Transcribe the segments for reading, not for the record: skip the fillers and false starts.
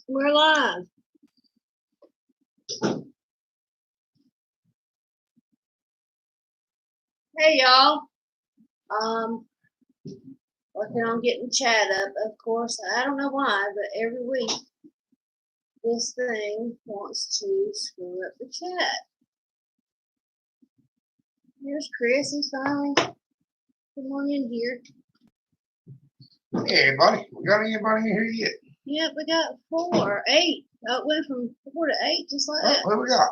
We're live. Hey y'all. Working on getting chat up, of course. I don't know why, but every week this thing wants to screw up the chat. Here's Chris. He's finally come on in here. Hey, everybody. We got anybody in here yet? Yep, we got 4, 8. Oh, it went from 4 to 8, just like that. What we got?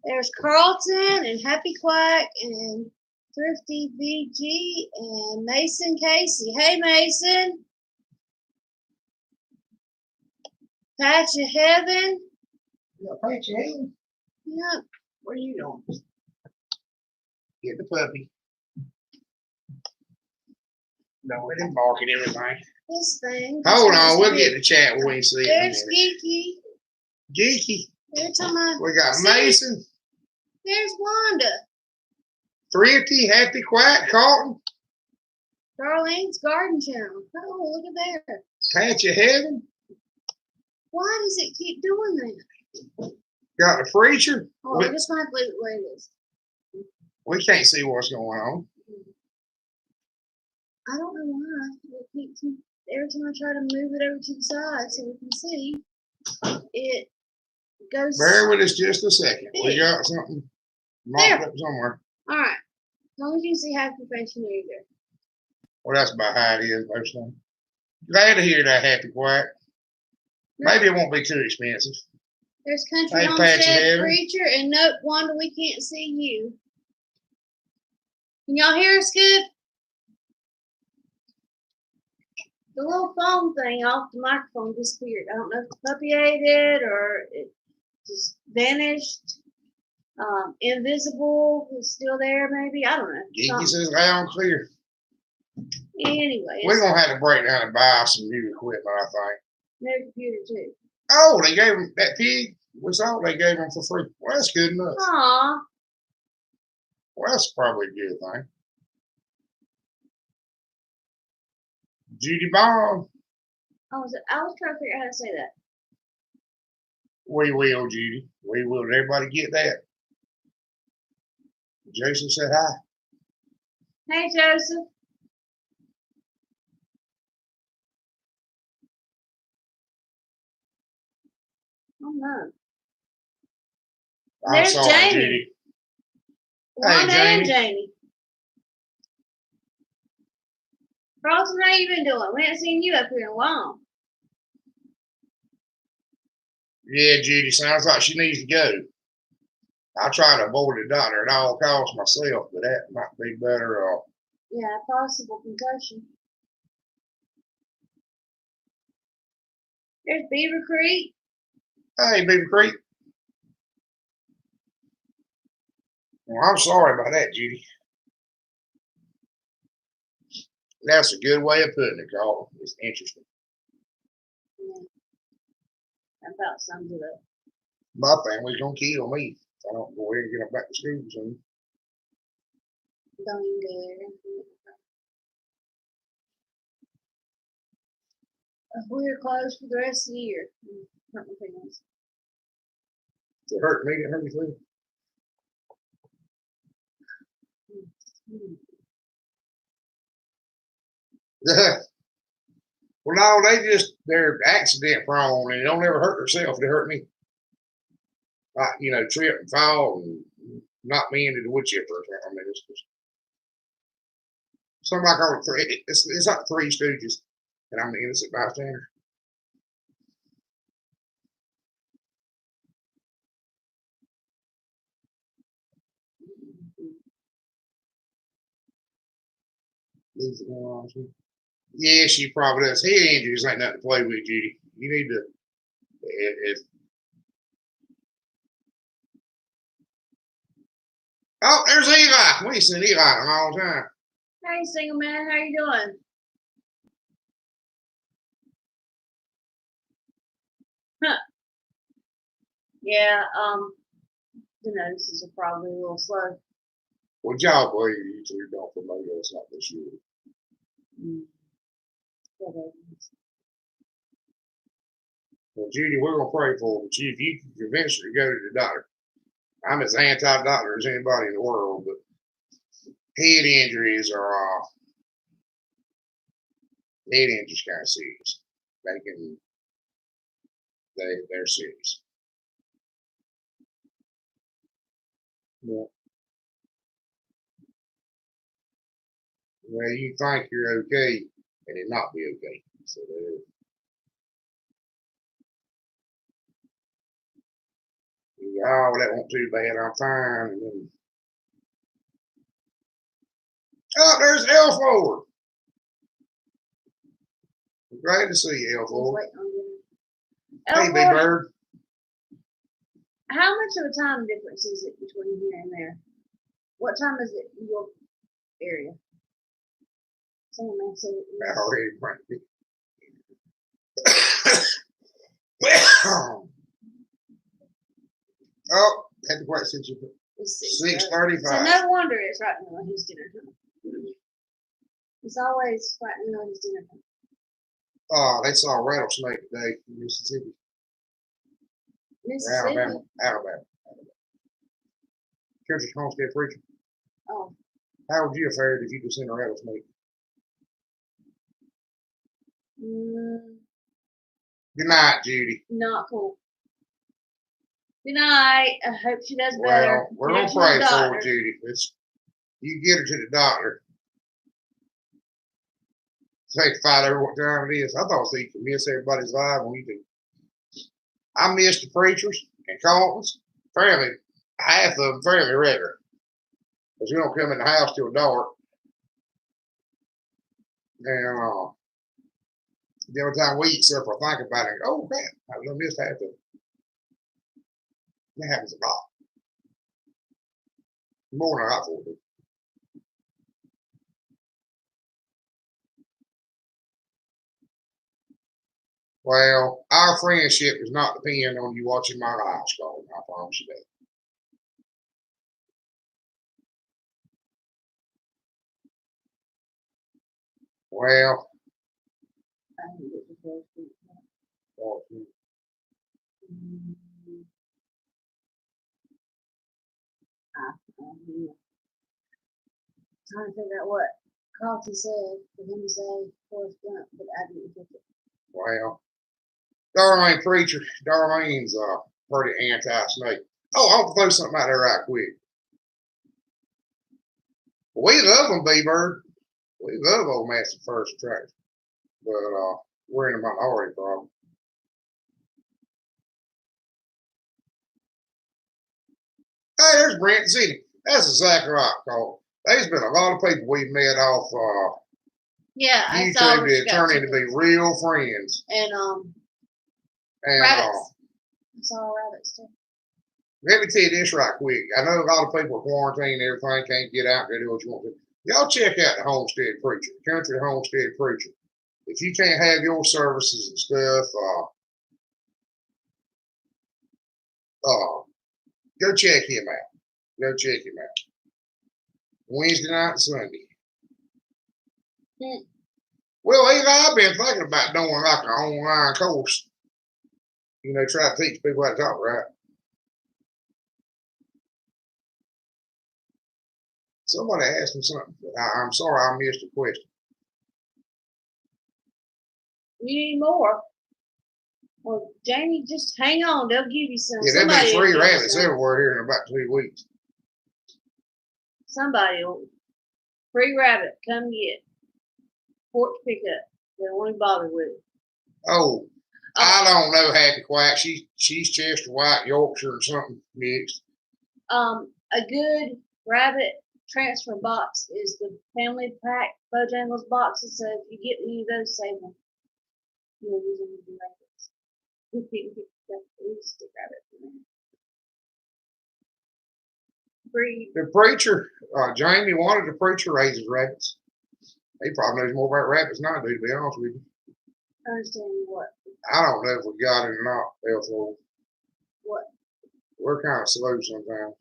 There's Carlton and Happy Quack and Thrifty VG and Mason Casey. Hey, Mason. Patch of Heaven. You got Patch of Heaven? Yep. What are you doing? Get the puppy. No, it didn't bark at everything. This thing. Hold on, we'll get the chat when we see it. There's Geeky. Geeky. Every time I We got see, Mason. there's Wanda. Thrifty, Happy Quack, Carlton. Darlene's Garden Channel. Oh, look at there. Patch of Heaven. Why does it keep doing that? Got the preacher. Oh, we're just going to have to leave it where it is. We can't see what's going on. I don't know why. It keeps, every time I try to move it over to the side so we can see, it goes. Bear with us just a second. We got something marked up somewhere. All right. As long as you see half your face, you know you're good. Well, that's about how it is most of them. Glad to hear that, Happy Quack. Maybe it won't be too expensive. There's Country Hey, Homestead Preacher, and nope, Wanda, we can't see you. Can y'all hear us good? The little phone thing off the microphone disappeared. I don't know if the puppy ate it or it just vanished. Invisible is still there, maybe. I don't know. Geeky says loud and clear. Anyway, We're going to have to break down and buy some new equipment, I think. no computer, too. Oh, they gave him that pig. We saw they gave him for free. Well, that's good enough. Aw. Well, that's probably a good thing. Judy Bond. I was trying to figure out how to say that. We will, Judy. We will. Everybody get that. Jason said hi. Hey, Joseph. Oh, no. There's Jamie. Judy. Wanda Hey, and Jamie. Carlton, how you been doing? We haven't seen you up here in a while. Yeah, Judy. Sounds like she needs to go. I try to avoid the doctor at all costs myself, but that might be better off. Yeah, possible concussion. There's Beaver Creek. Hey, Beaver Creek. Well, I'm sorry about that, Judy. That's a good way of putting it, Carl. It's interesting. Yeah. That about sums it up. My family's gonna kill me if I don't go ahead and get them back to school soon. Don't even go there. We're closed for the rest of the year. Hurt my feelings. It hurt me, it hurt me too. Well, no, they're accident prone and they don't ever hurt themselves. They hurt me. Like, trip and fall and knock me into the wood chipper or something. I mean, it's just something like all three. It's like Three Stooges, and I'm an innocent bystander. Yeah, she probably does. Head injuries ain't nothing to play with, Judy. You need to. Oh, there's Eli. We ain't seen Eli in a long time. Hey, single man, how you doing? Huh. Yeah, the notices are probably a little slow. Well, y'all believe YouTube don't promote us like they should. whatever. Well, Judy, we're gonna pray for her. But if you can convince her to go to the doctor, I'm as anti-doctor as anybody in the world, but head injuries are head injuries kind of serious. They're serious. Yeah. Well, you think you're okay, and it not be okay. So oh, that won't too bad. I'm fine. And then, oh, there's Elford. Glad to see you, Elford. Hey, Big Bird. How much of a time difference is it between here and there? What time is it in your area? Someone may say I already printed oh, had to wait since you put 6:35. So no wonder it's right in the middle of his dinner time. It's always right in the middle of his dinner time. Oh, they saw a rattlesnake today in Mississippi. Alabama. Church of Homestead Preacher. Oh. How would you have fared if you could seen a rattlesnake? Good night, Judy. Not cool. Good night. I hope she does better. Well, we're going to pray for her, Judy. You get her to the doctor. Take 5 over what time it is. I thought so you could miss everybody's life when you do. I miss the preachers and Colton's fairly, half of them fairly regular. Because we don't come in the house till dark. And the only time we eat supper, I think about it, oh crap, I missed half of it. That happens a lot. More than I thought it would. Well, our friendship does not depend on you watching my live stream. I promise you that. Well, Trying to figure out what Carlton said for him to say Forrest Gump, but I didn't get it. Well, Darlene Preacher, Darlene's pretty anti-snake. Oh, I'll throw something out there right quick. We love them, B-Bird. We love Old Master First Tractor. But we're in a minority problem. Hey, there's Brent City. That's exactly right, Carl. There's been a lot of people we've met off YouTube that turned into be real friends. And rabbits. I saw rabbits too. Let me tell you this right quick. I know a lot of people are quarantined and everything, can't get out and do what you want to. Y'all check out the Homestead Preacher, Country Homestead Preacher. If you can't have your services and stuff, go check him out. Go check him out. Wednesday night and Sunday. Well, even I've been thinking about doing like an online course. You know, try to teach people how to talk right. Somebody asked me something. I'm sorry I missed the question. You need more? Well, Jamie, just hang on. They'll give you some. Yeah, there'll be free rabbits everywhere here in about 2 weeks. Somebody will. Free rabbit, come get. Porch pickup. They won't bother with it. Oh, I don't know Happy Quack. She's Chester White, Yorkshire, or something mixed. A good rabbit transfer box is the family pack Bojangles boxes. So if you get any of those, save them. You'll use them with the rabbits. Stick rabbit. Breed. The preacher, Jamie wanted the preacher raises rabbits. He probably knows more about rabbits than I do, to be honest with you. I understand what? I don't know if we got it or not, Elford. What? We're kind of slow sometimes.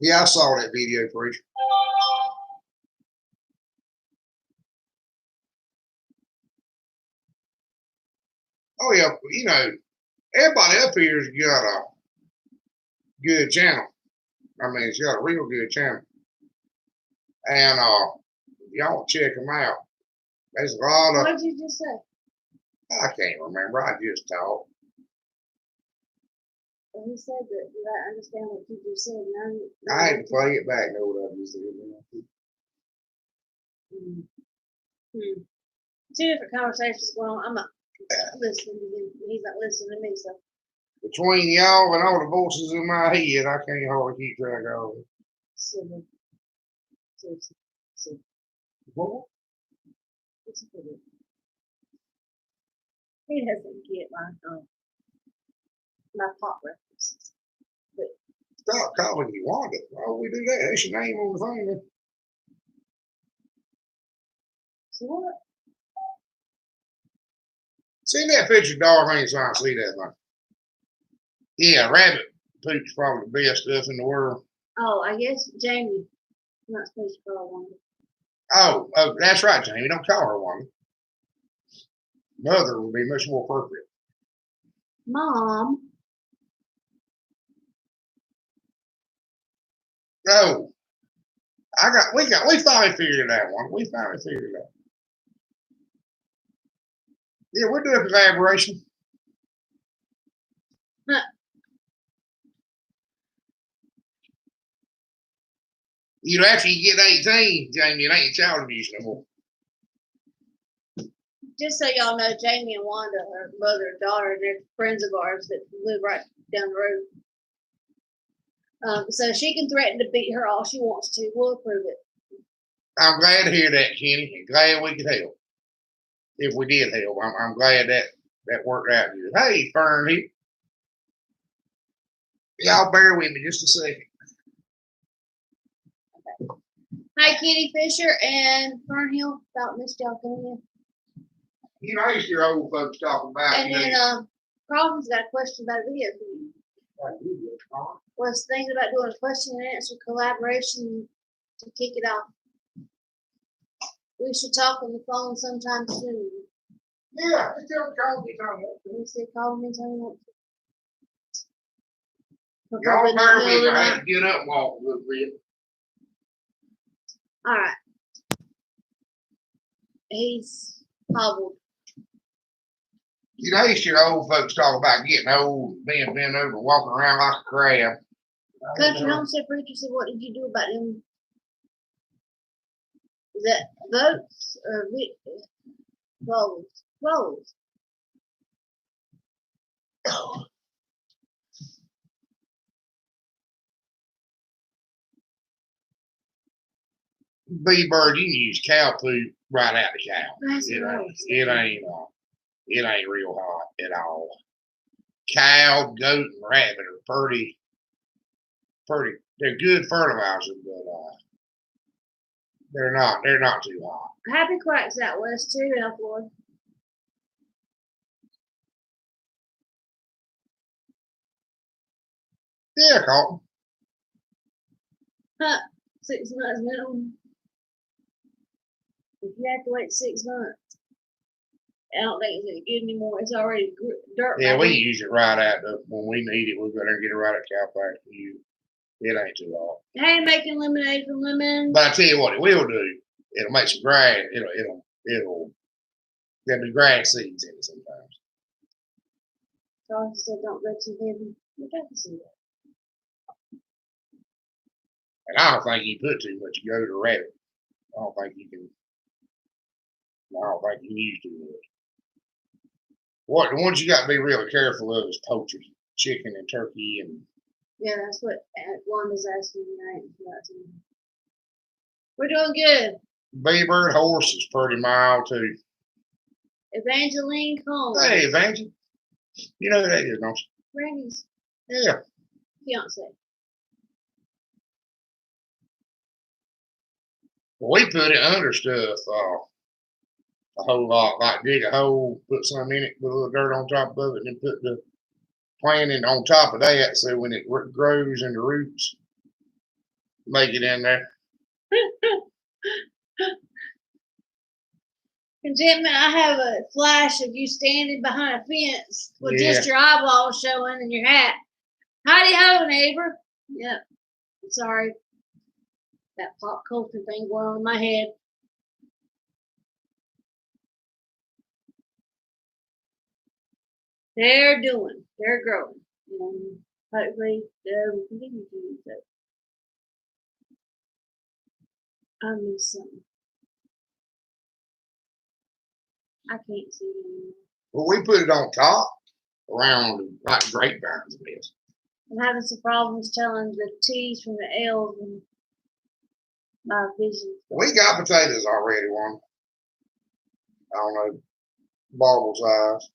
Yeah, I saw that video, preacher. Oh yeah, you know, everybody up here's got a good channel. I mean, it's got a real good channel, and y'all check them out. There's a lot of. What did you just say? I can't remember. I just talked. Well, he said that. Did I understand what you just said? I had to play it back. Know what I just said. Two different conversations going on. I'm not listening to him. He's not listening to me. So Between y'all and all the voices in my head, I can't hardly keep track of it. silly. What? He doesn't get my pop references. Stop calling you Wanda. Why would we do that? That's your name on the thing. So what? See that picture, Darlene? So I see that thing. Yeah, rabbit poop's probably the best stuff in the world. Oh, I guess Jamie. I'm not supposed to call one. Oh, that's right, Jamie. Don't call her Wanda. Mother would be much more appropriate. Mom. Oh, we finally figured it out. One. We finally figured it out. Yeah, we're doing a collaboration. Huh. You know, after you get 18, Jamie, it ain't child abuse no more. Just so y'all know, Jamie and Wanda are mother and daughter. They're friends of ours that live right down the road. So she can threaten to beat her all she wants to. We'll approve it. I'm glad to hear that, Kenny. And glad we could help. If we did help, I'm glad that worked out good. Hey, Fern, y'all bear with me just a second. Hi, Kitty Fisher and Fernhill. About missed y'all coming in. You know, I used to hear old folks talking about. And then Carlton's got a question about a video for you. Was thinking about doing a question and answer collaboration to kick it off. We should talk on the phone sometime soon. Yeah, just tell me, call me, Tom. You said call me anytime you want to. Y'all bear with me. I had to get up and walk a little bit. All right. He's hobbled. You know, I used to hear old folks talk about getting old, being bent over, walking around like a crab. Country Homestead Preacher said, what did you do about them? Is that votes or votes? Votes. B-Bird, you can use cow poop right out the cow. That's It ain't real hot at all. Cow, goat, and rabbit are pretty. They're good fertilizer, but they're not too hot. Happy Quacks out west too, Elflord. Yeah, Colton. 6 months minimum. If you have to wait 6 months, I don't think it's any good anymore. It's already dirt. Yeah, we use it right out when we need it. We're gonna get it right at cow pasture. It ain't too hot. Hey, making lemonade from lemons. But I tell you what, it will do. It'll make some grass. There'll be grass seeds in it sometimes. So I said, don't go too heavy. You got to see that. And I don't think you put too much goat or rabbit. I don't think you can use too much. The ones you got to be really careful of is poultry, chicken and turkey, and yeah, that's what Wanda's asking tonight. We're doing good. Beaver and horse is pretty mild too. Evangeline Combs. Hey, Evangeline. You know who that is, don't you? Randy's fiance. Well, we put it under stuff a whole lot, like dig a hole, put some in it, put a little dirt on top of it, and then put the planting on top of that, so when it grows in the roots, make it in there. Contentment, I have a flash of you standing behind a fence with Yeah. just your eyeballs showing and your hat. Howdy ho, neighbor. Yep. Sorry. That pop culture thing going on in my head. They're growing. And hopefully they'll continue to use it. I miss something. I can't see it anymore. Well, we put it on top around like grapevines and this. I'm having some problems telling the T's from the L's and my vision. We got potatoes already, one. I don't know, barbel size.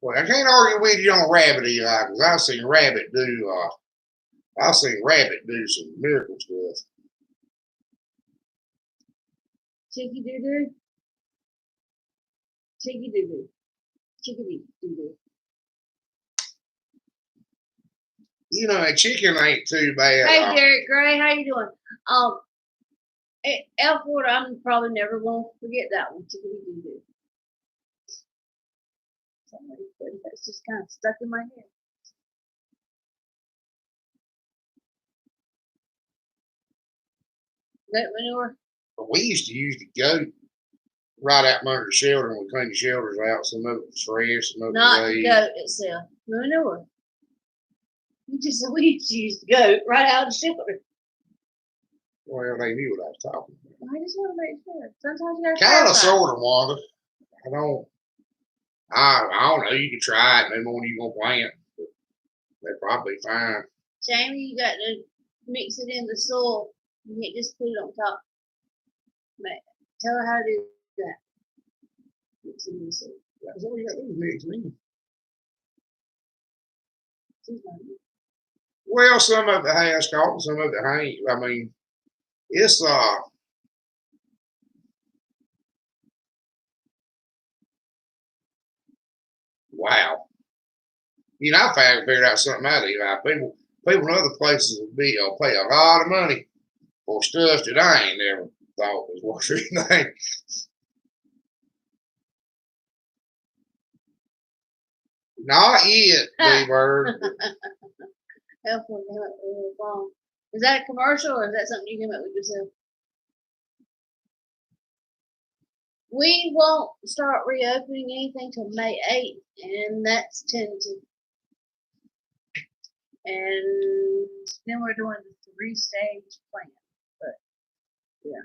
Well, I can't argue with you on rabbit Eli, because I've seen rabbit do some miracle stuff. Chicky doo doo. Chicky doo doo. Chickadee doo doo. You know, a chicken ain't too bad. Hey Derek Gray, how you doing? Elford, I'm probably never gonna forget that one. Chickadee doo doo. That's just kind of stuck in my head. Goat manure. We used to use the goat right out from under the shelter, and we cleaned the shelters out. Some of it was fresh, some of it Not was the aged. goat itself. Manure. You just said we used to use the goat right out of the shelter. Well, they knew what I was talking about. I just want to make sure. Sometimes you gotta Kind of, clarify. sort of, Wanda. I don't know. You can try it. No more than you gonna plant. But they're probably fine. Jamie, you got to mix it in the soil. You can't just put it on top. Tell her how to do that. Mix it in the soil. That's all you got to do is mix it in. She's not good. Well, some of it has cotton, some of it ain't. I mean, it's wow. You know, I figured out something out of it. People in other places will pay a lot of money for stuff that I ain't never thought was worth anything. Not yet, B-Bird. Is that a commercial or is that something you came up with yourself? We won't start reopening anything till May 8th, and that's tentative. And then we're doing the 3-stage plan. But yeah.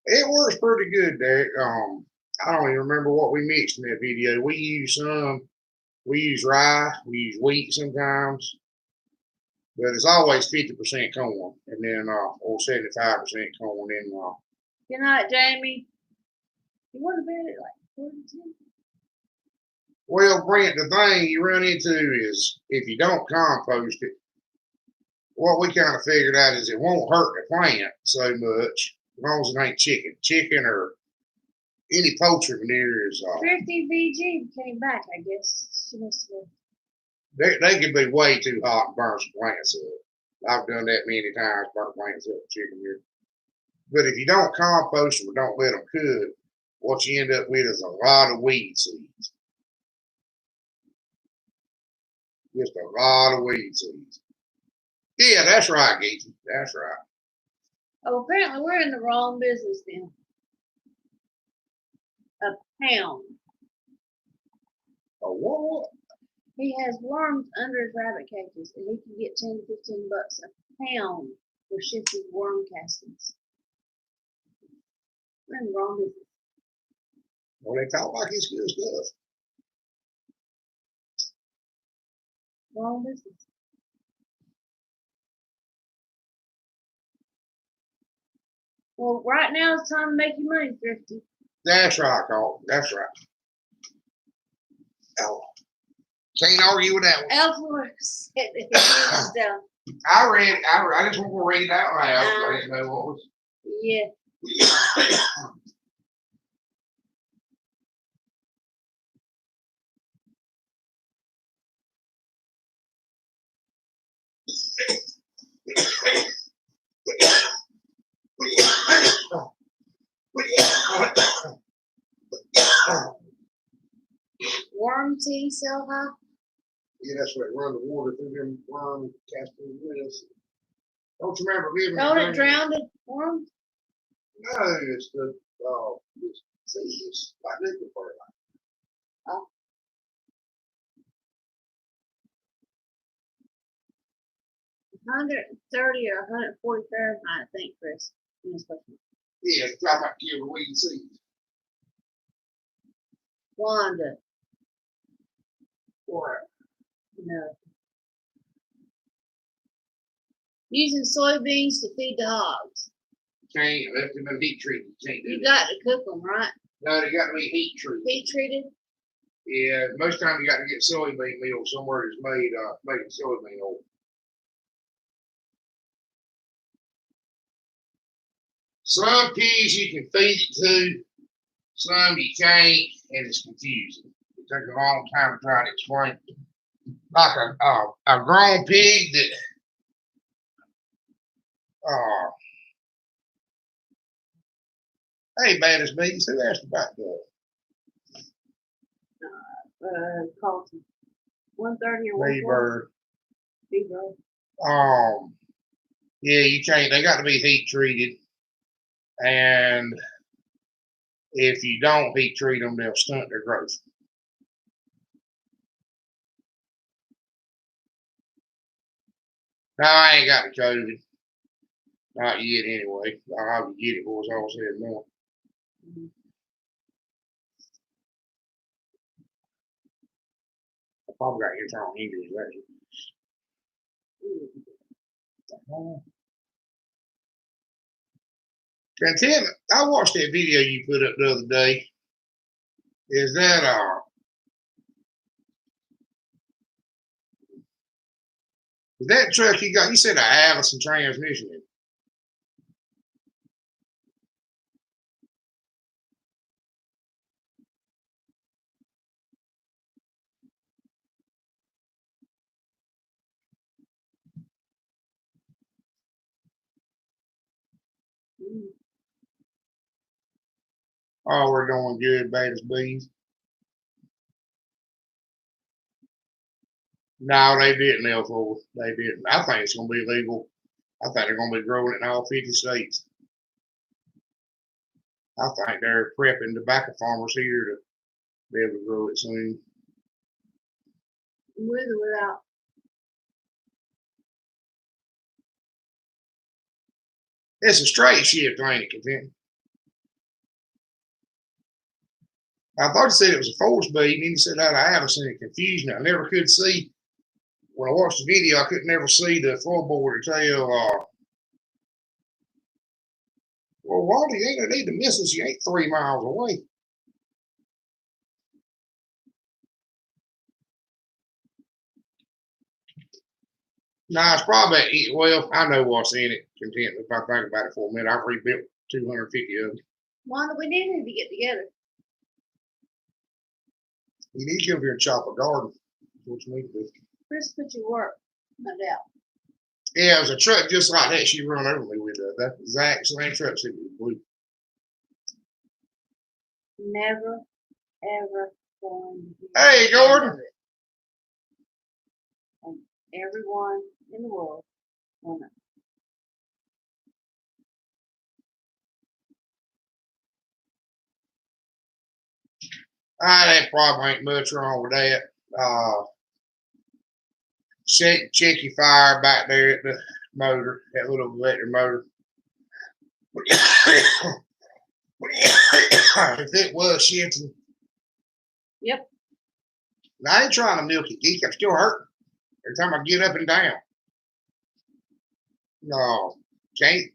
It works pretty good, Derek. I don't even remember what we mixed in that video. We use rye, we use wheat sometimes, but it's always 50% corn, and then or 75% corn. And Good night, Jamie. You want to bed at like 42? well, Brent, the thing you run into is if you don't compost it, what we kind of figured out is it won't hurt the plant so much as long as it ain't chicken or any poultry manure is. 50 VG came back, I guess. She must have. They can be way too hot and burn some plants up. I've done that many times, burnt plants up with chicken manure. But if you don't compost them or don't let them cook, what you end up with is a lot of weed seeds. Just a lot of weed seeds. Yeah, that's right, Geezy. That's right. Oh, apparently we're in the wrong business then. A pound. A what? He has worms under his rabbit cages, and he can get 10 to 15 bucks a pound for shifting worm castings. We're in the wrong business. Well, they talk like it's good stuff. Wrong business. Well, right now it's time to make your money, Thrifty. That's right, Carl. That's right. Oh, can't argue with that one. Elford said that he was down. I just want to read it out loud. I didn't know what was. Yeah. Worm tea, so high. Yeah, that's right. Run the water through them worm casting wheels. Don't you remember living? Don't it drown the worm? No, it's the it's like liquid fertilizer. Oh. 130 or 140 Fahrenheit, I think, Chris. Yeah, it's dry about kill the weed seeds. Wanda. Or No. Using soybeans to feed the hogs. can't let them in heat treated. Can't do You that. got to cook them, right? No, they got to be heat treated. Heat treated? Yeah, most time you got to get soybean meal somewhere that's made soybean oil. Some pigs you can feed it to, some you can't, and it's confusing. It took a long time to try to explain. Like a grown pig that hey, Baddest Bees, who asked about that? Carlton. 130 or 140. Bird. B-bird. Yeah, you can't. They got to be heat treated, and if you don't heat treat them, they'll stunt their growth. No, I ain't got the COVID. Not yet, anyway. I'll have to get it before it's all said and done. I probably got internal injuries, actually. Now, Tim, I watched that video you put up the other day. Is that truck you got? You said an Allison transmission in it. Oh, we're doing good, Baddest Bees. No, they didn't, L4. They didn't. I think it's going to be legal. I think they're going to be growing it in all 50 states. I think they're prepping tobacco farmers here to be able to grow it soon. With or without? It's a straight shift, ain't it, Content? I thought you said it was a force bead, and then you said out of Allison, it confused me. I never could see. When I watched the video, I could never see the floorboard to tell. Well, Walter, you ain't gonna need to miss us. You ain't 3 miles away. Nah, it's probably, well, I know what's in it, Content. If I think about it for a minute, I've rebuilt 250 of them. Wanda, we need to get together. You need to come here and chop a garden. That's what you need to do. Chris, put your work, no doubt. Yeah, it was a truck just like that she run over me with. That exact same truck she was blue. Never, ever going to be. Hey, Gordon. And everyone in the world on it. That probably ain't much wrong with that. Check your fire back there at the motor, that little electric motor. If it was shifting. Yep. Now, I ain't trying to milk it, geek. I'm still hurting every time I get up and down. No, can't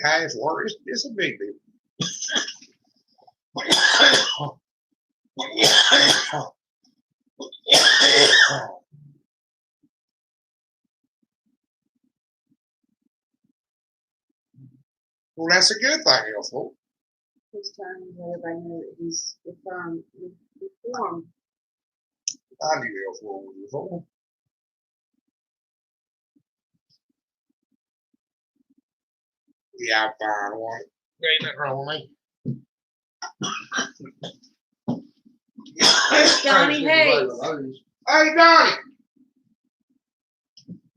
have it work. It's a big deal. Well, that's a good thing, Elfo. He's trying to let everybody know that he's reformed. I knew Elfo was reformed. Yeah, I'm fine. One. There ain't nothing wrong with me. Donnie Hayes. Hey, Donnie.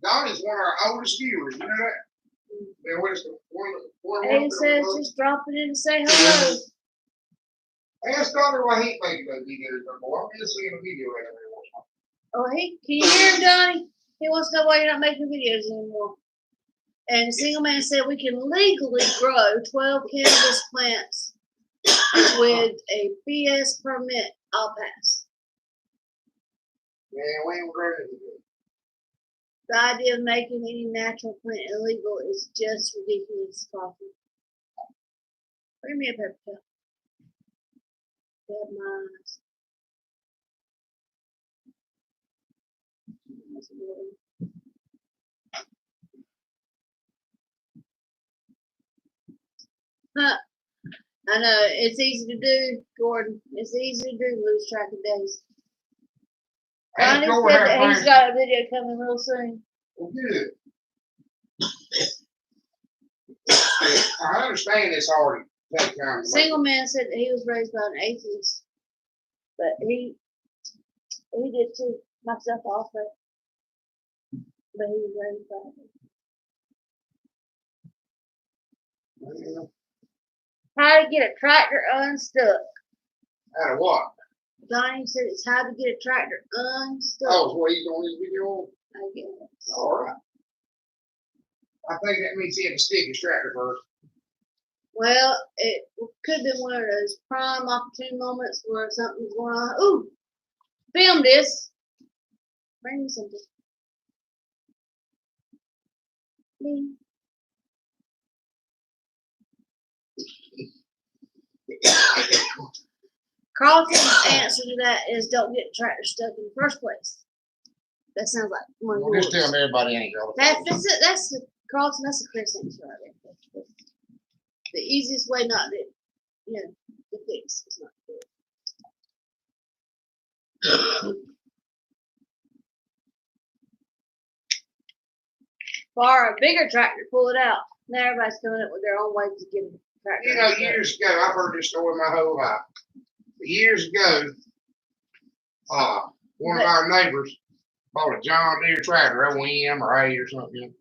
Donnie's one of our oldest viewers. You know that? Man, what is the one? Aiden says just dropping in to say hello. Ask Donnie why he made those videos no more. I'm just seeing a video every once in a while. Oh, can you hear him, Donnie? He wants to know why you're not making videos anymore. And Single Man said we can legally grow 12 cannabis plants with a BS permit. I'll pass. Man, we ain't ready to do it. The idea of making any natural plant illegal is just ridiculous. Coffee. Bring me a pepper cup. Grab my eyes. Huh. I know, it's easy to do, Gordon. It's easy to do, lose track of days. Ronnie said that he's got a video coming real soon. Well, good. I understand it's hard to take time. Single Man said that he was raised by an atheist, but he did too. Myself also, but he was raised by it. How to get a tractor unstuck. How to what? Donnie said it's how to get a tractor unstuck. Oh, so what he's doing his video? I guess. All right. I think that means he had to stick his tractor first. Well, it could have been one of those prime opportune moments where something's going on. Ooh, film this. Bring me something. Me. Carlton's answer to that is don't get the tractor stuck in the first place. That sounds like one of Well, yours. just tell everybody ain't got That's it. That's the Carlton. That's the Chris answer right there. The easiest way not to, to fix is not to do it. For a bigger tractor, pull it out. Now everybody's coming up with their own ways to get a tractor. You know, years ago, I've heard this story my whole life. Years ago, one of our neighbors bought a John Deere tractor, OEM or A or something,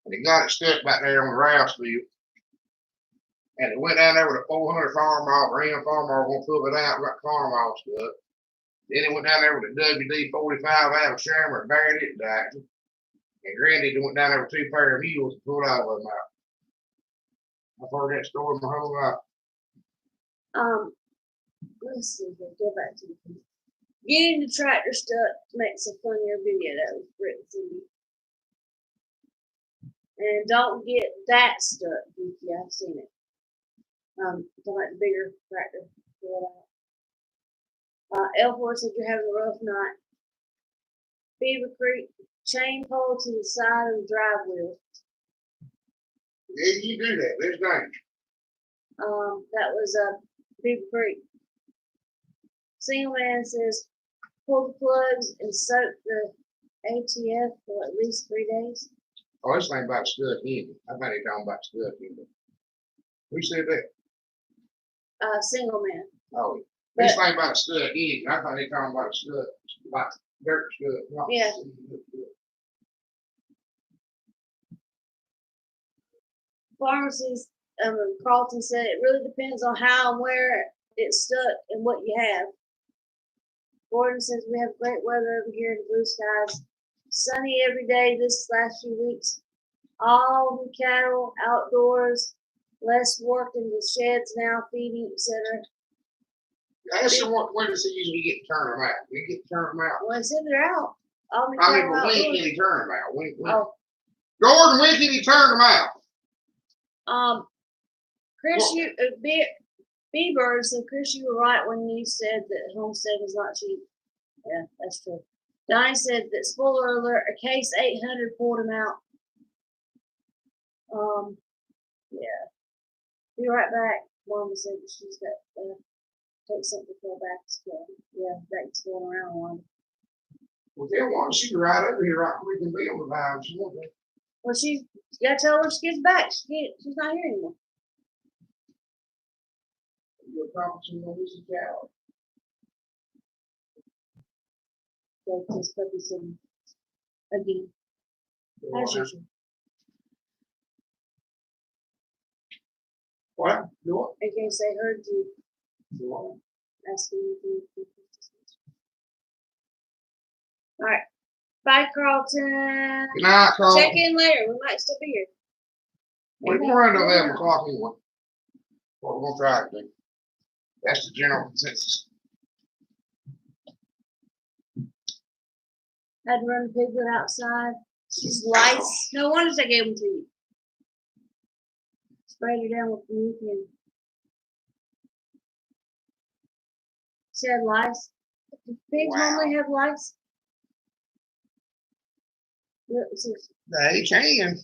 and he got it stuck back there on the Rouse field. And it went down there with a 400 farm-off, ram farm-off, gonna pull it out, got farm-off stuff. Then it went down there with a WD-45 out of Shermer and buried it and died. And Grandy went down there with 2 pair of mules and pulled all of them out. I've heard that story my whole life. Let's see here. Go back to the getting the tractor stuck makes a funnier video. That was Britt and Cindy. And don't get that stuck, Vicky. I've seen it. Talking about the bigger tractor. L4 said you're having a rough night. Beaver Creek, chain pole to the side of the drive wheel. Yeah, you do that. There's danger. That was Beaver Creek. Single Man says pull the plugs and soak the ATF for at least 3 days. Oh, this ain't about stuck in. I think he's talking about stuck in. Who said that? Single Man. Oh, this ain't about stuck in. I thought they talking about stuck, about dirt stuck. Yeah. Pharmacies, Carlton said it really depends on how and where it's stuck and what you have. Gordon says we have great weather over here in the blue skies. Sunny every day this last few weeks. All the cattle outdoors, less work in the sheds now, feeding, etc. Ask them when does it usually get turned them out? We get to turn them out. Well, I said they're out. All the I mean, cattle but when outdoors. can he turn them out? When? Oh. Gordon, when can he turn them out? Chris, Bieber said, Chris, you were right when you said that homestead is not cheap. Yeah, that's true. Donnie said that, spoiler alert, a case 800 pulled him out. Yeah. Be right back. Mama said that she's got take something to go back to school. Yeah, that's going around one. Well, they want she can ride over here, right? We can be on the vibes. Well, you gotta tell her when she gets back. She's not here anymore. You're accomplishing on this job. Like this puppy some again, as usual. What? Do what? In case they heard you Do what? asking you. All right. Bye, Carlton. Good night, Carl. Check in later. We might still be here. We're going to run to 11 o'clock anyway. What we're going to try to do. That's the general consensus. Had to run the piglet outside. She's lice. No wonder they gave them to you. Sprayed her down with Promethean. She had lice. Do pigs normally have lice? They can.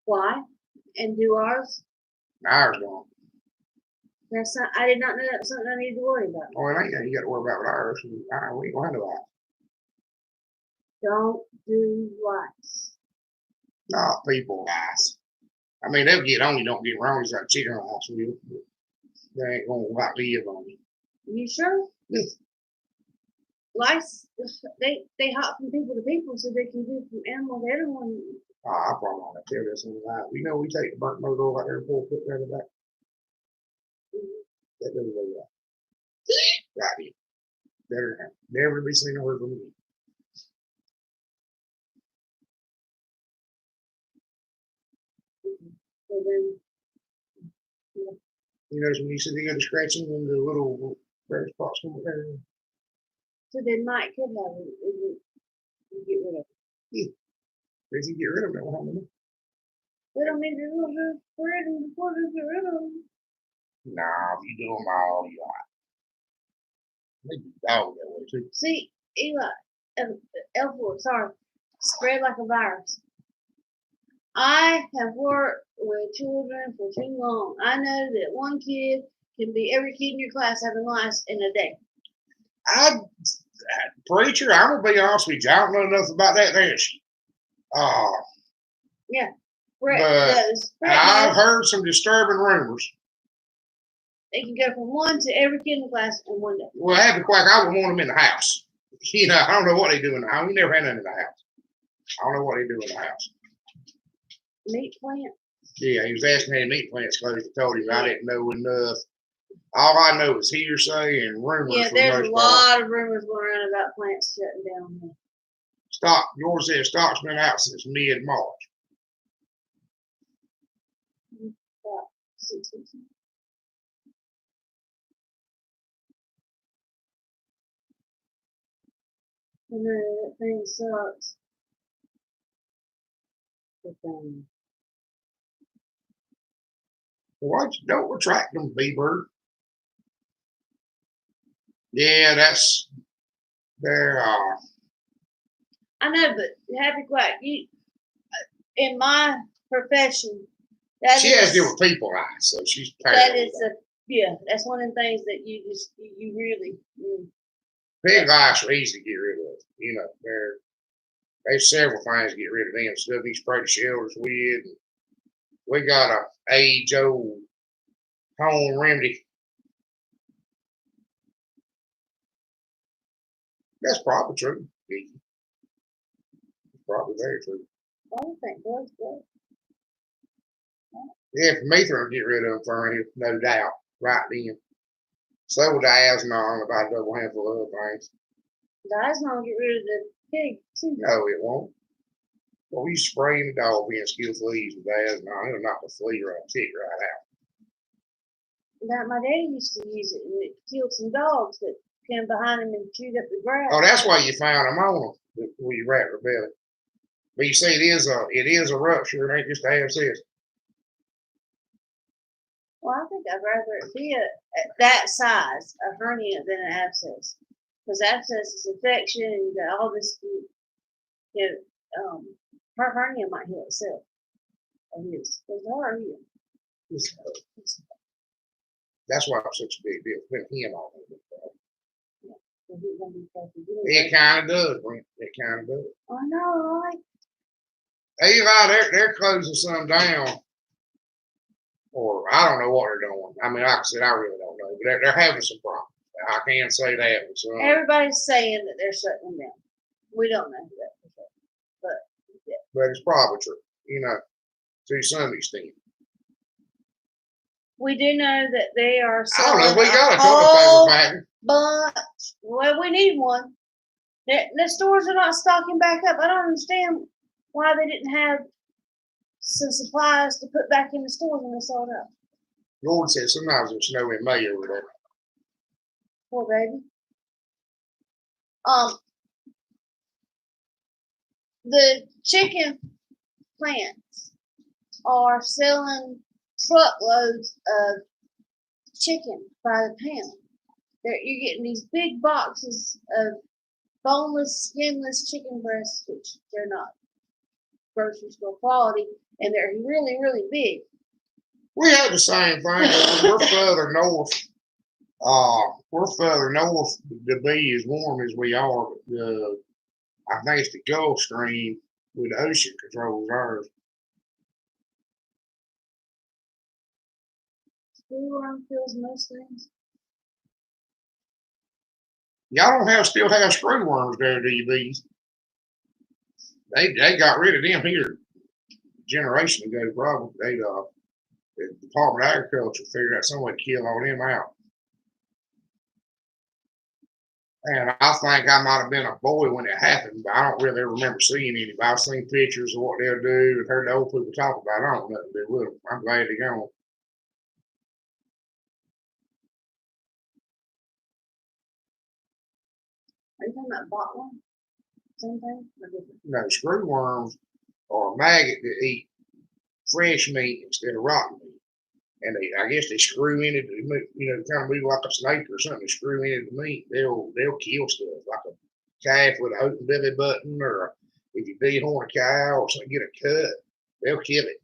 Why? And do ours? Ours don't. That's not. I did not know that was something I needed to worry about. Oh, it ain't nothing you got to worry about with ours. We ain't going to that. Don't do lice. Not people lice. I mean, they'll get on you, don't get wrong. It's like chicken lice. They ain't going to live on you. You sure? Yes. Lice, they hop from people to people, so they can do from animal to everyone. I probably want to tell this one lie. We know we take the burnt motor over out there and pull it there in the back. That doesn't go right. Right here. Better never be seen or heard from me. So then, You notice when you see the other scratching and the little red spots come up there? so they might could have it. You get rid of it. If you get rid of it, what happens? They don't need to do this spread them before they get rid of them. Nah, if you do them all, you right. They do dog that way too. See, Eli, L4, sorry, spread like a virus. I have worked with children for too long. I know that one kid can be every kid in your class having lice in a day. Preacher, I'm gonna be honest with you. I don't know enough about that issue. Brett But does. Brett I've knows. heard some disturbing rumors. They can go from one to every kid in the class in one day. Well, Happy Quack, I would want them in the house. You know, I don't know what they do in the house. We never had none in the house. I don't know what they do in the house. Meat plant. Yeah, he was asking how the meat plants closed. I told him I didn't know enough. All I know is hearsay and rumors. Yeah, for the there's a most part. lot of rumors going around about plants shutting down. Yours says stock's been out since mid-March. About 6 weeks. I know that thing sucks. The thing. What? Don't retract them, B-Bird. Yeah, that's there. I know, but Happy Quack, you in my profession, that She has different people eyes, so she's that is that's one of the things that you really. Pig eyes are easy to get rid of. You know, there's several things to get rid of them. Stuff you spray the shelters with. We got a age-old home remedy. That's probably true. It's probably very true. I don't think that's good. Yeah, for me, to get rid of them, Fernie, no doubt, right then. So would Diaznon, about a double handful of other things. Guys, not get rid of the pig too. No, it won't. Well, we spraying the dog being skill fleas with Diaznon. It'll knock the flea right, tick right out. That my daddy used to use it, and it killed some dogs that came behind him and chewed up the grass. Oh, that's why you found them on them when you wrapped their belly. But you see, it is a rupture. It ain't just abscess. Well, I think I'd rather it be that size, a hernia, than an abscess. Because abscess is infection, and you got all this, her hernia might heal itself. Or his. Because her heal. That's why it's such a big deal. Put him on it. So he's gonna be It kind of does, Brent. It kind of does. I know, right? Eli, they're closing some down, or I don't know what they're doing. I mean, like I said, I really don't know, but they're having some problems. I can say that. So, Everybody's saying that they're shutting them down. We don't know that for sure, but it's probably true, to some extent. we do know that they are I don't selling know. We got a a toilet whole paper factory. bunch. Well, we need one. The stores are not stocking back up. I don't understand why they didn't have some supplies to put back in the stores when they sold out. Gordon said sometimes there's snow in May over there. Poor baby. The chicken plants are selling truckloads of chicken by the pound. You're getting these big boxes of boneless, skinless chicken breasts, which they're not grocery store quality, and they're really, really big. We have the same thing. We're further north. We're further north to be as warm as we are. I think it's the Gulf Stream with the ocean controls ours. Screwworm kills most things. Y'all don't still have screwworms there, do you, bees? They got rid of them here a generation ago, probably. The Department of Agriculture figured out some way to kill all them out. And I think I might have been a boy when it happened, but I don't really remember seeing any. I've seen pictures of what they'll do and heard the old people talk about it. I don't know what they do with them. I'm glad they're gone. Are you talking about botworm? Same thing? No, screwworms are a maggot that eat fresh meat instead of rotten meat. And I guess they screw in it, kind of move like a snake or something. They screw in the meat. They'll kill stuff like a calf with an open belly button, or if you dehorn a cow or something, get a cut, they'll kill it.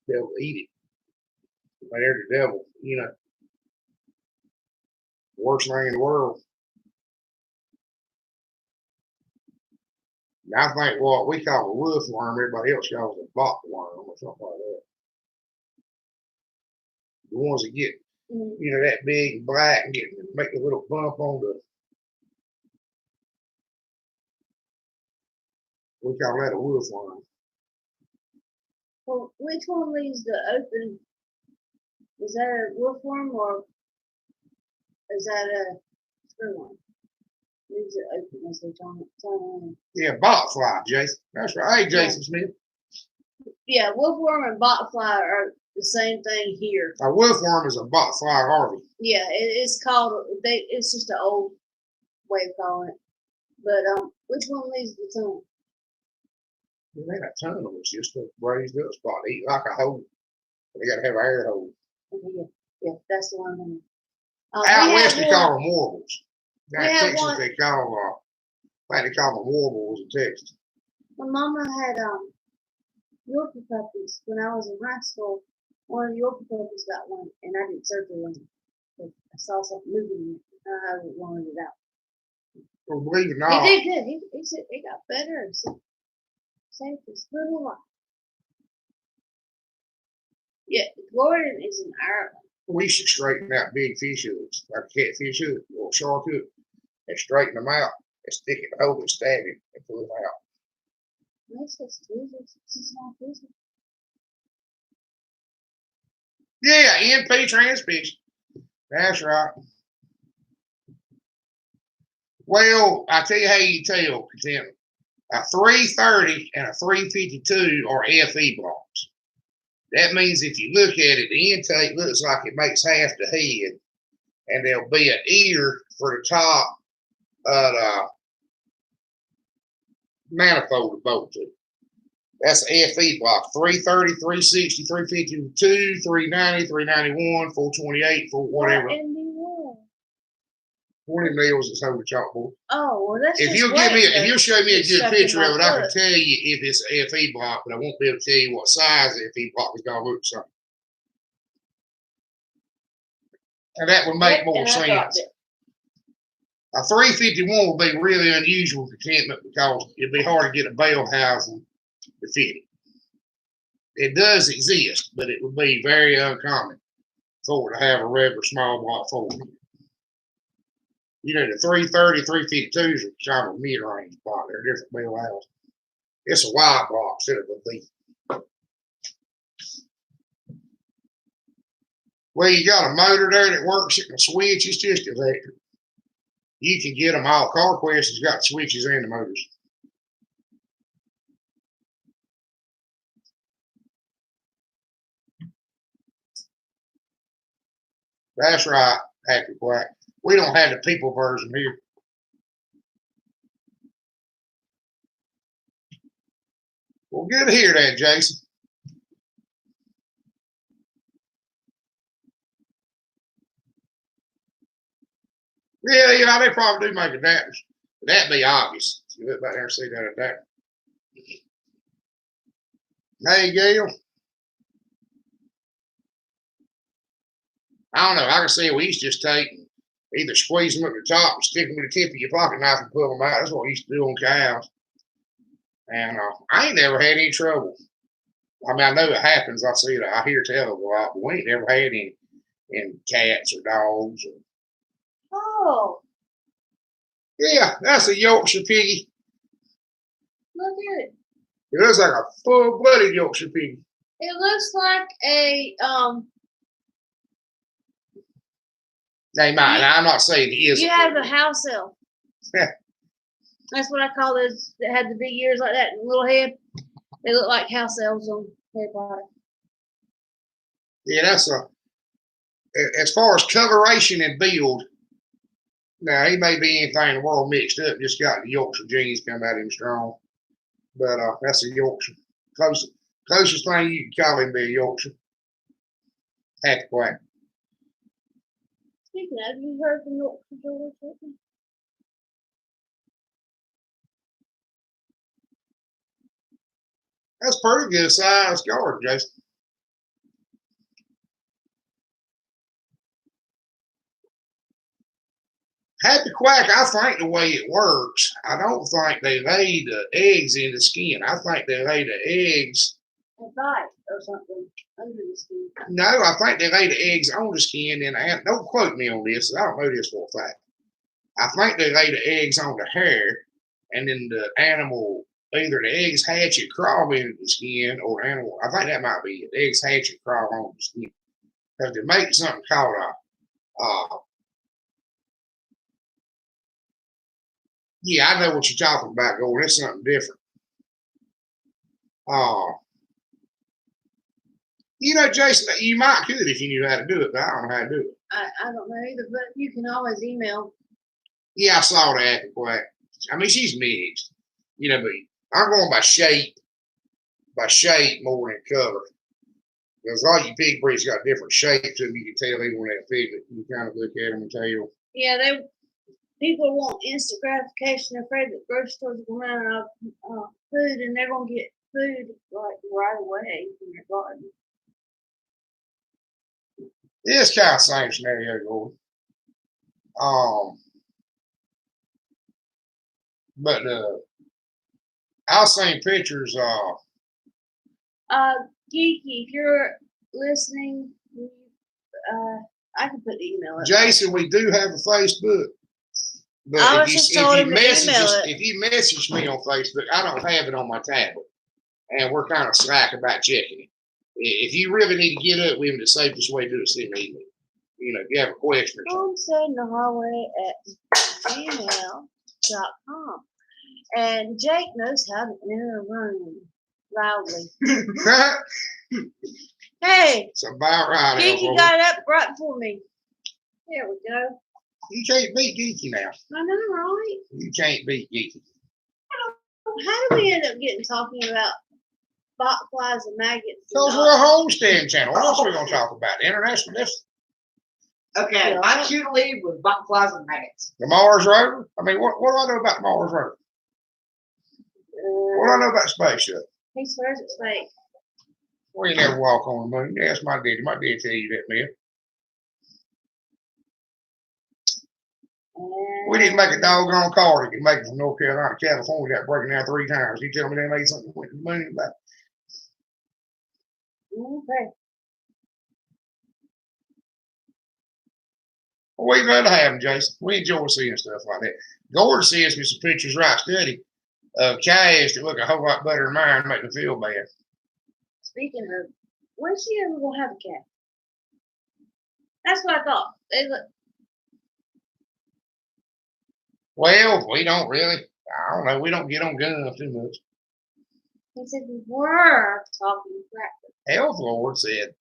They'll eat it. They're the devil, worst thing in the world. And I think what we call a wolf worm, everybody else calls a bot worm or something like that. The ones that get, that big and black and make a little bump on we call that a wolf worm. Well, which one leaves the open? Is that a wolf worm or is that a screwworm? Leaves it open as they turn. Yeah, botfly, Jason. That's right. Hey, Jason Smith. Yeah, wolfworm and botfly are the same thing here. A wolfworm is a botfly Harvey. Yeah, it's called. It's just an old way of calling it. But which one leaves the tongue? It ain't a tunnel. It's just a raised up spot. They eat like a hole. They got to have an air hole. Okay, yeah, that's the one. Out west, they call them warbles. Down in Texas, one. they call them warbles in Texas. My mama had Yorkie puppies when I was in high school. One of the Yorkie puppies got one, and I did surgery on it. I saw something moving in it. I wanted it out. Well, believe it or not, He did good. He said it got better and saved his little life. Yeah, Gordon is in Ireland. we should straighten out big fish hooks, like a catfish hook or a shark hook, and straighten them out and stick it over and stab it and pull it out. That's just small fish. Yeah, NP transfixion. That's right. Well, I tell you how you tell contentment. A 330 and a 352 are FE blocks. That means if you look at it, the intake looks like it makes half the head, and there'll be an ear for the top of the manifold to bolt to. That's an FE block. 330, 360, 352, 390, 391, 428, for whatever. One of them nails is holding the chalkboard. Oh, well, that's if you'll show me a good picture of it, I can tell you if it's an FE block, but I won't be able to tell you what size the FE block is going to look something. And that would make more sense. A 351 would be really unusual contentment because it'd be hard to get a bell housing to fit it. it does exist, but it would be very uncommon for it to have a regular small block 4. You know, the 330, 352s are kind of a mid-range block. They're different bill hours. It's a wide block instead of a V. Well, you got a motor there that works. It can switch. It's just electric. You can get them all. CarQuest has got switches and the motors. That's right, Happy Quack. We don't have the people version here. Well, good to hear that, Jason. Yeah, they probably do make adapters. That'd be obvious. You look back there and see that adapter. Hey, Gail. I don't know. I can see we used to just take and either squeeze them at the top and stick them with the tip of your pocket knife and pull them out. That's what we used to do on cows. And I ain't never had any trouble. I mean, I know it happens. I see it. I hear tell it a lot, but we ain't never had any in cats or dogs. Oh. Yeah, that's a Yorkshire piggy. Look at it. It looks like a full-blooded Yorkshire piggy. It looks like a They might. I'm not saying it is. You have a house elf. Yeah. That's what I call those that had the big ears like that and little head. They look like house elves on Harry Potter. Yeah, that's as far as coloration and build. Now he may be anything in the world mixed up. Just got the Yorkshire genes come out of him strong. But that's a Yorkshire. Closest thing you can call him be a Yorkshire. Happy Quack. Speaking of, have you heard from Yorkshire George? That's pretty good size garden, Jason. Happy Quack, I think the way it works, I don't think they lay the eggs in the skin. I think they lay the eggs. A bite or something under the skin. No, I think they lay the eggs on the skin, and don't quote me on this. I don't know this for a fact. I think they lay the eggs on the hair, and then the animal, either the eggs hatch and crawl into the skin, or the animal. I think that might be it. The eggs hatch and crawl on the skin because they make something called yeah, I know what you're talking about, Gordon. It's something different. You know, Jason, you might could if you knew how to do it, but I don't know how to do it. I don't know either, but you can always email. Yeah, I saw that. I mean, she's mixed, you know, but I'm going by shape more than color. Because all your pig breeds got different shapes to them. You can tell even when they're pig, you kind of look at them and tell. Yeah, people want instant gratification. They're afraid that grocery stores are going to run out of food, and they're going to get food like right away in their garden. It's kind of the same scenario, Gordon. But I've seen pictures. Geeky, if you're listening, I can put the email. Jason, we do have a Facebook. But if you message me on Facebook, I don't have it on my tablet, and we're kind of slack about checking it. If you really need to get up with me, the safest way to do it is send me an email. You know, if you have a question or something. homesteadinthehallway@gmail.com. And Jake knows how to enter a room loudly. Hey, it's about right. Geeky got it up right for me. There we go. You can't beat Geeky now. I know, right? You can't beat Geeky. How did we end up talking about botflies and maggots? Because we're a homestead channel. What else are we going to talk about? International. Okay, I can't leave with botflies and maggots. The Mars rover? I mean, what do I know about the Mars rover? What do I know about spaceship? He swears it's fake. Well, you never walk on the moon. Yes, my daddy. My dad tell you that, man. We didn't make a doggone car that could make it from North Carolina to California without breaking down 3 times. You tell me they made something with the moon about? Okay. We'd rather have them, Jason. We enjoy seeing stuff like that. Gordon sends me some pictures right steady of calves that look a whole lot better than mine, make me feel bad. Speaking of, when's she ever gonna have a cat? That's what I thought. They look. Well, we don't really. I don't know. We don't get on guns too much. He said we were talking crap. Health Lord said,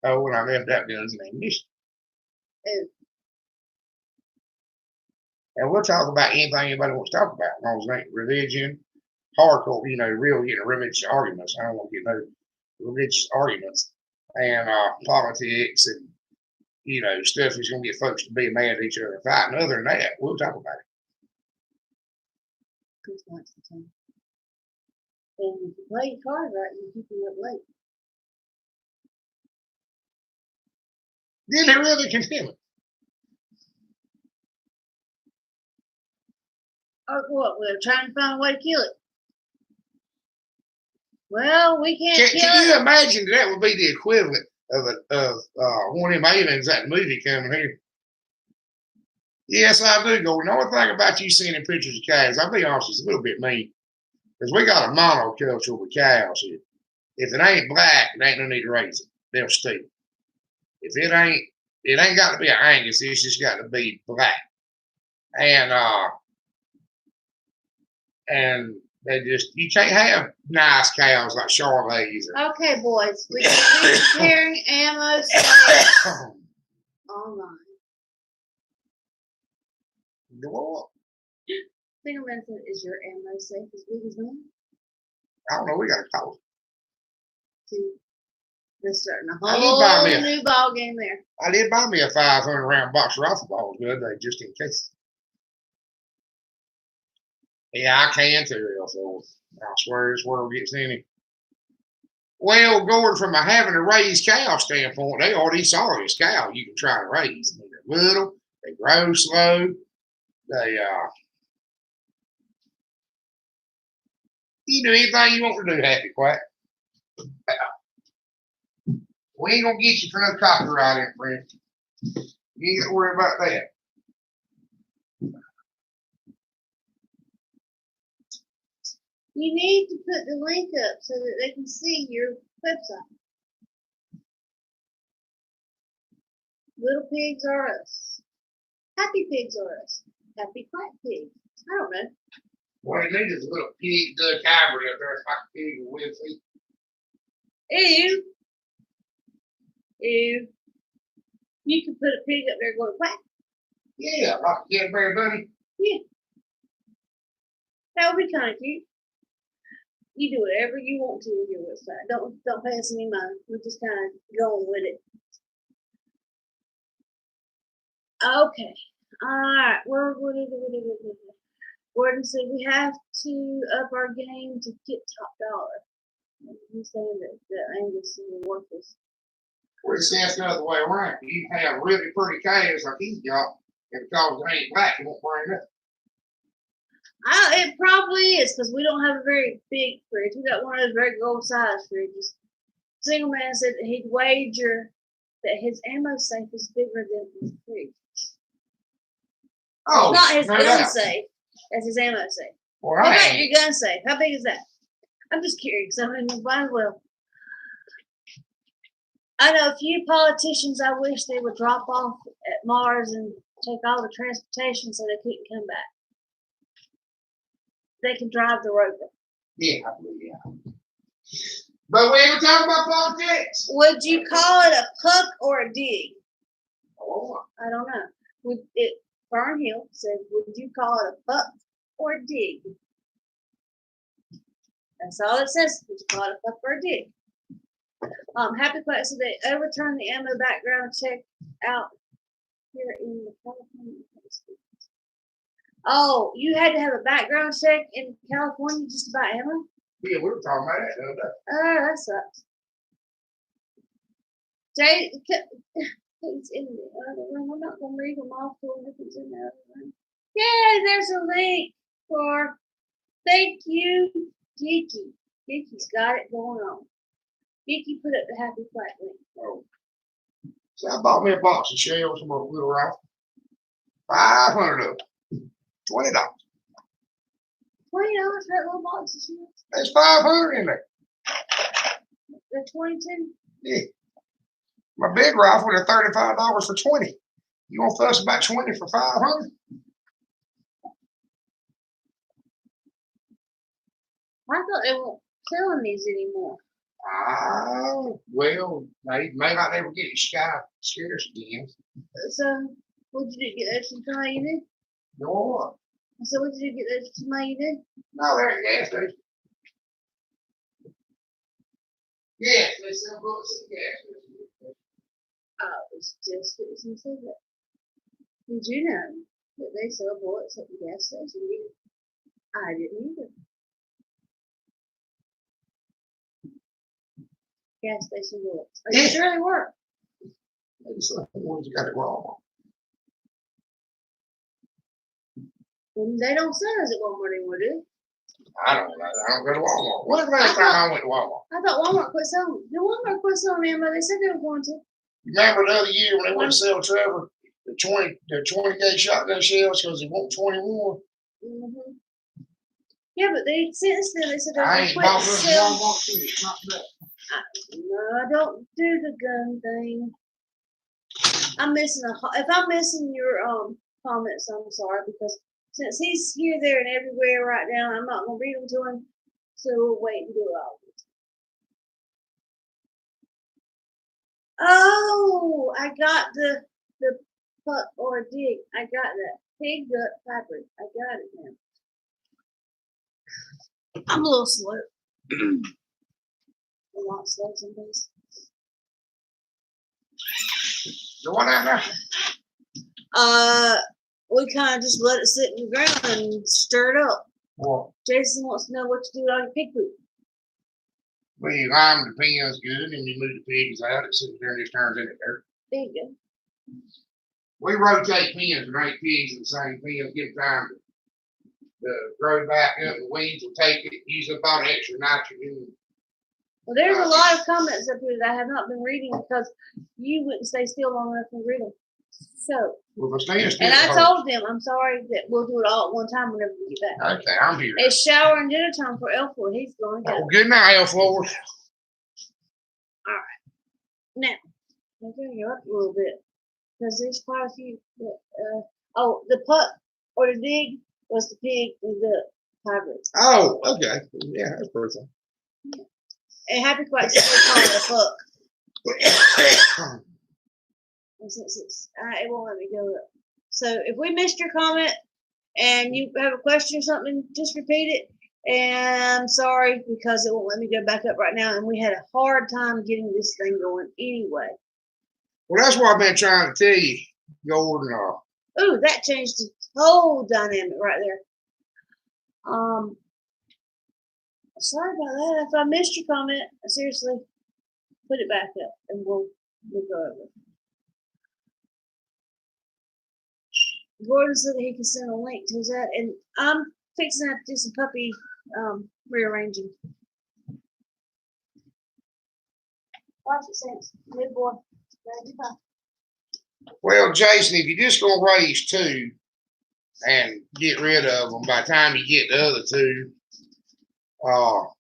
"Oh, when I left out guns and ammunition." Oh. And we'll talk about anything anybody wants to talk about. As long as it ain't religion, hardcore, real getting religious arguments. I don't want to get no religious arguments and politics and stuff that's gonna get folks to be mad at each other and fighting. Other than that, we'll talk about it. Because that's the time. And if you play your cards right, you keep you up late. Did they really condemn it? Oh, what? We're trying to find a way to kill it. Well, we can't kill Can it. you imagine that would be the equivalent of one of them aliens at the movie coming here? Yes, I do, Gordon. The only thing about you seeing pictures of cows, I'll be honest, it's a little bit mean. Because we got a monoculture with cows here. If it ain't black, it ain't no need to raise it. They'll steal. If it ain't got to be an Angus, it's just got to be black. And they just, you can't have nice cows like Charolais. Okay, boys, we can be carrying ammo online. What? Single man said, "Is your ammo safe as big as mine?" I don't know. We got to call it. See, they're starting a I did buy me whole new ball game there. I did buy me a 500 round box of rifle balls the other day, just in case. Yeah, I can too, so I swear this world gets any. Well, Gordon, from a having a raised cow standpoint, they already saw this cow you can try to raise. They're little, they grow slow, they you do anything you want to do, Happy Quack. We ain't gonna get you for no copyright infringement. You ain't got to worry about that. You need to put the link up so that they can see your website. Little pigs are us. Happy pigs are us. Happy Quack pigs. I don't know. What it needs is a little pig duck hybrid up there. It's like a pig with feet. Ew. Ew. You can put a pig up there going quack. Yeah, like a Cadbury bunny. Yeah. That would be kind of cute. You do whatever you want to with your website. Don't pay us any money. We're just kind of going with it. Okay. All right. Gordon said we have to up our game to get top dollar. He's saying that Angus is worthless. Well, it's the other way around. You have really pretty calves like he's got, and because they ain't black, you won't bring it up. It probably is because we don't have a very big fridge. We got one of those very gold-sized fridges. Single man said that he'd wager that his ammo safe is bigger than his fridge. Oh, it's not his no gun doubt. safe. That's his ammo safe. Well, How about your gun safe? How big is that? I'm just curious. I mean, might as well. I know a few politicians I wish they would drop off at Mars and take all the transportation so they couldn't come back. They can drive the rover. Yeah, I believe, yeah. But we ain't talking about politics. Would you call it a puck or a dig? Oh, I don't know. Fernhill said, would you call it a puck or a dig? That's all it says. Would you call it a puck or a dig? Happy Quack said they overturned the ammo background check out here in the California. Oh, you had to have a background check in California just to buy ammo? yeah, we were talking about that the other day. Oh, that sucks. Jay, it's in the other room. I'm not going to read them off if it's in the other room. Yeah, there's a link for thank you, Geeky. Geeky's got it going on. Vicky put up the happy flat link. Oh. So I bought me a box of shells from a little rifle. 500 of them. $20. $20 for that little box of shit. There's 500 in there. The 22. Yeah. My big rifle, they're $35 for 20. You want to fuss about 20 for 500? I thought they weren't selling these anymore. Oh, well, they may not ever get scarce again. So, what'd you do? Get those from somebody you knew? No what? I said, what'd you do? Get those from somebody you knew? No, they're at the gas station. Yes, they sell books at the gas station. Oh, it's just fixing to say that. Did you know that they sell bullets at the gas station? I didn't either. Gas station bullets. Are you Yeah. sure they work? Maybe some of the ones you got it wrong. They don't sell us at Walmart anymore, do they? I don't know. I don't go to Walmart. When's the last time I went to Walmart? I thought Walmart quit selling. Did Walmart quit selling ammo? They said they were going to. Remember the other year when they went to sell Trevor the 20 gauge shotgun shells because he want 21? Mm-hmm. Yeah, but they since then they said they I were ain't quit bought this selling. Walmart shit. It's not that. No, I don't do the gun thing. I'm missing if I'm missing your comments, I'm sorry, because since he's here, there, and everywhere right now, I'm not gonna read them to him. So we'll wait and do it all. Oh, I got the puck or dig. I got that pig gut fabric. I got it now. I'm a little slow. A lot slow some days. The one out there? We kind of just let it sit in the ground and stir it up. What? Jason wants to know what to do with all your pig poop. Well, you lime the pins good and you move the pigs out. It sits there and just turns into dirt. There you go. We rotate pins and ain't pigs in the same pins. Give them time to grow back up. The weeds will take it, use up all the extra nitrogen. Well, there's a lot of comments up here that I have not been reading because you wouldn't stay still long enough to read them. So, Well, if I stand still, and I told them, I'm sorry that we'll do it all at one time whenever we get back. okay, I'm here. It's shower and dinner time for Elford. He's going to go. Oh, good night, Elford. Now, I'm going to go up a little bit because there's quite a few. Oh, the putt or the dig was the pig and the hybrid. Oh, okay. Yeah, that's perfect. And Happy Quack still calling it a fuck. And since it won't let me go up. So if we missed your comment and you have a question or something, just repeat it. And I'm sorry because it won't let me go back up right now. And we had a hard time getting this thing going anyway. Well, that's what I've been trying to tell you, Gordon. Ooh, that changed the whole dynamic right there. Sorry about that. If I missed your comment, seriously, put it back up and we'll go over it. Gordon said that he can send a link to that, and I'm fixing to have to do some puppy rearranging. Watch it, Sense. Good boy. Well, Jason, if you're just going to raise two and get rid of them, by the time you get the other two,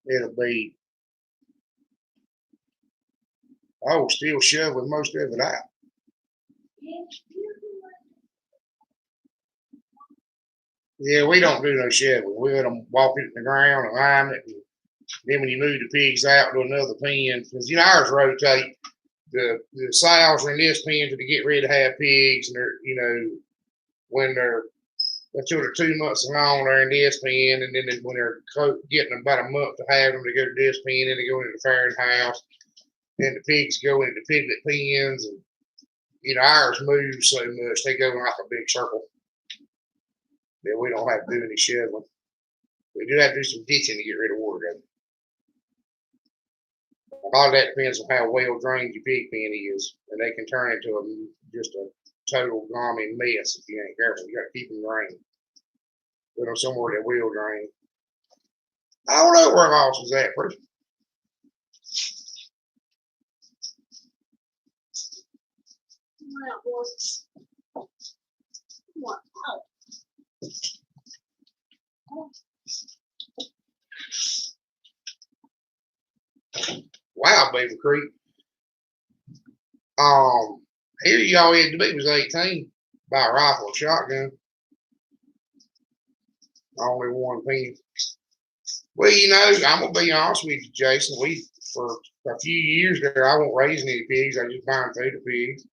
it'll be, still shoveling most of it out. Yeah, we don't do no shoveling. We let them walk it in the ground and lime it. And then when you move the pigs out to another pen, because ours rotate, the sows are in this pen to get ready to have pigs, and they're, when they're until they're 2 months along, they're in this pen, and then when they're getting about a month to have them, they go to this pen, and they go into the farrowing house, and the pigs go into the piglet pens, and ours move so much they go in like a big circle. Yeah, we don't have to do any shoveling. We do have to do some ditching to get rid of water. All of that depends on how well drained your pig pen is, and they can turn into just a total gummy mess if you ain't careful. You got to keep them drained. Put them somewhere that will drain. I don't know where Loss is at, Chris. on out, boys. Come on out. Wow, Beaver Creek. Here y'all had to be was 18 by a rifle and shotgun. Only one pen. Well, you know, I'm gonna be honest with you, Jason. We for a few years there, I wasn't raising any pigs. I just buying food to pigs.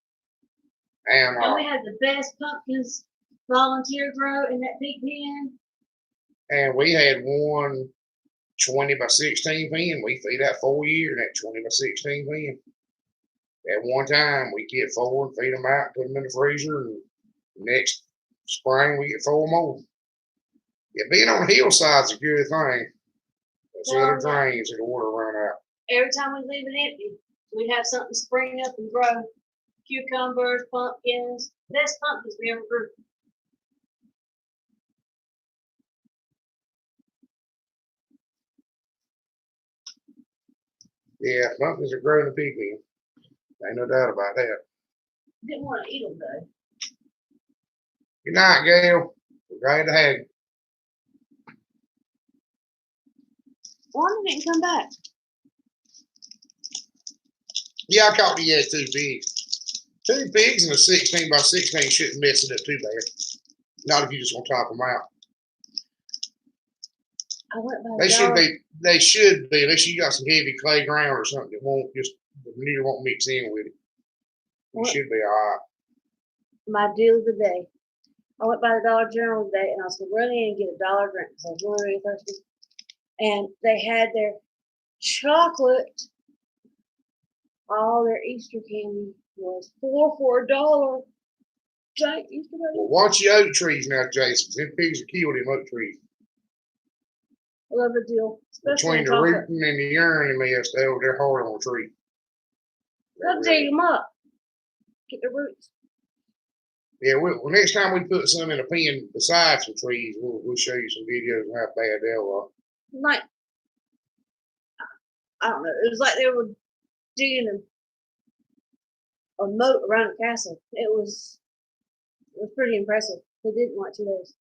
And And we had the best pumpkins volunteer grow in that big pen. and we had one 20 by 16 pen. We feed that 4 years in that 20 by 16 pen. At one time, we get 4 and feed them out, put them in the freezer, and next spring we get 4 more. Yeah, being on the hillside's a good thing. That's the other drains and the water run out. Every time we leave it empty, we have something spring up and grow. Cucumbers, pumpkins, best pumpkins we ever grew. Yeah, pumpkins are growing a big one. Ain't no doubt about that. Didn't want to eat them though. Good night, Gail. We're glad to have you. Wanda didn't come back. Yeah, I caught you had 2 pigs. 2 pigs and a 16 by 16 shouldn't mess it up too bad. Not if you just want to top them out. I went by They should be, unless you got some heavy clay ground or something that won't just, the manure won't mix in with it. You should be all right. my deal of the day. I went by the Dollar General today and I was going to run in and get a dollar drink because I was really, really thirsty. And they had their chocolate, all their Easter candy was 4 for $1. Giant Easter bunny. Well, watch your oak trees now, Jason. Them pigs are killed in oak trees. I love the deal. Especially Between the rooting and the urine mess, they're hard on a tree. They'll dig them up. Get the roots. Yeah, well, next time we put some in a pen beside some trees, we'll show you some videos of how bad they are. Like, I don't know. It was like they were digging a moat around a castle. It was pretty impressive. They did it in like 2 days.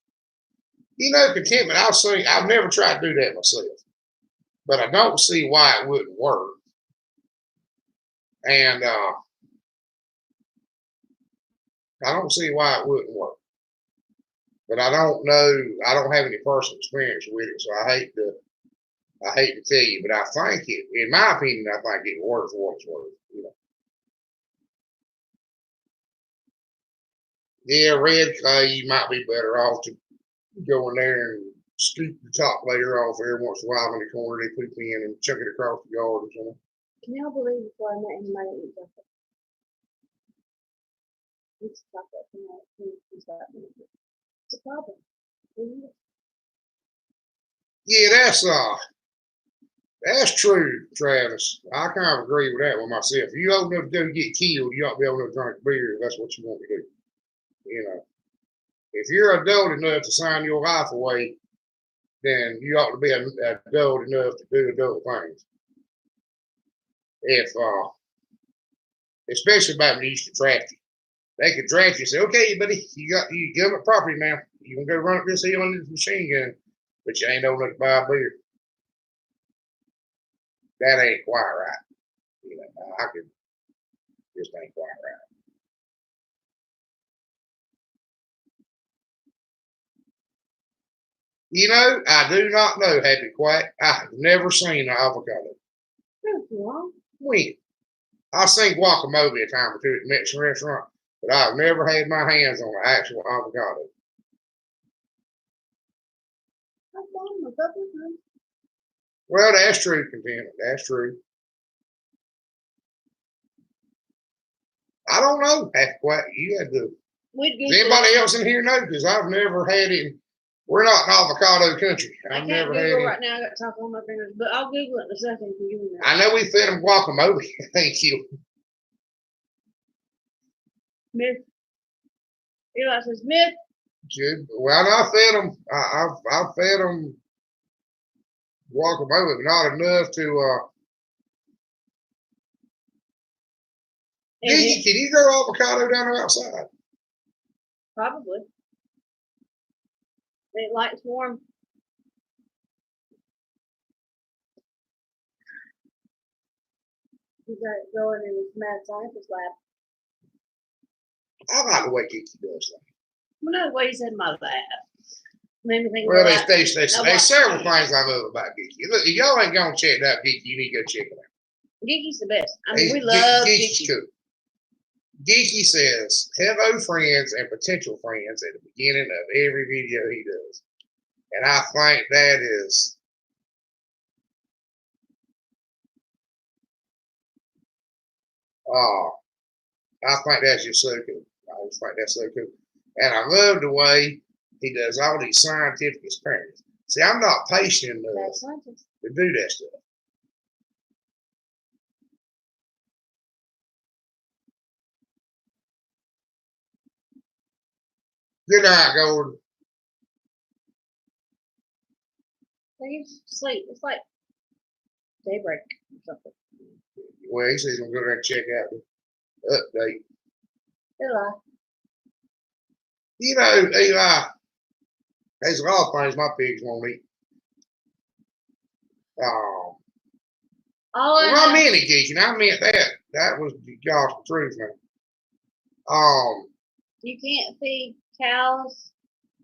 You know, contentment, I've never tried to do that myself, but I don't see why it wouldn't work. And I don't see why it wouldn't work. But I don't know, I don't have any personal experience with it, so I hate to tell you, but I think it, in my opinion, I think it works for what it's worth. You know. Yeah, red clay, you might be better off to go in there and scoop the top layer off every once in a while in the corner they poop in and chuck it across the yard or something. Can y'all believe before I met him, I didn't eat chocolate? It's chocolate. It's a problem. Yeah, that's true, Travis. I kind of agree with that one myself. If you old enough to go get killed, you ought to be able to drink beer if that's what you want to do. You know. If you're adult enough to sign your life away, then you ought to be adult enough to do adult things. If, especially about when you used to draft you. They could draft you and say, okay, buddy, you government property now. You can go run up this hill on this machine gun, but you ain't old enough to buy a beer. That ain't quite right. You know, just ain't quite right. You know, I do not know, Happy Quack. I've never seen an avocado. When? I've seen guacamole a time or two at the Mexican restaurant, but I've never had my hands on an actual avocado. I've bought them a couple of times. Well, that's true, Contentment. That's true. I don't know, Happy Quack. You had to. Does anybody else in here know? Because I've never had it. We're not an avocado country. I've never had it. Right now, I got talk on my fingers, but I'll Google it in a second. I know we fed them guacamole. Thank you. Myth. Eli says myth. Good. Well, I fed them. I fed them guacamole, but not enough to. Geeky, can you grow avocado down there outside? Probably. It likes warm. He's got it growing in his mad scientist lab. I like the way Geeky does that. Well, no, the way he said my lab. Made me think Well, about there's what? several things I love about Geeky. Look, if y'all ain't gonna check it out, Geeky, you need to go check it out. Geeky's the best. I mean, we love Geeky. Cool. Geeky says, hello, friends and potential friends at the beginning of every video he does. And I think that is I think that's just so cool. I just think that's so cool. And I love the way he does all these scientific experiments. See, I'm not patient enough to do that stuff. Good night, Gordon. They sleep. It's like daybreak or something. Well, he says he's gonna go there and check out the update. Eli. You know, Eli, there's a lot of things my pigs won't eat. I meant it, Geeky, and I meant that. That was the gospel truth, man. You can't feed cows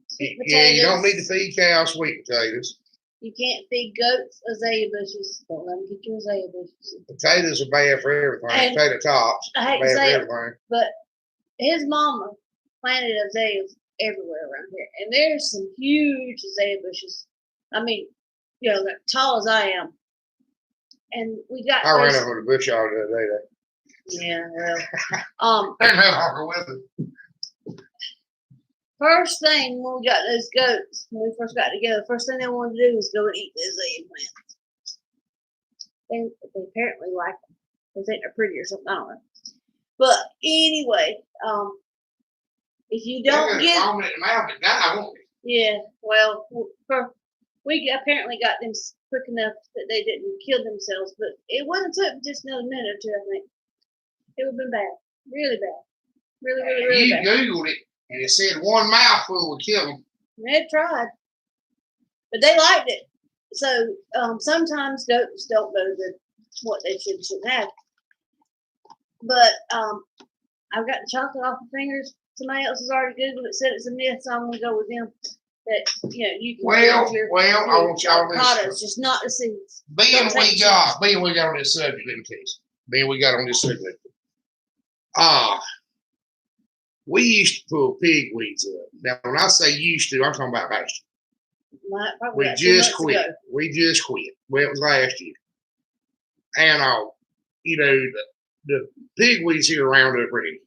sweet potatoes. Yeah, you don't need to feed cows sweet potatoes. You can't feed goats azalea bushes. Don't let them get your azalea bushes. Potatoes are bad for everything. And potato tops I are hate bad to for say it, everything. but his mama planted azaleas everywhere around here. And there's some huge azalea bushes. I mean, you know, like tall as I am. And we got I ran over the bush all the other day. Yeah, well. There's no longer with it. First thing when we got those goats, when we first got together, first thing they wanted to do was go and eat the azalea plants. They apparently like them. They think they're pretty or something. I don't know. But anyway, if you don't get yeah, well, we apparently got them quick enough that they didn't kill themselves, but it wouldn't took just another minute or two, I think. It would have been bad. Really bad. Really bad. You Googled it, and it said one mouthful would kill them. They tried. But they liked it. So sometimes goats don't know what they should have. But I've got the chocolate off the fingers. Somebody else has already Googled it, said it's a myth, so I'm going to go with them. That, you know, you can I want y'all to avocados, just not the seeds. Being we got on this subject, let me tell you something. Being we got on this subject. We used to pull pig weeds up. Now, when I say used to, I'm talking about last year. We just quit. We just quit. Well, it was last year. And, you know, the pig weeds here are Roundup ready.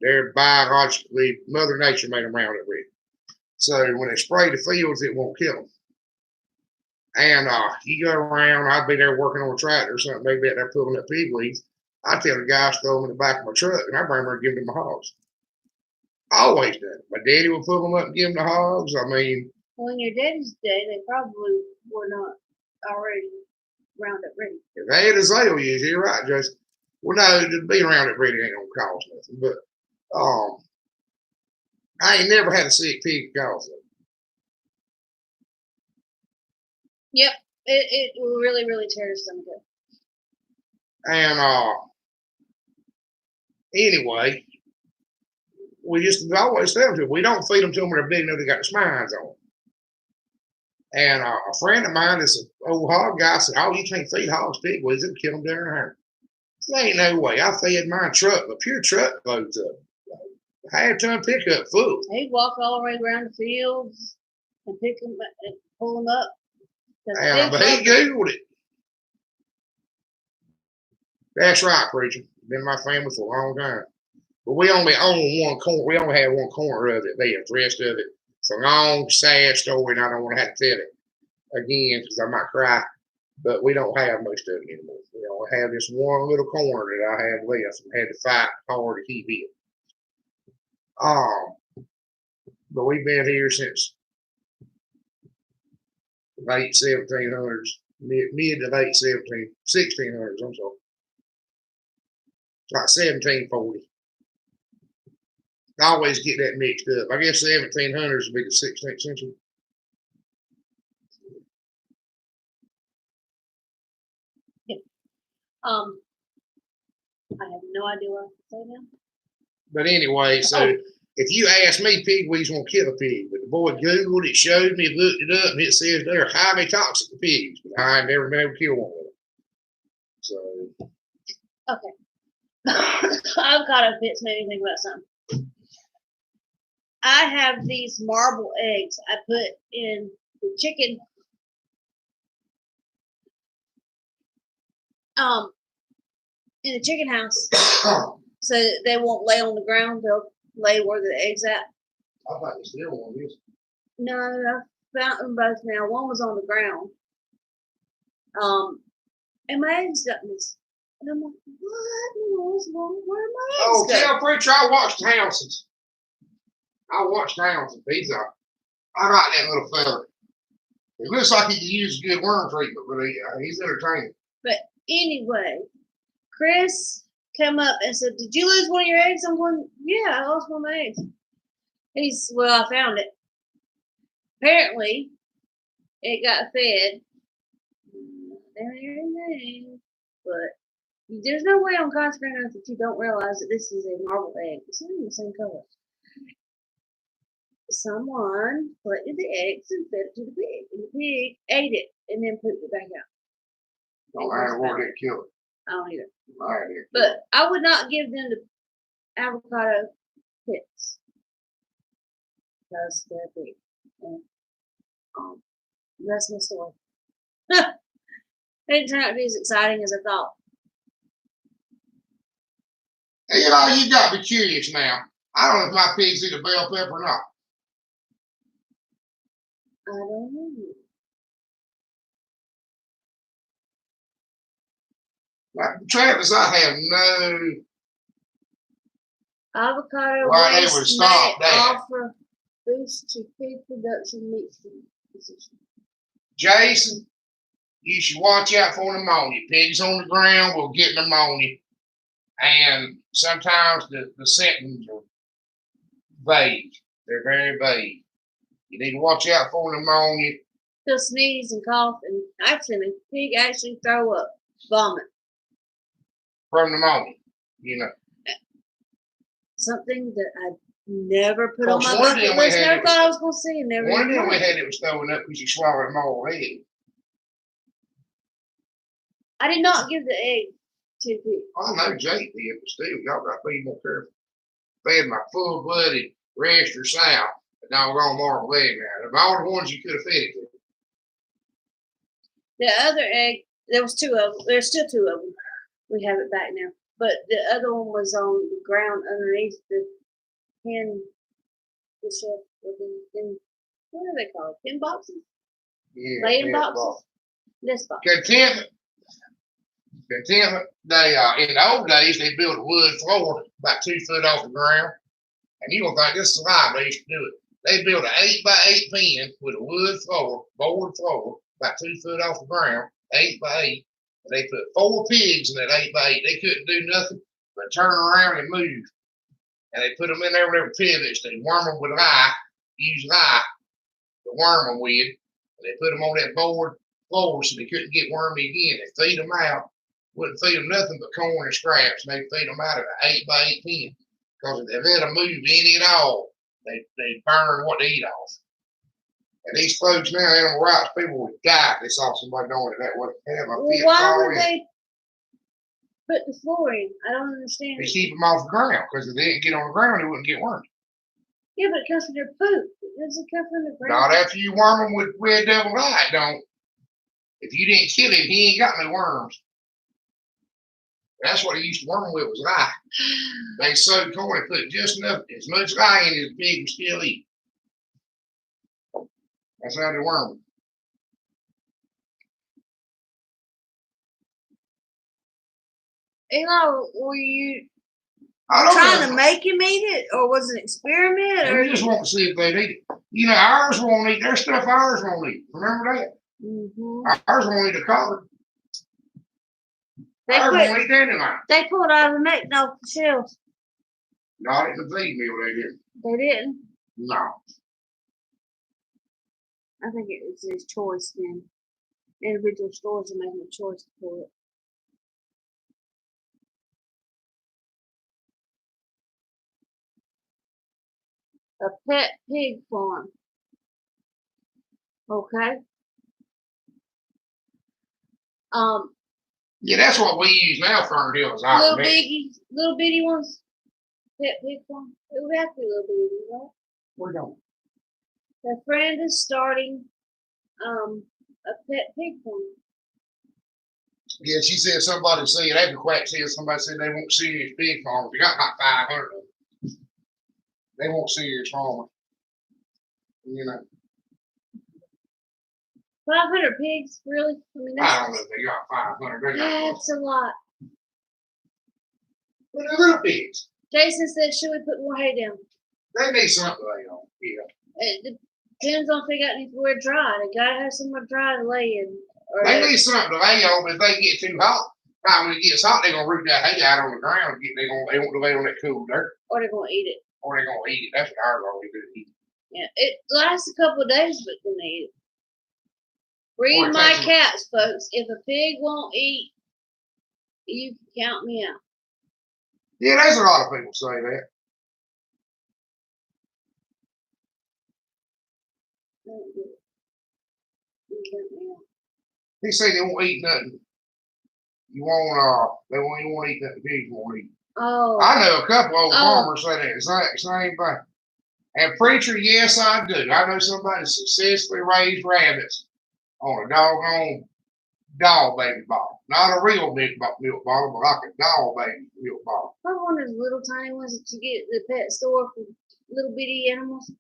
They're biologically, Mother Nature made them Roundup ready. So when they spray the fields, it won't kill them. And you go around, I'd be there working on a tractor or something, maybe out there pulling up pig weeds. I tell the guys to throw them in the back of my truck, and I bring them and give them to my hogs. Always done it. My daddy would pull them up and give them to hogs. I mean, well, in your daddy's day, they probably were not already Roundup ready. They had azaleas, you're right, Justin. Well, no, just being Roundup ready ain't gonna cost nothing. But I ain't never had a sick pig cause it. Yep, it will really, really tear your stomach up. And anyway, we just always tell them to. We don't feed them to them when they're big enough they got the spines on. And a friend of mine, this old hog guy, said, "Oh, you can't feed hogs pig weeds; it'll kill them down there." There ain't no way. I fed my truck, a pure truck loads up. Half-ton pickup full. He'd walk all the way around the fields and pick them and pull them up. But he Googled it. That's right, preacher. Been in my family for a long time. But we only own one corner. We only have one corner of it there. The rest of it, it's a long, sad story, and I don't want to have to tell it again because I might cry. But we don't have most of it anymore. We only have this one little corner that I have left and had to fight hard to keep it. But we've been here since late 1700s, mid to late 1600s, I'm sorry. Like 1740. I always get that mixed up. I guess the 1700s would be the 16th century. I have no idea what to say now. But anyway, so if you ask me, pigweeds won't kill a pig. But the boy Googled it, showed me, looked it up, and it says they're highly toxic to pigs. But I ain't never been able to kill one of them. So. Okay. Avocado pits made me think about something. I have these marble eggs I put in the chicken. In the chicken house, so that they won't lay on the ground. They'll lay where the eggs at. I thought you still want this. No, I found them both now. One was on the ground. And my eggs got missed. And I'm like, what in the world's wrong? Where are my eggs? Oh, tell preacher, I watched Townsend's. I watched Townsend. I like that little fella. It looks like he could use good worm treatment, but he's entertaining. But anyway, Chris came up and said, "Did you lose one of your eggs?" I'm going, "Yeah, I lost one of my eggs." He's, "Well, I found it. Apparently, it got fed. But there's no way on God's green earth that you don't realize that this is a marble egg. It's not even the same color. Someone collected the eggs and fed it to the pig, and the pig ate it and then pooped it back out. Don't matter what it killed it. I don't either. Right. But I would not give them the avocado pits because they're big. And, that's my story. It didn't turn out to be as exciting as I thought. Hey, you know, you got to be curious now. I don't know if my pigs eat a bell pepper or not. I don't know. Like, Travis, I have no. Avocado Why they waste would stop may that. offer boost to pig production meat position. Jason, you should watch out for pneumonia. Pigs on the ground will get pneumonia. And sometimes the symptoms are vague. They're very vague. You need to watch out for pneumonia. They'll sneeze and cough, and actually, the pig actually throw up, vomit. From pneumonia, you know. Something that I never put on Of my course, one of bucket them we list. had Never it thought I was going to see, and never One of even them we tried. had it was throwing up because you swallowed them all head. I did not give the egg to the pig. I know Jake did, but still, y'all got to be more careful. Fed my full-blooded Register South, a doggone marble egg now. Of all the ones you could have fed it to. The other egg, there was two of them. There's still two of them. We have it back now. But the other one was on the ground underneath the hen, the shelf, what are they called? Hen boxes? Yeah, Laying boxes? This box. Contentment. They in the old days they built a wood floor about 2 foot off the ground, and you don't think this is live. They used to do it. They built an 8x8 pen with a wood floor, board floor, about 2 foot off the ground, 8x8. And they put 4 pigs in that 8x8. They couldn't do nothing but turn around and move. And they put them in there with their pivots. They worm them with lye, use lye to worm them with. And they put them on that board floor so they couldn't get wormy again. They feed them out. Wouldn't feed them nothing but corn and scraps. And they feed them out of an 8x8 pen. Because if they let them move any at all, they burn what they eat off. And these folks now, animal rights people would die if they saw somebody doing it that way. Well, why would they put the floor in? I don't understand. They keep them off the ground because if they didn't get on the ground, they wouldn't get wormed. Yeah, but it comes from their poop. Does it come from the ground? Not after you worm them with red devil light, don't. If you didn't kill him, he ain't got no worms. That's what he used to worm them with was lye. They sowed corn and put just enough, as much lye in as the pig would still eat. That's how they worm them. Eli, were you trying to make him eat it, or was it an experiment? Or we just want to see if they'd eat it. You know, ours won't eat. Their stuff ours won't eat. Remember that? Mm-hmm. Ours won't eat a collar. They I put, won't eat anything. they pulled all the meat off the shelves. Not in the feed mill, they did. They didn't. No. I think it was his choice then. Individual stores are making a choice to pull it. A pet pig farm. Okay. Yeah, that's what we use now, Ferndale, is our Little meat. little bitty ones. Pet pig farm. It would have to be little bitty, right? We don't. A friend is starting a pet pig farm. Yeah, she said somebody said, after Quack said, somebody said they won't serious pig farmers. We got about 500 of them. They won't serious farmers. You know, 500 pigs, really? I mean, I don't know if they got 500. that's a lot. But they're little pigs. Jason said, should we put more hay down? They need something to lay on. Yeah. It depends on if they got anywhere dry. They gotta have somewhere dry to lay in. Or They need something to lay on, but if they get too hot, when it gets hot, they're gonna root that hay out on the ground. They won't lay on that cool dirt, or they're gonna eat it. or they're gonna eat it. That's what ours always do. Eat. Yeah, it lasts a couple of days, but then they eat it. Read Or it my takes them- cats, folks. If a pig won't eat, you can count me out. Yeah, there's a lot of people say that. Don't do it. You can count me out. They say they won't eat nothing. They won't even want to eat nothing pigs won't eat. Oh. I know a couple old Oh. farmers say that exact same thing. And preacher, yes, I do. I know somebody successfully raised rabbits on a doggone dog baby bottle. Not a real big milk bottle, but like a dog baby milk bottle. I one of those little tiny ones that you get at the pet store for little bitty animals.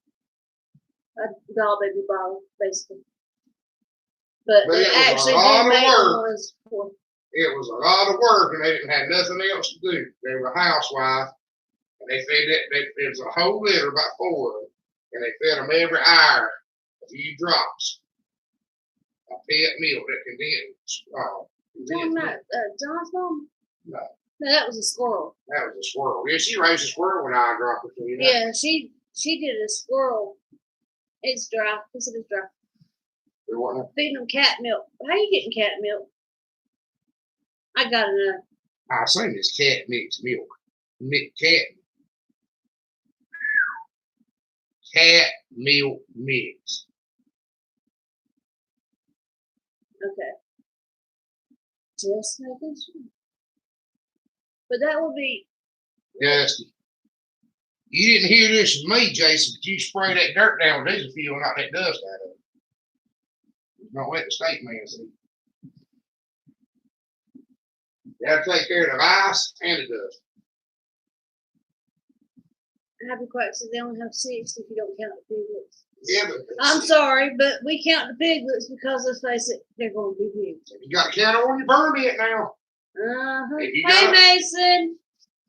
A doll baby bottle, basically. But But it it was a actually lot did of make work. ones for. It was a lot of work, and they didn't have nothing else to do. They were a housewife, and they fed that. There was a whole litter, about 4 of them, and they fed them every hour a few drops of pet milk that Talking about John's mom? No. No, that was a squirrel. That was a squirrel. Yeah, she raised a squirrel when I dropped her. You know? Yeah, she did a squirrel. It's dry. He said it's dry. There wasn't. Feeding them cat milk. How you getting cat milk? I gotta know. I seen this cat mixed milk. Cat milk mix. Okay. Just making sure. But that would be. Dusty. You didn't hear this from me, Jason, but you spray that dirt down with diesel fuel and knock that dust out of it. Don't let the state man see. You gotta take care of the ice and the dust. Happy Quack said they only have 6 if you don't count the piglets. Yeah, but I'm sorry, but we count the piglets because let's face it, they're going to be pigs. you got to count on your permit now. Uh-huh. If you Hey, got- Mason.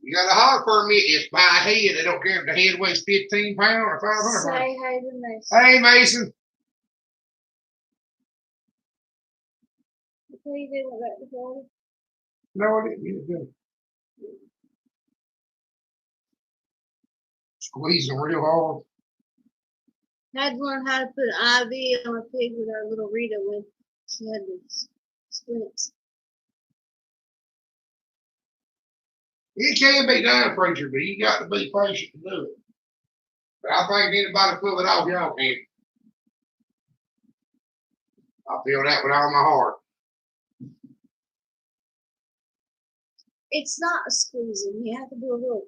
You got a hog permit, it's by head. They don't care if the head weighs 15 pounds or 500 pounds. Say hey to Mason. Hey, Mason. Okay, they went back to Florida. No, I didn't get it done. Squeezing real hard. Had to learn how to put an IV on a pig with our little Rita when she had the splints. It can be done, preacher, but you got to be patient to do it. But I think anybody pull it off, y'all can. I feel that with all my heart. It's not a squeezing. You have to do a little.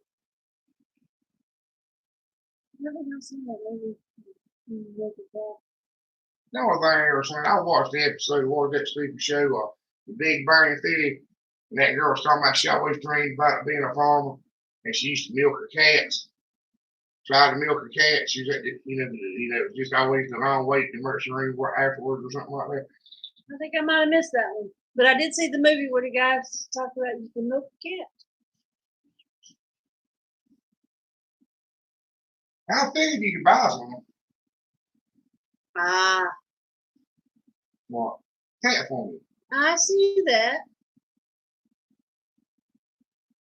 Never have seen that movie. Look at that. The only thing I ever seen, I watched the episode of that stupid show, The Big Bang Theory, and that girl was talking about she always dreamed about being a farmer, and she used to milk her cats. Tried to milk her cats. She was at the, just always the long wait in the emergency room afterwards or something like that. I think I might have missed that one. But I did see the movie where the guys talked about you can milk a cat. I figured you could buy some. Ah, What? Cat for me. I see that.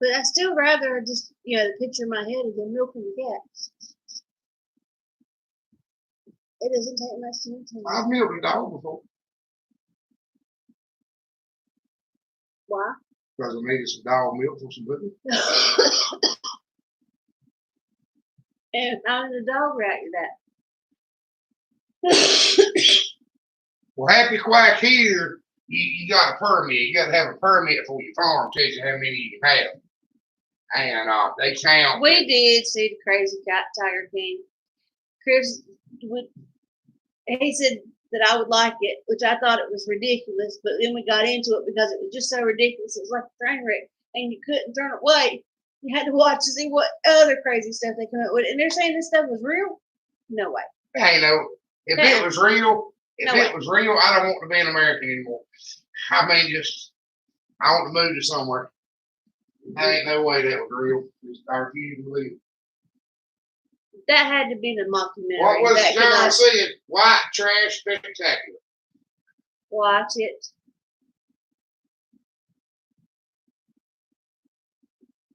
But I still rather just, the picture in my head of them milking the cats. It doesn't take much to maintain. I've milked a dog before Why? because I needed some dog milk for some pudding. And I'm the dog reacted that. Well, Happy Quack here, you got a permit. You got to have a permit for your farm. Tells you how many you can have. And they count. We did see the crazy cat Tiger King. Chris he said that I would like it, which I thought it was ridiculous, but then we got into it because it was just so ridiculous. It was like a train wreck, and you couldn't turn it away. You had to watch to see what other crazy stuff they come up with. And they're saying this stuff was real? No way. Hey, no. If it was real, I don't want to be an American anymore. I mean, I want to move to somewhere. There ain't no way that was real. I refuse to believe it. That had to be the mockumentary. What was John saying? White trash spectacular. Watch it.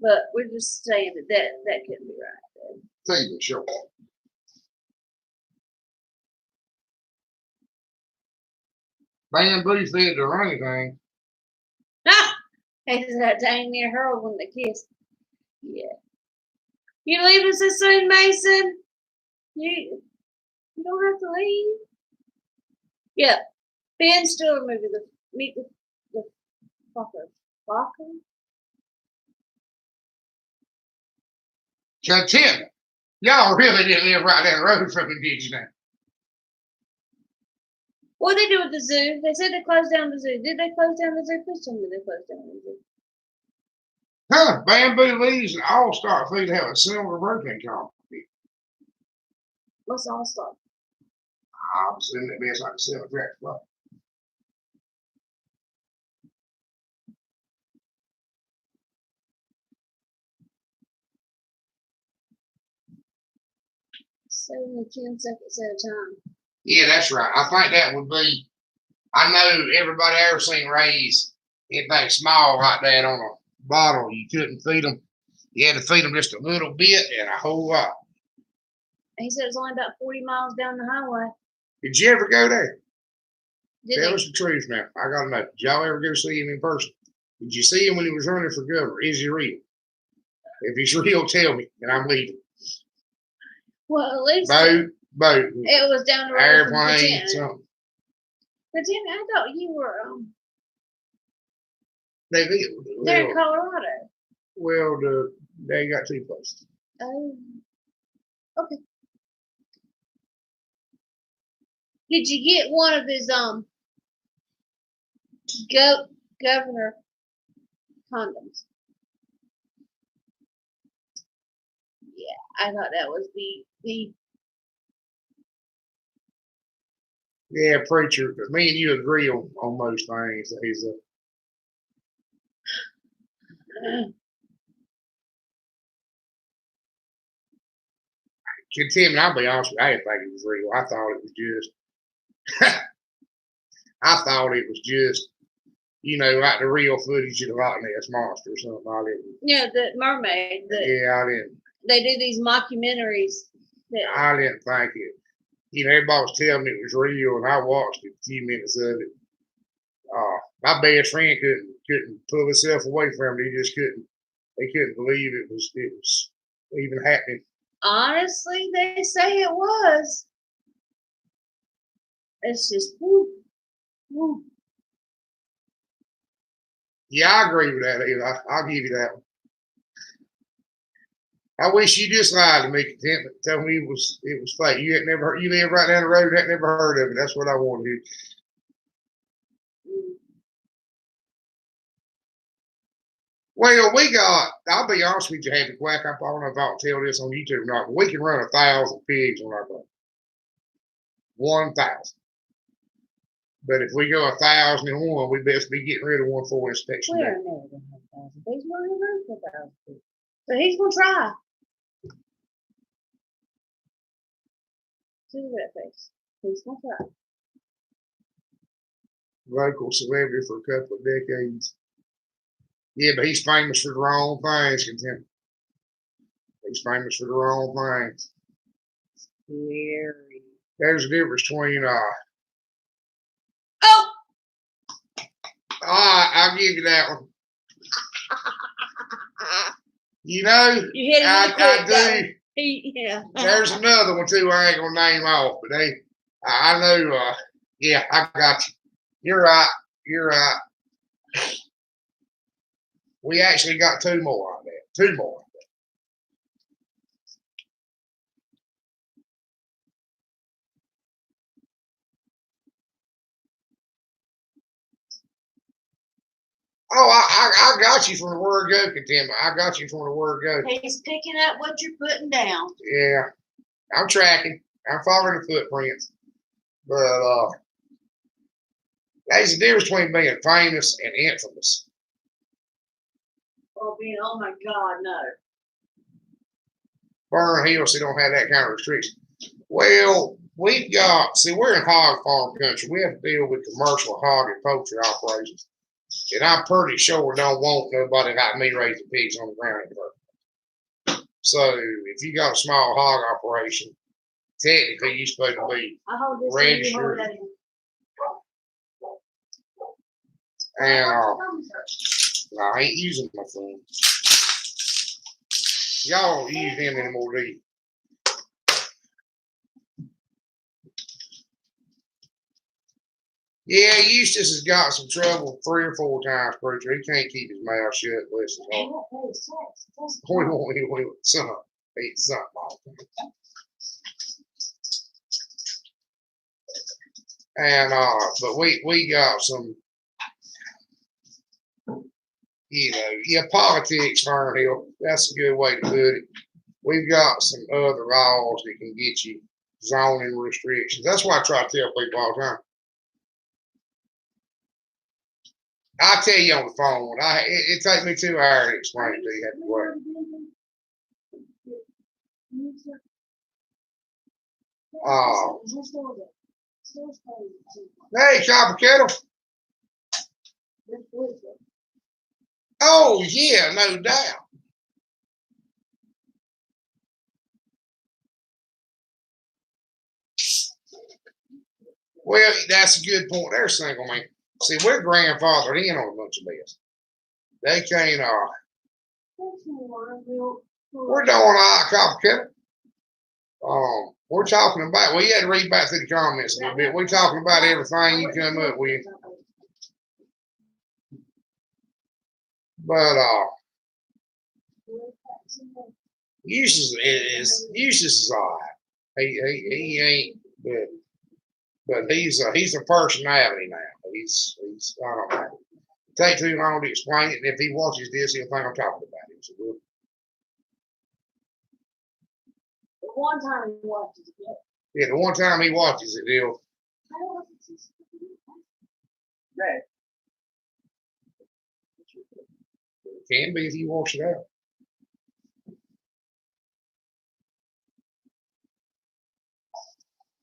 But we're just saying that couldn't be right. TV show. Bamboo said the running thing. Ah! He said that dang near her when they kissed. Yeah. You leaving so soon, Mason? You don't have to leave. Yeah. Ben Stiller movie, Meet the Fockers. Fockers? Tim, y'all really didn't live right down the road from me, did you now? What did they do with the zoo? They said they closed down the zoo. Did they close down the zoo? Please tell me they closed down the zoo. Huh, Bamboo Leaves and All Star Food have a similar birthday company. What's All Star? I'm assuming that it's like a similar track spot. Only 10 seconds at a time. Yeah, that's right. I think that would be. I know everybody ever seen Ray's anything small like that on a bottle. You couldn't feed them. You had to feed them just a little bit and a whole lot. He said it's only about 40 miles down the highway. Did you ever go there? Did Tell us the truth now. I gotta know. Did y'all ever go see him in person? Did you see him when he was running for governor? Is he real? If he's real, tell me, and I'm leaving. Well, at least boat. It was down the road airplane, from something. But Jimmy, I thought you were They're in Colorado. Well, they got two places. Oh, okay. Did you get one of his governor condoms? Yeah, I thought that was the Yeah, preacher. But me and you agree on most things. He's Tim, I'll be honest with you, I didn't think it was real. I thought it was just like the real footage of the Loch Ness Monster or something. I didn't. Yeah, the mermaid. I didn't. They do these mockumentaries. I didn't think it. Everybody was telling me it was real, and I watched a few minutes of it. My best friend couldn't pull himself away from it. He just couldn't. He couldn't believe it was even happening. Honestly, they say it was. It's just woo. Yeah, I agree with that, Eli. I'll give you that one. I wish you just lied to me, Content. Tell me it was fake. You live right down the road and had never heard of it. That's what I want to hear. Well, I'll be honest with you, Happy Quack. I don't know if I'll tell this on YouTube or not, but we can run 1,000 pigs on our boat. 1,000. But if we go 1,001, we best be getting rid of one for inspection. We're never going to have 1,000 pigs. We're going to run for 1,000 pigs. So he's going to try. See that face. He's going to try. Local celebrity for a couple of decades. Yeah, but he's famous for the wrong things, Contempt. He's famous for the wrong things. Scary. There's a difference between Oh! I'll give you that one. You know, You hit him I quick, do. Yeah. There's another one too. I ain't gonna name off, but I know. Yeah, I got you. You're right. You're right. We actually got two more on that. Two more. Oh, I got you from the word go, Contempt. I got you from the word go. He's picking up what you're putting down. Yeah, I'm tracking. I'm following the footprints. But there's a difference between being famous and infamous. Or being, oh my God, no. Burn Hills, they don't have that kind of restriction. Well, we're in hog farm country. We have to deal with commercial hog and poultry operations. And I'm pretty sure we don't want nobody like me raising pigs on the ground anymore. So if you got a small hog operation, technically you're supposed to be registered. And I ain't using my phone. Y'all don't use them anymore, do you? Yeah, Eustace has got some trouble 3 or 4 times, preacher. He can't keep his mouth shut. Listen, we won't some eat something off. And but we got some, politics, Fernhill. That's a good way to put it. We've got some other laws that can get you zoning restrictions. That's why I try to tell people all the time. I'll tell you on the phone. It takes me 2 hours to explain it to you. Have to wait. Hey, Copper Kettle. Oh, yeah, no doubt. Well, that's a good point there, single man. See, we're grandfathered in on a bunch of this. They can't, we're doing all right, Copper Kettle. We're talking about, well, you had to read back through the comments a little bit. We're talking about everything you come up with. But, Eustace is all right. He ain't good. But he's a personality now. He's I don't know. It takes too long to explain it, and if he watches this, he'll think I'm talking about him. So The one time he watches it. Yeah, the one time he watches it, he'll. Right. It can be if you wash it out.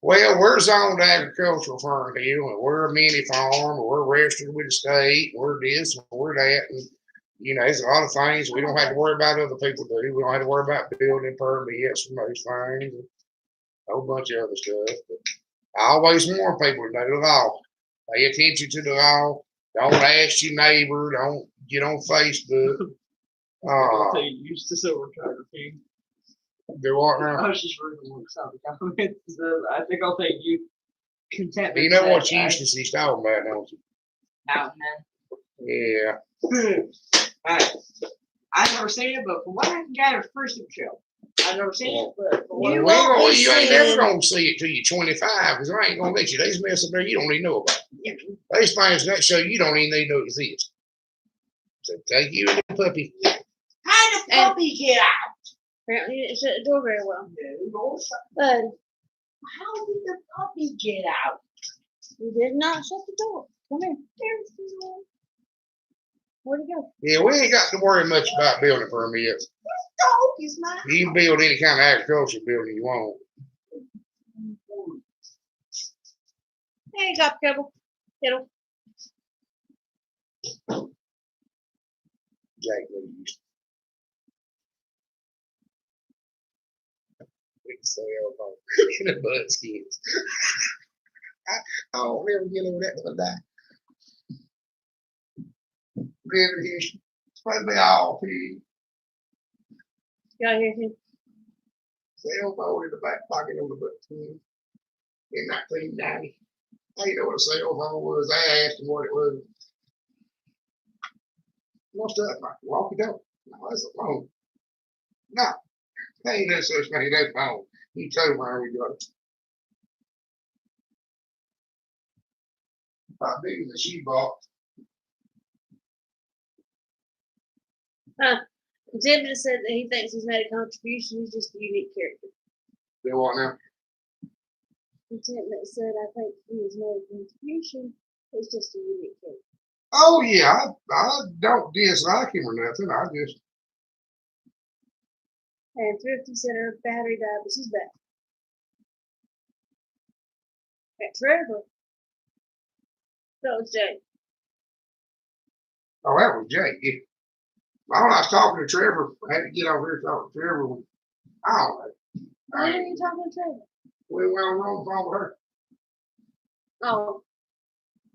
Well, we're zoned agricultural, Fernhill, and we're a mini farm, and we're registered with the state, and we're this, and we're that, and there's a lot of things we don't have to worry about other people do. We don't have to worry about building permits for most things, and a whole bunch of other stuff. But I always warn people to know the law. Pay attention to the law. Don't ask your neighbor. Don't get on Facebook. I'll tell you, Eustace Overcharger King. Do what now? I was just reading what's on the comments. I think I'll take you. Content. You know what Eustace he's talking about, don't you? Out, man. Yeah. Alright. I've never seen it, but from what I can gather, first show. I've never seen it, but you ain't never gonna see it till you're 25, because I ain't gonna let you. There's mess up there you don't even know about. There's things in that show you don't even need to know exist. So take you and the puppy. How did the puppy get out? Apparently you didn't shut the door very well. But How did the puppy get out? you did not shut the door. Come here. Where'd he go? Yeah, we ain't got to worry much about building permits. Dog is not. You can build any kind of agricultural building you want. Hey, Copper Kettle. Jake used to sell in the buttskins. I don't never get over that till I die. River history. It's supposed to be all pig. Y'all hear him? Cell phone in the back pocket on the buttskin in 1990. I didn't know what a cell phone was. I asked him what it was. What's that? Walkie talkie. No, that's a phone. No, there ain't no such thing as a phone. He told me where we got it. About big as a shoebox. Contentment said that he thinks he's made a contribution. He's just a unique character. They what now? Contentment said, I think he has made a contribution. It's just a unique character. Oh yeah, I don't dislike him or nothing. I just And Thrifty said her battery died, but she's back. And Trevor. That was Jay. oh that was Jake. Yeah. While I was talking to Trevor, I had to get over here to talk to Trevor. I don't know. Why are you talking to Trevor? We went on the phone with her.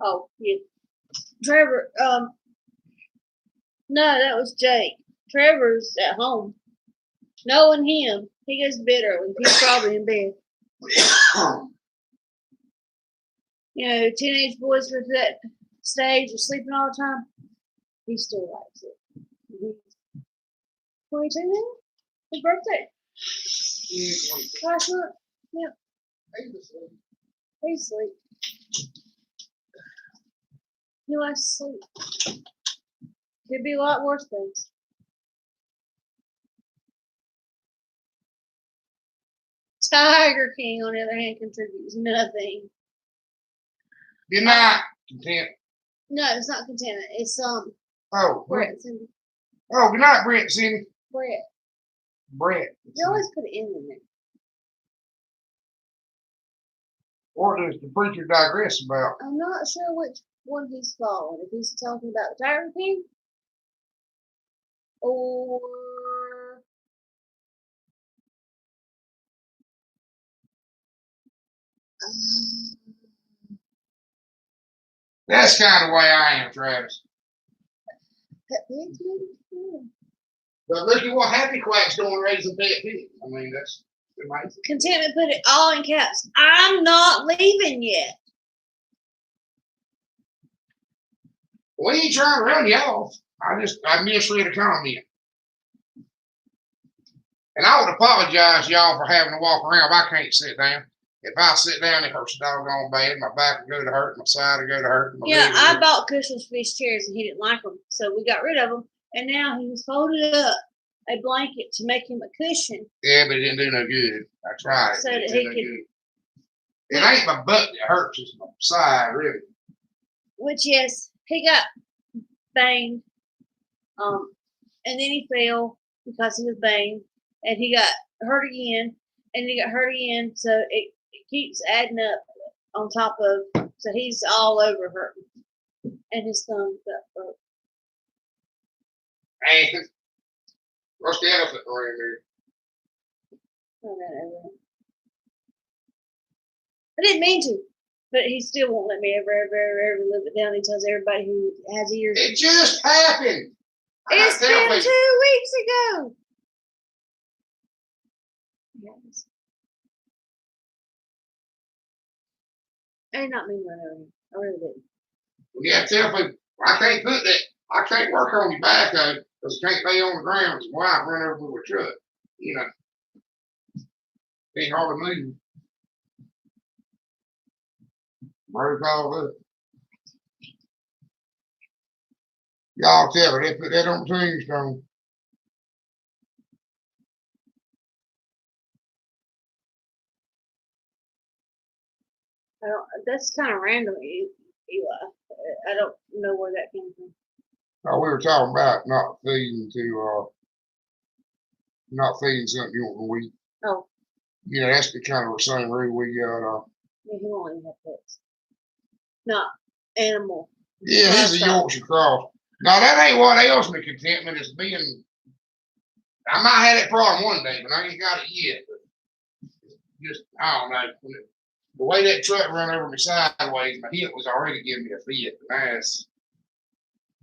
Oh, yeah. Trevor, no, that was Jake. Trevor's at home. Knowing him, he goes to bed early. He's probably in bed. You know, teenage boys with that stage of sleeping all the time, he still likes it. He's 22 now? His birthday. Last month. Yeah. He's asleep. He likes to sleep. Could be a lot worse things. Tiger King, on the other hand, contributes nothing. Good night, Content. No, it's not contentment. It's Oh, Brett and Cindy. oh, good night, Brent, Cindy. Brett. Brett. You always put it in there. What does the preacher digress about? I'm not sure which one he's following. If he's talking about the Tiger King or That's kind of the way I am, Travis. Pet Pigs, maybe? Yeah. But look at what Happy Quack's doing raising pet pigs. I mean, that's amazing. Contentment put it all in caps. I'm not leaving yet. We ain't trying to run you off. I misread a comment. And I would apologize, y'all, for having to walk around. I can't sit down. If I sit down, it hurts doggone bad. My back will go to hurt. My side will go to hurt. My Yeah, leg will I go- bought cushions for these chairs and he didn't like them. So we got rid of them. And now he's folded up a blanket to make him a cushion. Yeah, but it didn't do no good. I tried it. So It that didn't he do no could- good. It ain't my butt that hurts. It's my side, really. Which, yes, he got banged. And then he fell because he was banged. And he got hurt again. And he got hurt again. So it keeps adding up on top of, so he's all over hurting. And his thumb got broke. Anthony, what's the elephant around there? I didn't mean to, but he still won't let me ever live it down. He tells everybody who has ears. It just happened. It's been 2 weeks ago. Yes. I did not mean to run over him. I really didn't. Yeah, tell people, I can't put that. I can't work on your back though, because I can't lay on the ground. It's why I run over with a truck. You know, ain't hardly move. Broke all up. Y'all tell her they put that on tombstone. That's kind of random, Eli. I don't know where that came from. Oh, we were talking about not feeding something you want to eat. Oh, You know, that's the kind of the same rule we got. yeah, he won't even have pets. Not animal. Yeah, he's a Livestock. Yorkshire cross. No, that ain't what ails me. Contentment is being. I might have that problem one day, but I ain't got it yet. But just I don't know. The way that truck run over me sideways, my hip was already giving me a fit.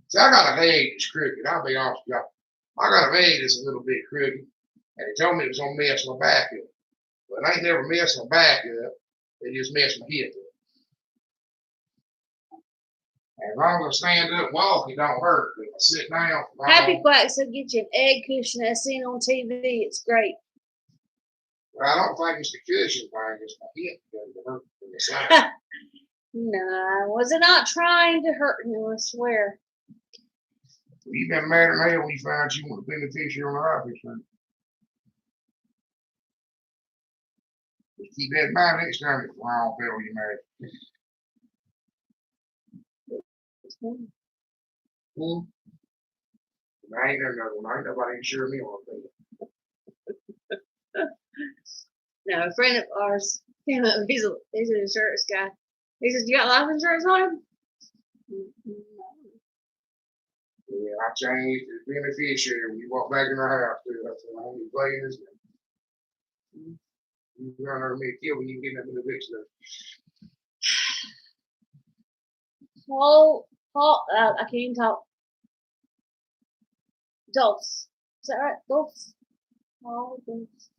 See, I got a leg that's crooked. I'll be honest with y'all. I got a leg that's a little bit crooked, and they told me it was gonna mess my back up. But I ain't never messed my back up. They just messed my hip up. As long as I stand up and walk, it don't hurt. But if I sit down, Happy Quacks will get you an egg cushion that's seen on TV. It's great. well, I don't think it's the cushion thing. It's my hip that hurt from the side. No, was it not trying to hurt you? I swear. You been mad at me when you found out you want a beneficiary on the life insurance. Just keep that in mind next time it's wrong, Bill, you married. I ain't another one. Ain't nobody insure me on that. No, a friend of ours, he's an insurance guy. He says, "You got life insurance on him?" Yeah, I changed the beneficiary when you walk back in the house. Dude, I said, I ain't playing this game. You run over me a kill when you get up in the big stuff. Paul, I can't even talk. Dulce. Is that right? Dulce? Paul Dulce.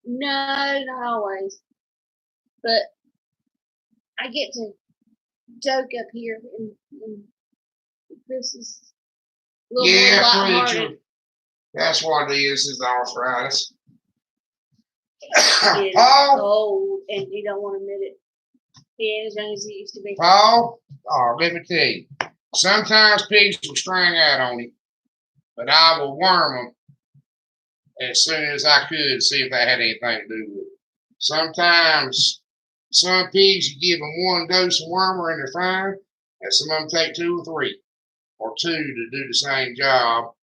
No, not always. But I get to joke up here, and Chris is a little more lighthearted. Preacher. That's what it is the arthritis. He is Paul? old, and he don't want to admit it. He ain't as young as he used to be. Paul, let me tell you. Sometimes pigs will string out on him, but I will worm them as soon as I could, see if that had anything to do with it. Sometimes some pigs, you give them one dose of wormer and they're fine, and some of them take 2 or 3 or 2 to do the same job,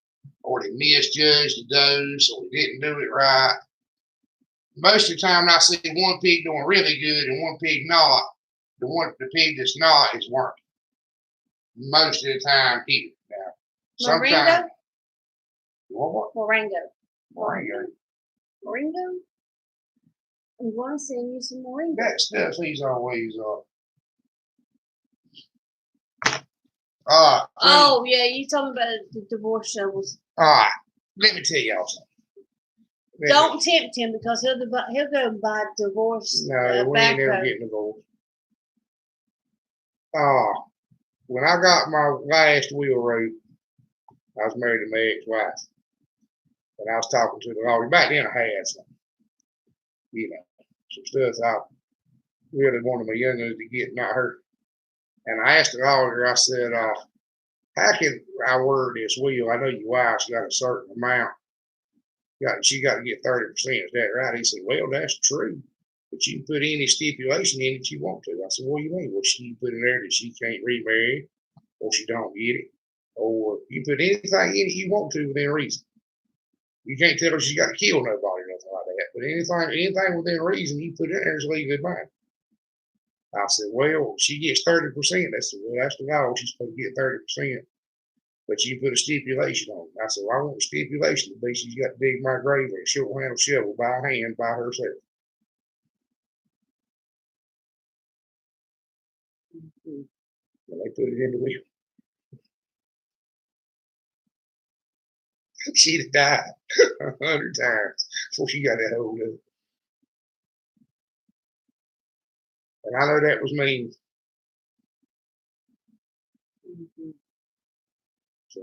or they misjudged the dose, or they didn't do it right. Most of the time, I see one pig doing really good and one pig not. The pig that's not is working. Most of the time, here. Now, sometimes. What? Moringa. Moringa. Moringa? I'm going to send you some moringa. That stuff he's always Oh, yeah, you told me about the divorce shovels. All right, let me tell y'all something. Don't tempt him because he'll go and buy divorce. No, we ain't never getting divorced. When I got my last will wrote, I was married to my ex-wife. And I was talking to the lawyer. Back then I had some stuff I really wanted my youngins to get not hurt. And I asked the lawyer, I said, how can I word this will? I know your wife's got a certain amount. She got to get 30%. Is that right? He said, well, that's true. But you can put any stipulation in that you want to. I said, what do you mean? Well, she put in there that she can't remarry, or she don't get it, or you put anything in it you want to within reason. You can't tell her she's got to kill nobody or nothing like that. But anything within reason you put in there is legally binding. I said, well, she gets 30%. That's the law. She's supposed to get 30%. But you put a stipulation on it. I said, well, I want a stipulation to be she's got to dig my grave with a short handle shovel by hand by herself. And they put it in the will. She'd have died 100 times before she got that hold of it. And I know that was mean. So.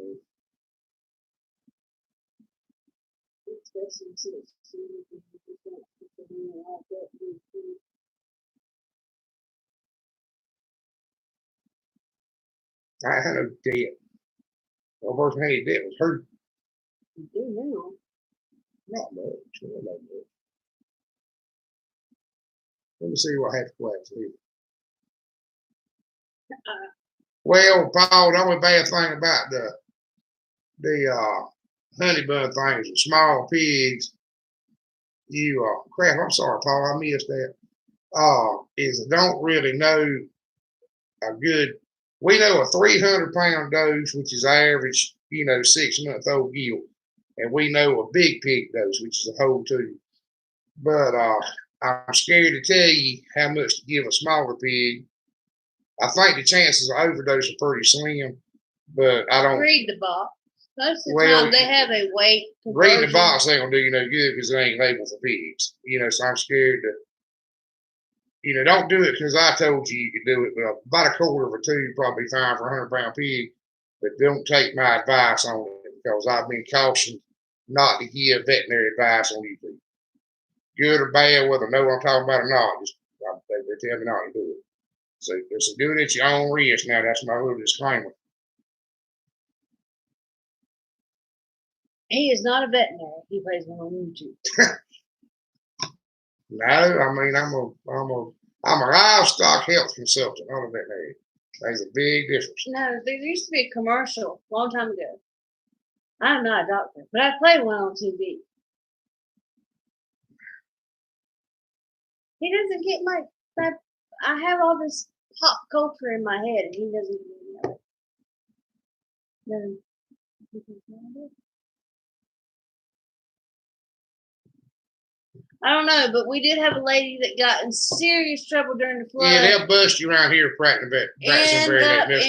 I had no debt. The first thing he did was hurt. You do now. Not much. Not much. Let me see what Happy Quacks here. Well, Paul, the only bad thing about the honey bun thing is the small pigs. Crap, I'm sorry, Paul, I missed that. is don't really know a good. We know a 300-pound dose, which is average, 6-month-old gilt, and we know a big pig dose, which is a whole two. But I'm scared to tell you how much to give a smaller pig. I think the chances of overdose are pretty slim, but I don't. Read the box. Most of the Well, time they have a weight Reading the conversion. box ain't gonna do you no good because it ain't labeled for pigs. So I'm scared to. Don't do it because I told you you could do it. But about a quarter of a tube probably fine for a 100-pound pig. But don't take my advice on it because I've been cautioned not to give veterinary advice on YouTube. Good or bad, whether I know what I'm talking about or not, they tell me not to do it. So it's do it at your own risk. Now that's my little disclaimer. He is not a veterinary. He plays one on YouTube. No, I mean I'm a livestock health consultant, not a veterinarian. There's a big difference. No, there used to be a commercial a long time ago. I'm not a doctor, but I played one on TV. He doesn't get my. I have all this pop culture in my head, and he doesn't even know it. I don't know, but we did have a lady that got in serious trouble during the flood. Yeah, they'll bust you around here practicing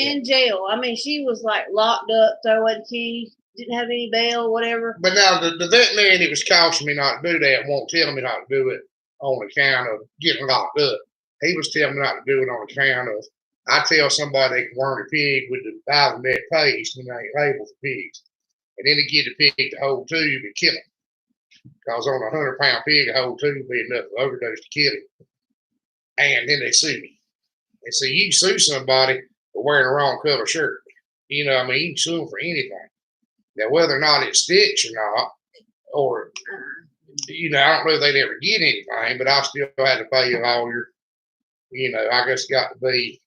in jail. I mean, she was like locked up, throw away the key, didn't have any bail, whatever. But now the veterinarian that was cautioning me not to do that won't tell me not to do it on account of getting locked up. He was telling me not to do it on account of I tell somebody they can worm a pig with the Biomet paste and they ain't labeled for pigs. And then they get the pig to whole tube and kill him. Because on a 100-pound pig, a whole tube would be enough to overdose to kill him. And then they sue me. And so you can sue somebody for wearing the wrong color shirt. You can sue them for anything. Now, whether or not it sticks or not, or, I don't know if they'd ever get anything, but I still had to pay a lawyer. I just got to be,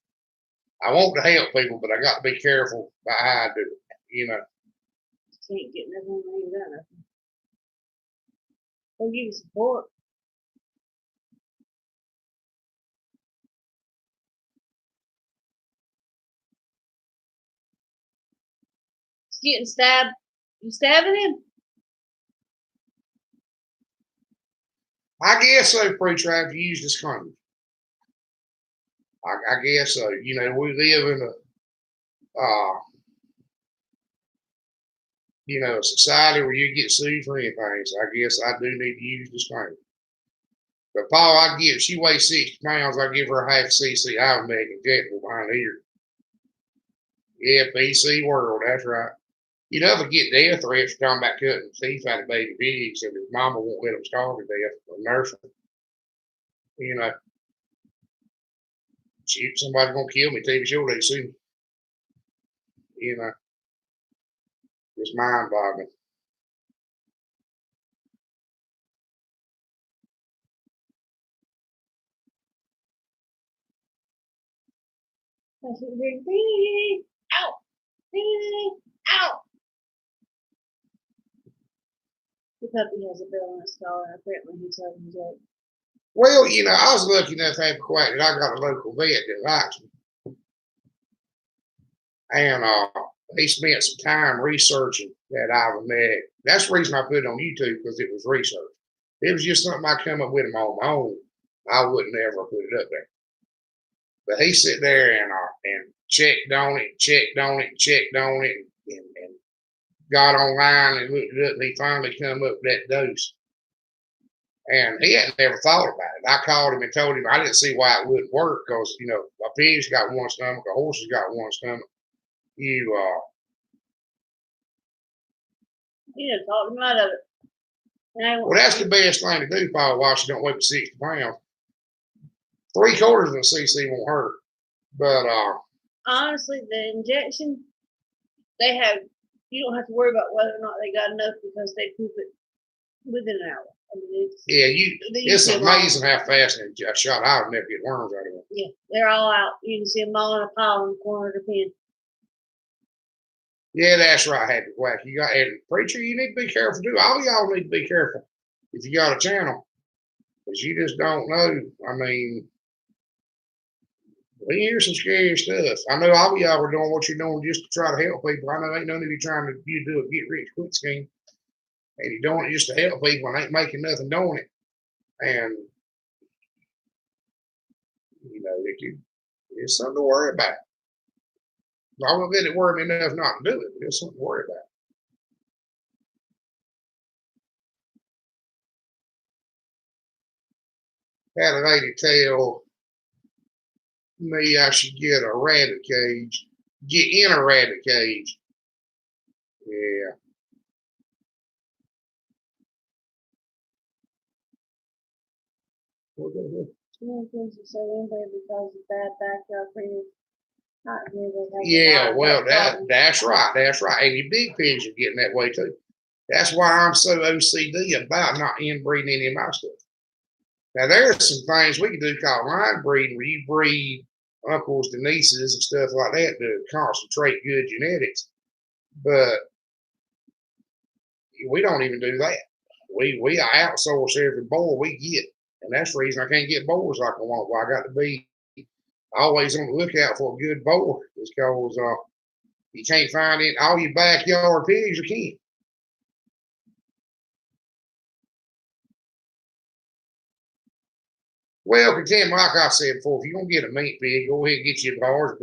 I want to help people, but I got to be careful about how I do it, Can't get nothing done. They'll give you support. He's getting stabbed. You stabbing him? I guess so, preacher. I've used disclaimer. I guess so. We live in a society where you get sued for anything. So I guess I do need to use disclaimer. But Paul, she weighs 60 pounds. I give her a half cc Ivermectin injectable behind here. Yeah, PC World. That's right. You never get death threats for talking about cutting teeth out of baby pigs, and his mama won't let him starve to death or nursing. Shoot, somebody's gonna kill me. TV show they sue me. It's mind-boggling. Ow! Ow! The puppy has a bill on its collar, and apparently he's having a joke. Well, I was lucky enough to have a quack that I got a local vet that likes me. And he spent some time researching that Ivermectin. That's the reason I put it on YouTube, because it was research. If it was just something I come up with him on my own, I wouldn't ever put it up there. But he sat there and checked on it, and got online and looked it up, and he finally come up with that dose. And he had never thought about it. I called him and told him I didn't see why it wouldn't work because, a pig's got one stomach, a horse has got one stomach. You just talked him out of it. Well, that's the best thing to do, Paul, while she don't weigh 60 pounds. 3/4 of a cc won't hurt. But honestly, the injection, you don't have to worry about whether or not they got enough because they poop it within an hour. It's amazing how fast a shot I would never get worms out of it. Yeah, they're all out. You can see them all in a pile in the corner of the pen. Yeah, that's right, Happy Whack. And preacher, you need to be careful too. All y'all need to be careful if you got a channel. Because you just don't know. I mean, we hear some scary stuff. I know all of y'all are doing what you're doing just to try to help people. I know ain't none of you trying to do a get rich quick scheme. And you're doing it just to help people and ain't making nothing doing it. And, you know, it's something to worry about. I won't let it worry me enough not to do it, but it's something to worry about. Had a lady tell me I should get a rabbit cage, get in a rabbit cage. Yeah. Yeah, well, that's right. That's right. And your big pigs are getting that way too. That's why I'm so OCD about not inbreeding any of my stuff. Now, there are some things we can do called line breeding, where you breed uncles to nieces and stuff like that to concentrate good genetics. But we don't even do that. We outsource every boar we get. And that's the reason I can't get boars like I want. Well, I got to be always on the lookout for a good boar. It's because you can't find it. All your backyard pigs are kin. Well, Tim, like I said before, if you're going to get a meat pig, go ahead and get you a large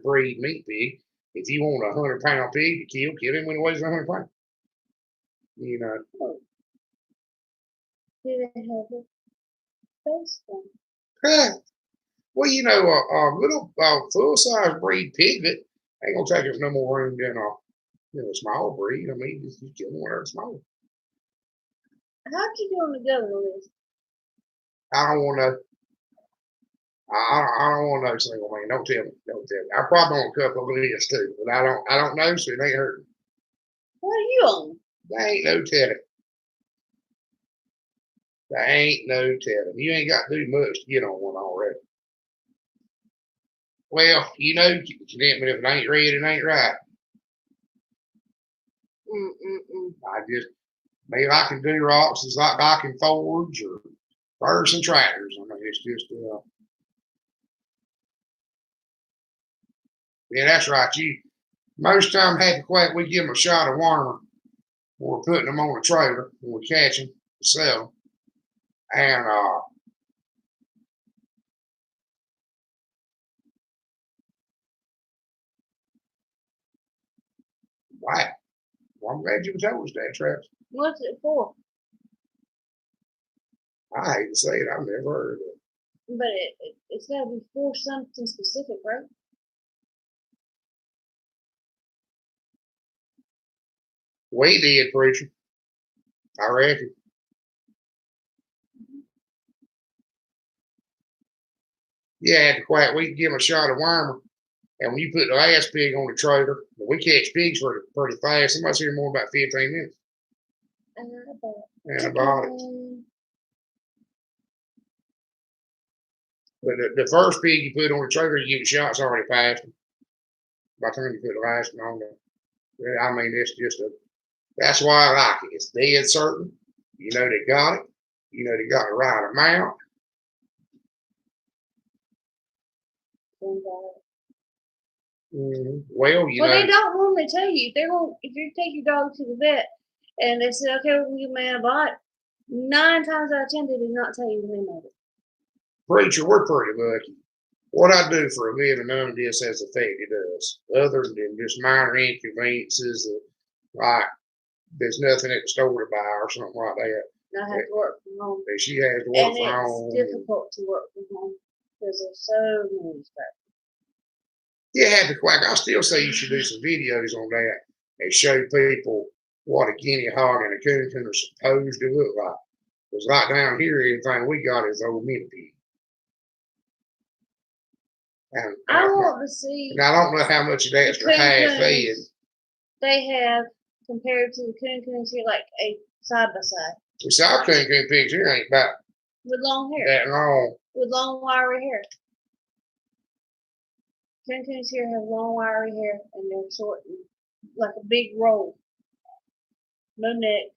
breed meat pig. If you want a 100-pound pig to kill him when he weighs 100 pounds. You know. Do they have a face Well, you know, a little full-size breed piglet ain't going to take up no more room than a small breed. I mean, just kill one or small. How'd you do on the governor list? I don't want to. I don't want no single man. Don't tell me. Don't tell me. I probably want a couple of lists too, but I don't know, so it ain't hurting. What are you on? There ain't no telling. There ain't no telling. You ain't got to do much to get on one already. Well, you know, but if it ain't red, it ain't right. I just, maybe I can do rocks as like I can forge or Ferguson tractors. I mean, it's just, yeah, that's right. Most time, Happy Quack, we give them a shot of wormer. We're putting them on a trailer when we catch them, sell them. And, wow. Well, I'm glad you told us that, Travis. What's it for? I hate to say it, I've never heard of it. But it's got to be for something specific, right? We did, preacher. I reckon. Yeah, Happy Quack, we can give them a shot of wormer. And when you put the last pig on the trailer, we catch pigs pretty fast. Somebody's here more about 15 minutes. Antibiotics. But the first pig you put on the trailer, you get shots already past them. By the time you put the last one on there. I mean, it's just that's why I like it. It's dead certain. You know they got it. You know they got the right amount. Well, you know. They don't normally tell you. If you take your dog to the vet and they say, okay, we'll give you an antibiotic, 9 times out of 10 they do not tell you the name of it. Preacher, we're pretty lucky. What I do for a living, none of this has affected us, other than just minor inconveniences. Like there's nothing at the store to buy or something like that. I have to work from home. She has to work from home. And it's difficult to work from home because there's so many stuff. Yeah, Happy Quack, I still say you should do some videos on that and show people what a guinea hog and a coon are supposed to look like. Because right down here, everything we got is old millipede. And I want to see. And I don't know how much of that's for half fed. They have compared to the coons here, like a side by side. We saw coon pigs here ain't about with long hair. That long. With long wiry hair. Coons here have long wiry hair and they're short, like a big roll. No neck,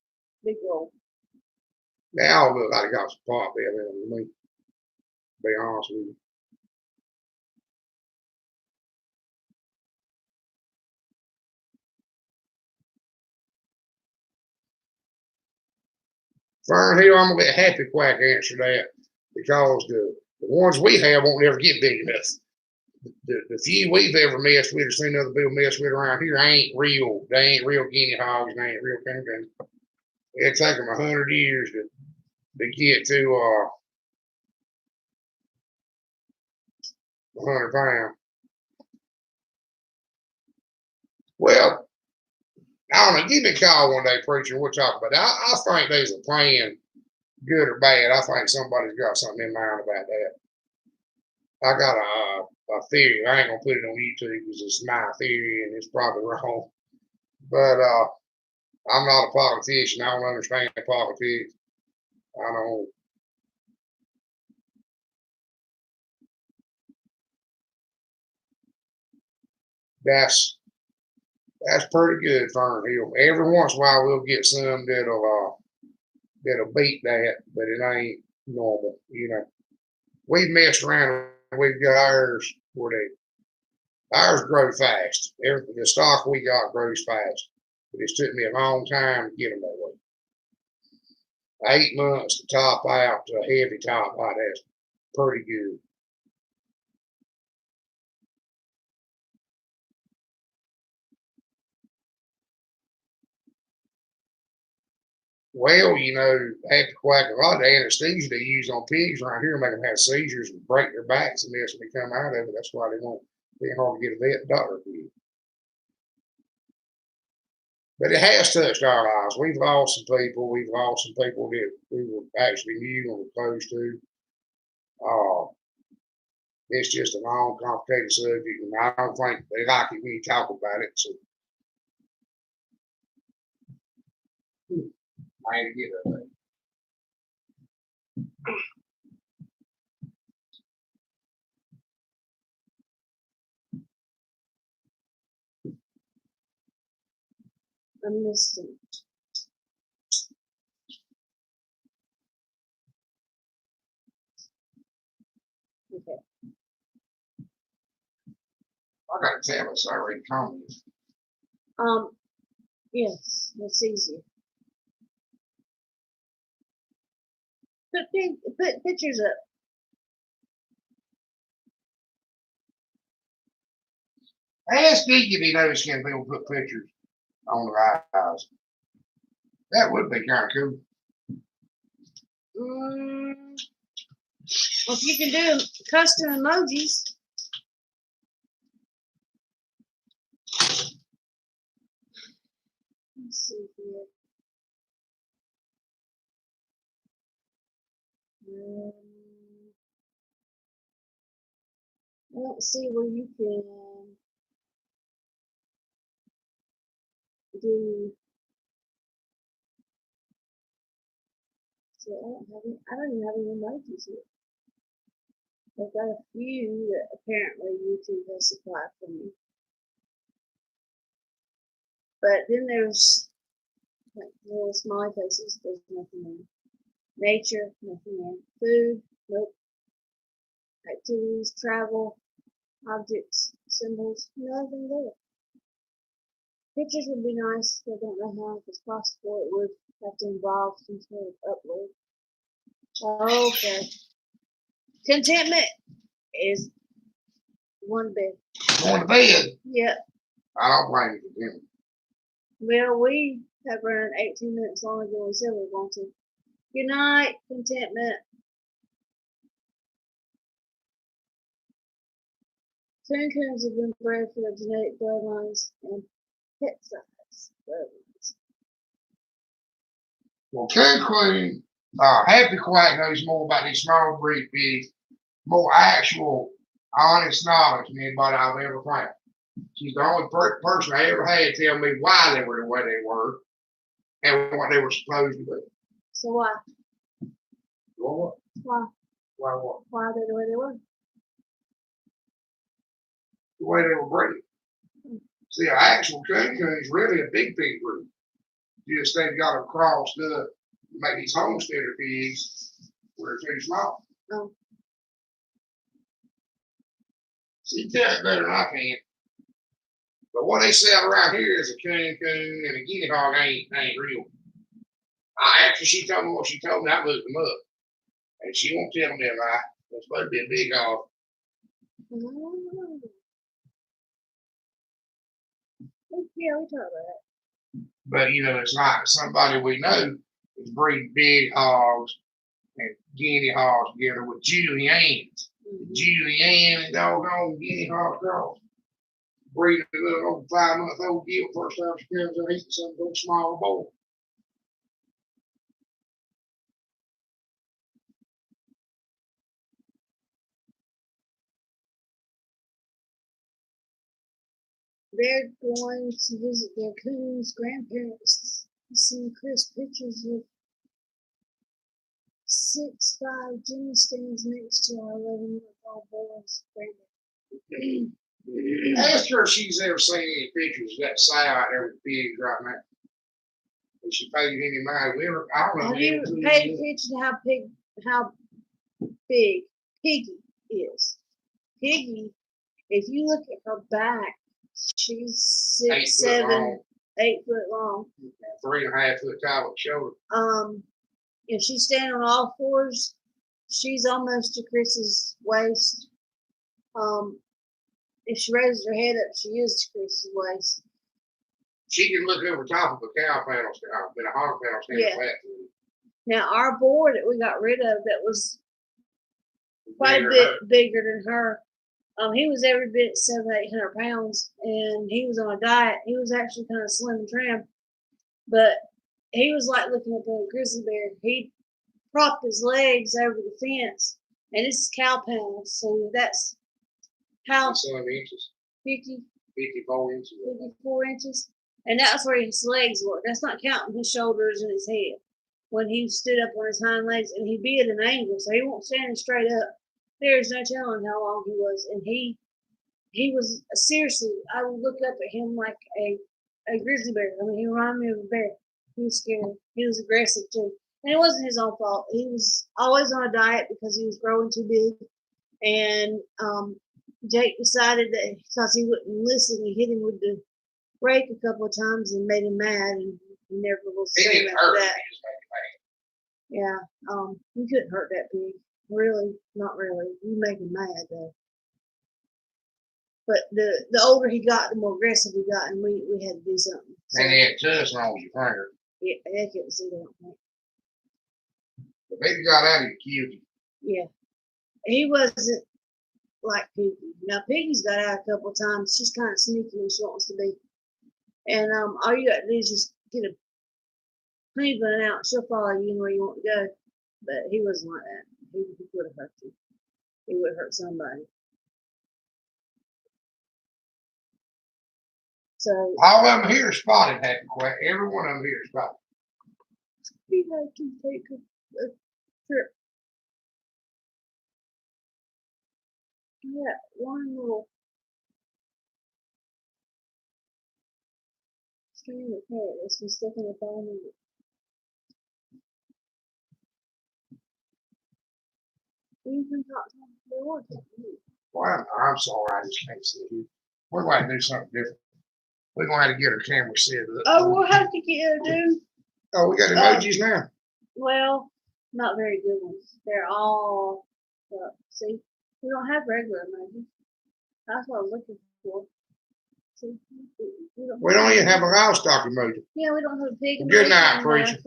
big roll. They all look like they got some pot belly in them to me, to be honest with you. Fern Hill, I'm gonna let Happy Quack answer that because the ones we have won't ever get big enough. The few we've ever messed with or seen other people mess with around here ain't real. They ain't real guinea hogs. They ain't real coon. It'd take them 100 years to get to 100 pounds. Well, I don't know. Give me a call one day, preacher. And we'll talk about that. I think there's a plan, good or bad. I think somebody's got something in mind about that. I got a theory. I ain't gonna put it on YouTube because it's my theory and it's probably wrong. But I'm not a politician. I don't understand politics. I don't. That's pretty good, Fern Hill. Every once in a while we'll get some that'll beat that, but it ain't normal. We've messed around. We've got ours grow fast. The stock we got grows fast, but it's took me a long time to get them that way. 8 months to top out to a heavy top like that's pretty good. Well, Happy Quack, a lot of the anesthesia they use on pigs around here make them have seizures and break their backs and this when they come out of it. That's why they won't be hard to get a vet doctor for you. But it has touched our lives. We've lost some people. We've lost some people that we were actually knew and were close to. It's just a long, complicated subject, and I don't think they like it when you talk about it. So I ain't get it. I missed it. Okay. I got to tell us I already commented. Yes, it's easier. Put pictures up. Ask Steve if he knows can people put pictures on their eyes. That would be kind of cool. Well, if you can do custom emojis. Let's see here. I don't see where you can do. So I don't even have any emojis here. I've got a few that apparently YouTube has supplied for me. But then there's like little smiley faces, there's nothing there. Nature, nothing there. Food, nope. Activities, travel, objects, symbols, nothing there. Pictures would be nice, but I don't know how, if it's possible, it would have to involve some sort of upload. Okay. Contentment is one bed. Going to bed? Yep. I don't blame you for them. Well, we have run 18 minutes longer than we said we were going to. Good night, Contentment. Coons have been bred for their genetic bloodlines and pet size bloodlines. Well, Coon, Happy Quack knows more about these small breed pigs, more actual, honest knowledge than anybody I've ever found. She's the only person I ever had tell me why they were the way they were and what they were supposed to be. So why? What? Why? Why what? Why are they the way they were? The way they were bred. See, an actual coon is really a big pig breed. Just they've got them crossed up make these homesteader pigs where they're too small. Oh. See, you tell it better than I can. But what they sell around here is a coon and a guinea hog ain't real. After she told me what she told me, I looked them up. And she won't tell me that lie. It's supposed to be a big hog. Oh. Yeah, we talked about that. But you know, it's not somebody we know is breeding big hogs and guinea hogs together with Juliannes. Julianne and doggone guinea hog girls. Breeding a little old 5-month-old gilt first time she comes out eating some little small boy. They're going to visit their coon's grandparents. You see Chris pictures of 6'5" Jimmy stands next to our 11-month-old boy's baby. Ask her if she's ever seen any pictures of that sow out there with the pigs right now. If she paid any mind, I don't know. Have you paid attention to how big Piggy is? Piggy, if you look at her back, she's 6, 7, 8 foot long. 3.5 foot tall at shoulder. If she's standing on all fours, she's almost to Chris's waist. If she raises her head up, she is to Chris's waist. She can look over top of a cow panel, but a hog panel standing flat. Now our boar that we got rid of that was quite a bit bigger than her. He was every bit 700-800 pounds, and he was on a diet. He was actually kind of slim and trim, but he was like looking up at a grizzly bear. He propped his legs over the fence, and this is cow panels, so that's how 54 inches. 54 inches, and that's where his legs were. That's not counting his shoulders and his head. When he stood up on his hind legs, and he'd be at an angle, so he won't stand straight up. There's no telling how long he was, and he was seriously. I would look up at him like a grizzly bear. I mean, he reminded me of a bear. He was scary. He was aggressive too, and it wasn't his own fault. He was always on a diet because he was growing too big, and Jake decided that because he wouldn't listen, he hit him with the rake a couple of times and made him mad, and he never was the same after that. Yeah, you couldn't hurt that pig. Really, not really. You make him mad though. But the older he got, the more aggressive he got, and we had to do something. So, And he had tusk on his finger. yeah, I couldn't see that. The baby got out and killed him. Yeah, he wasn't like Piggy. Now Piggy's got out a couple of times. She's kind of sneaky when she wants to be. And all you got to do is just get a honey bun out. She'll follow you where you want to go. But he wasn't like that. He would have hurt you. He would have hurt somebody. So all of them here spotted had quite. Every one of them here spotted. he had to take a trip. Yeah, one little strand of hair that's been sticking up on me. You can talk to him before. Well, I'm sorry, I just can't see you. We're going to do something different. We're going to have to get our camera set up. Oh, we'll have to get do. Oh, we got emojis now. Well, not very good ones. They're all see, we don't have regular emojis. That's what I was looking for. See, we don't even have a livestock emoji. Yeah, we don't have a pig. Good night, preacher.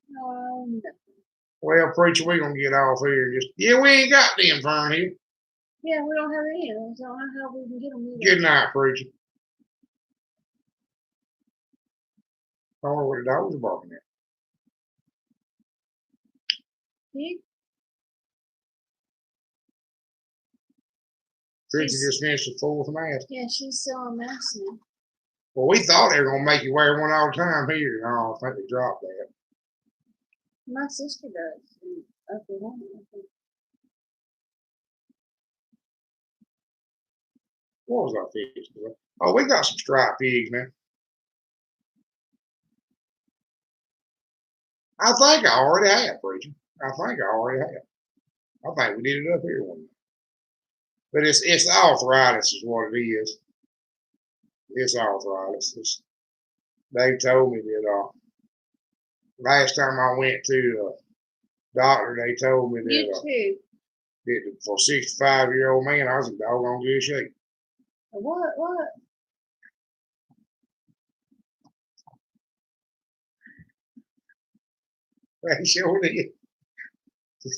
Nothing. Well, preacher, we're gonna get off here. We ain't got them from here. Yeah, we don't have any of them. So I don't know how we can get them either. Good night, preacher. I don't know what the dogs are barking at. Pig? Preacher just finished the 4th mass. Yeah, she's selling masks now. Well, we thought they were gonna make you wear one all the time here. No, I think they dropped that. My sister does in Oklahoma, I think. What was our fish? Oh, we got some striped pigs, man. I think I already have, preacher. I think I already have. I think we did it up here one day. But it's arthritis is what it is. It's arthritis. They told me that last time I went to the doctor, they told me You that, too. that for a 65-year-old man, I was in doggone good shape. What? They sure did.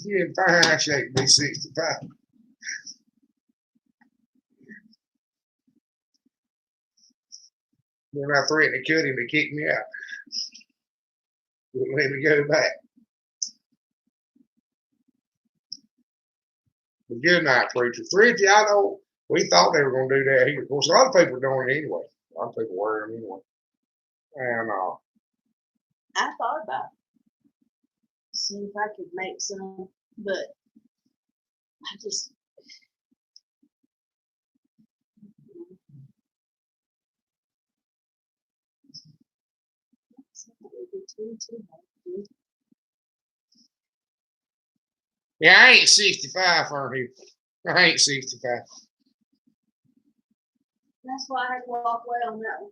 You're in fine shape to be 65. Then I threatened to cut him to kick me out. Wouldn't let me go back. But good night, preacher. Fridgy, I know we thought they were going to do that here. Of course, a lot of people are doing it anyway. A lot of people wear them anyway. And I thought about seeing if I could make some, but I just. yeah, I ain't 65 for here. I ain't 65. That's why I had to walk away on that one.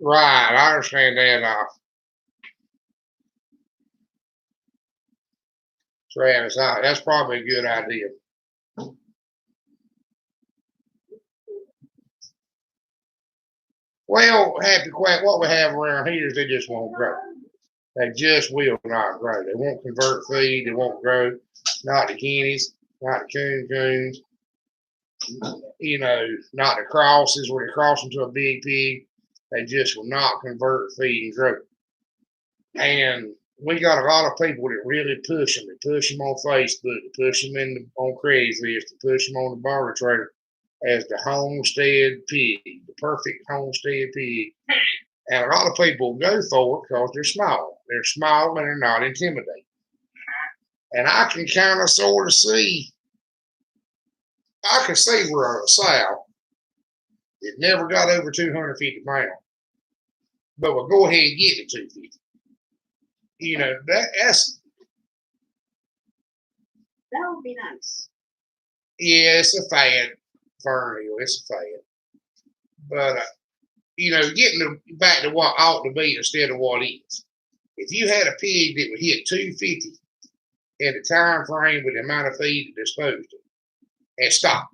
Right, I understand that. Travis, that's probably a good idea. Well, Happy Quack, what we have around here is they just won't grow. They just will not grow. They won't convert feed. They won't grow. Not the guineas, not the coons, you know, not the crosses where they cross into a big pig. They just will not convert feed and grow. And we got a lot of people that really push them. They push them on Facebook. They push them on Craigslist. They push them on the barter trader as the homestead pig, the perfect homestead pig. And a lot of people go for it because they're small. They're small and they're not intimidating. And I can kind of sort of see, I can see where a sow that never got over 250 pounds, but will go ahead and get to 250. You know, that would be nice. Yeah, it's a fad, Fernie. It's a fad. But, you know, getting back to what ought to be instead of what is. If you had a pig that would hit 250 in the time frame with the amount of feed it disposed of and stop,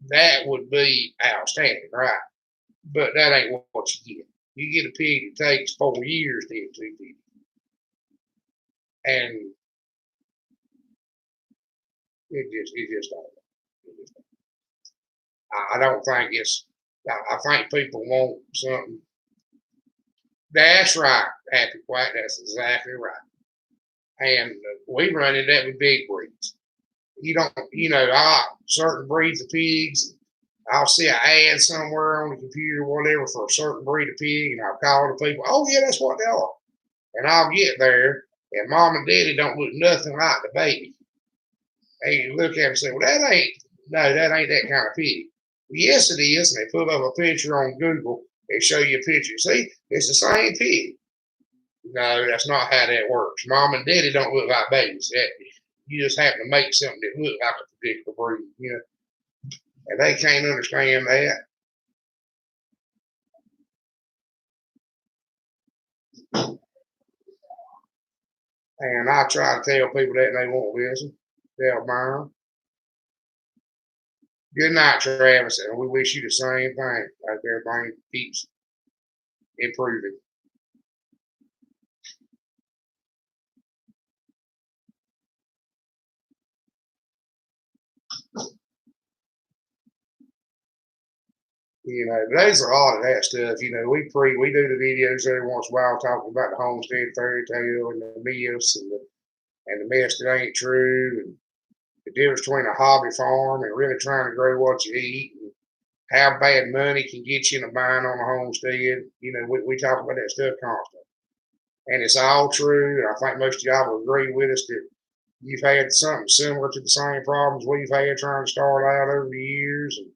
that would be outstanding, right? But that ain't what you get. You get a pig that takes 4 years to hit 250. And it just don't. I don't think it's, I think people want something. That's right, Happy Quack. That's exactly right. And we run into that with big breeds. You don't, you know, certain breeds of pigs, I'll see an ad somewhere on the computer or whatever for a certain breed of pig, and I'll call the people, oh, yeah, that's what they are. And I'll get there, and mom and daddy don't look nothing like the baby. They look at him and say, well, that ain't that kind of pig. Well, yes, it is. And they put up a picture on Google. They show you a picture. See, it's the same pig. No, that's not how that works. Mom and daddy don't look like babies. You just happen to make something that look like a particular breed, you know. And they can't understand that. And I try to tell people that and they won't listen. They'll burn. Good night, Travis, and we wish you the same thing. Like everything keeps improving. You know, there's a lot of that stuff. You know, we do the videos every once in a while talking about the homestead fairy tale and the myths and the myths that ain't true and the difference between a hobby farm and really trying to grow what you eat and how bad money can get you in a bind on a homestead. You know, we talk about that stuff constantly. And it's all true. And I think most of y'all will agree with us that you've had something similar to the same problems we've had trying to start out over the years. And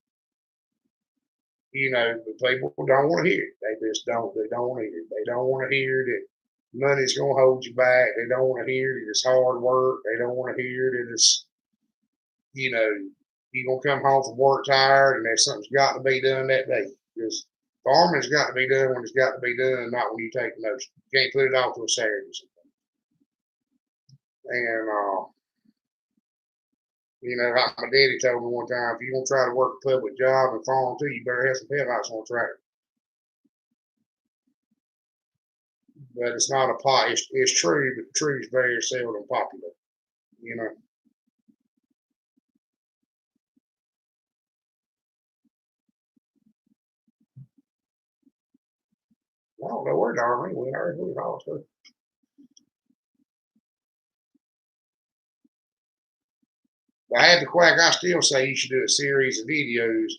You know, the people don't want to hear it. They just don't. They don't want to hear it. They don't want to hear that money's going to hold you back. They don't want to hear that it's hard work. They don't want to hear that it's, you know, you're going to come home from work tired and that something's got to be done that day. Because farming's got to be done when it's got to be done, not when you take a notion. You can't put it off to a Saturday. And, you know, like my daddy told me one time, if you're going to try to work a public job and farm too, you better have some headlights on the tractor. But it's not a pot. It's true, but the true is very seldom popular. You know. I don't know where Darlene went. I heard we lost her. But I had the quack. I still say you should do a series of videos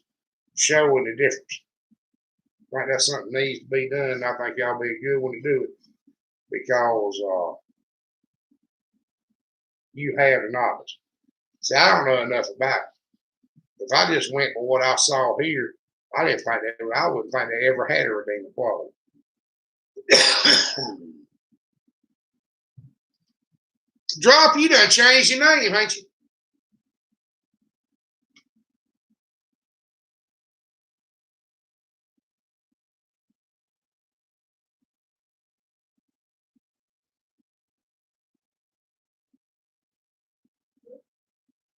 showing the difference. I think that's something that needs to be done. I think y'all be a good one to do it because you have the knowledge. See, I don't know enough about it. If I just went for what I saw here, I didn't think that I wouldn't think they ever had a redeeming quality. Drop, you done changed your name, ain't you?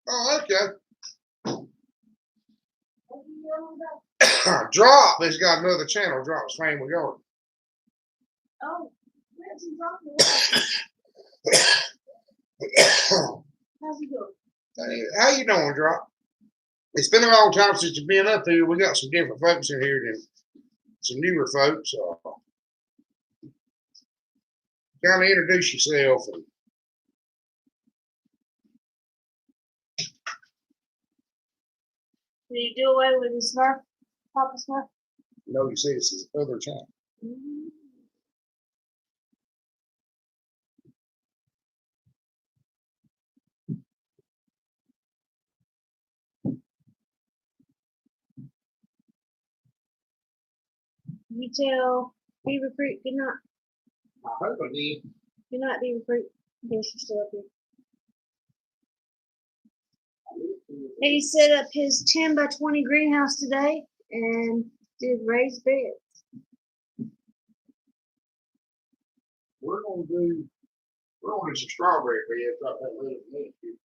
Oh, okay. Drop has got another channel. Drop's Family Garden. Oh, where's he dropping? How's he doing? How you doing, Drop? It's been a long time since you've been up here. We got some different folks in here than some newer folks. Kind of introduce yourself. And, Did he do away with his Smurf? Papa Smurf? no, you see, this is other channel. Mm-hmm. You tell Beaver Creek good night. I hope I did. Good night, Beaver Creek. I guess you're still up here. He set up his 10 by 20 greenhouse today and did raised beds. We're gonna do some strawberry beds up that little next year.